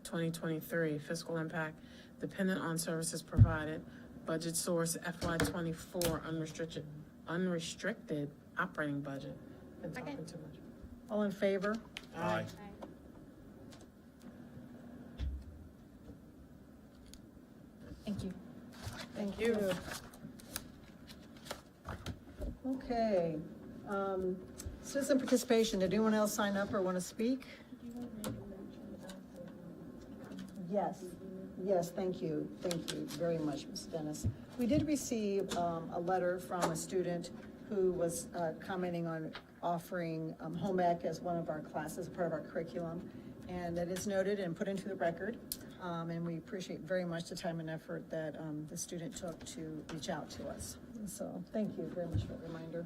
[SPEAKER 4] 2023. Fiscal impact dependent on services provided. Budget source FY '24 unrestricted operating budget. Been talking too much.
[SPEAKER 1] All in favor?
[SPEAKER 3] Aye.
[SPEAKER 5] Thank you.
[SPEAKER 1] Thank you. Okay. Citizen participation. Did anyone else sign up or want to speak? Yes. Yes, thank you. Thank you very much, Ms. Dennis. We did receive a letter from a student who was commenting on offering home ec as one of our classes, part of our curriculum. And that is noted and put into the record. And we appreciate very much the time and effort that the student took to reach out to us. And so thank you very much for the reminder.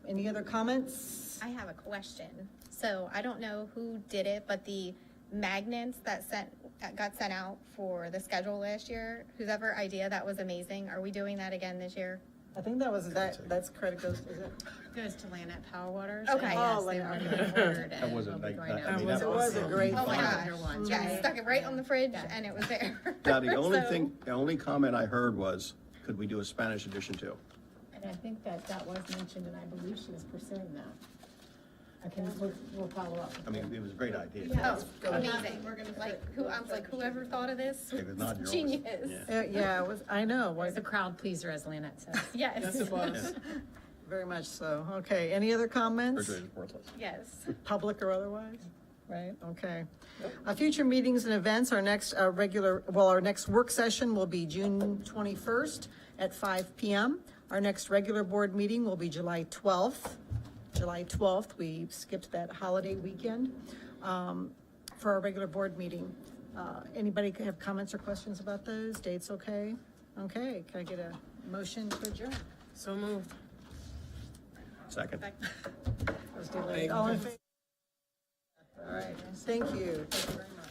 [SPEAKER 1] Any other comments?
[SPEAKER 2] I have a question. So I don't know who did it, but the magnets that got sent out for the schedule last year, whose ever idea, that was amazing. Are we doing that again this year?
[SPEAKER 1] I think that's credit goes, is it?
[SPEAKER 5] Goes to Lanette Power Waters.
[SPEAKER 2] Okay.
[SPEAKER 5] And
[SPEAKER 1] Oh,
[SPEAKER 5] yes, they've
[SPEAKER 1] Lanette.
[SPEAKER 5] already been ordered.
[SPEAKER 3] That
[SPEAKER 5] and
[SPEAKER 3] wasn't
[SPEAKER 5] will be
[SPEAKER 3] like
[SPEAKER 5] going
[SPEAKER 3] that.
[SPEAKER 5] out.
[SPEAKER 3] I mean, that
[SPEAKER 1] It was a great
[SPEAKER 2] Oh my
[SPEAKER 1] find.
[SPEAKER 2] gosh. Yeah, stuck it right on the fridge and it was there.
[SPEAKER 3] Now, the
[SPEAKER 2] So-
[SPEAKER 3] only comment I heard was, could we do a Spanish edition too?
[SPEAKER 5] And I think that was mentioned, and I believe she was pursuing that. We'll follow up.
[SPEAKER 3] I mean, it was a great idea.
[SPEAKER 2] Oh, amazing. I was like, whoever thought of this?
[SPEAKER 3] It was not yours.
[SPEAKER 2] Genius.
[SPEAKER 1] Yeah, it was, I know.
[SPEAKER 5] It's a crowd pleaser, as Lanette says.
[SPEAKER 2] Yes.
[SPEAKER 4] Yes, it was.
[SPEAKER 1] Very much so. Okay, any other comments?
[SPEAKER 3] Refrigerator is worthless.
[SPEAKER 2] Yes.
[SPEAKER 1] Public or otherwise? Right, okay. Future meetings and events, our next our next work session will be June 21st at 5 p.m. Our next regular board meeting will be July 12th. July 12th, we skipped that holiday weekend for our regular board meeting. Anybody have comments or questions about those? Dates okay? Okay, can I get a motion to adjourn?
[SPEAKER 4] So moved.
[SPEAKER 3] Second.
[SPEAKER 1] All in favor? All right, thank you. Thank you very much.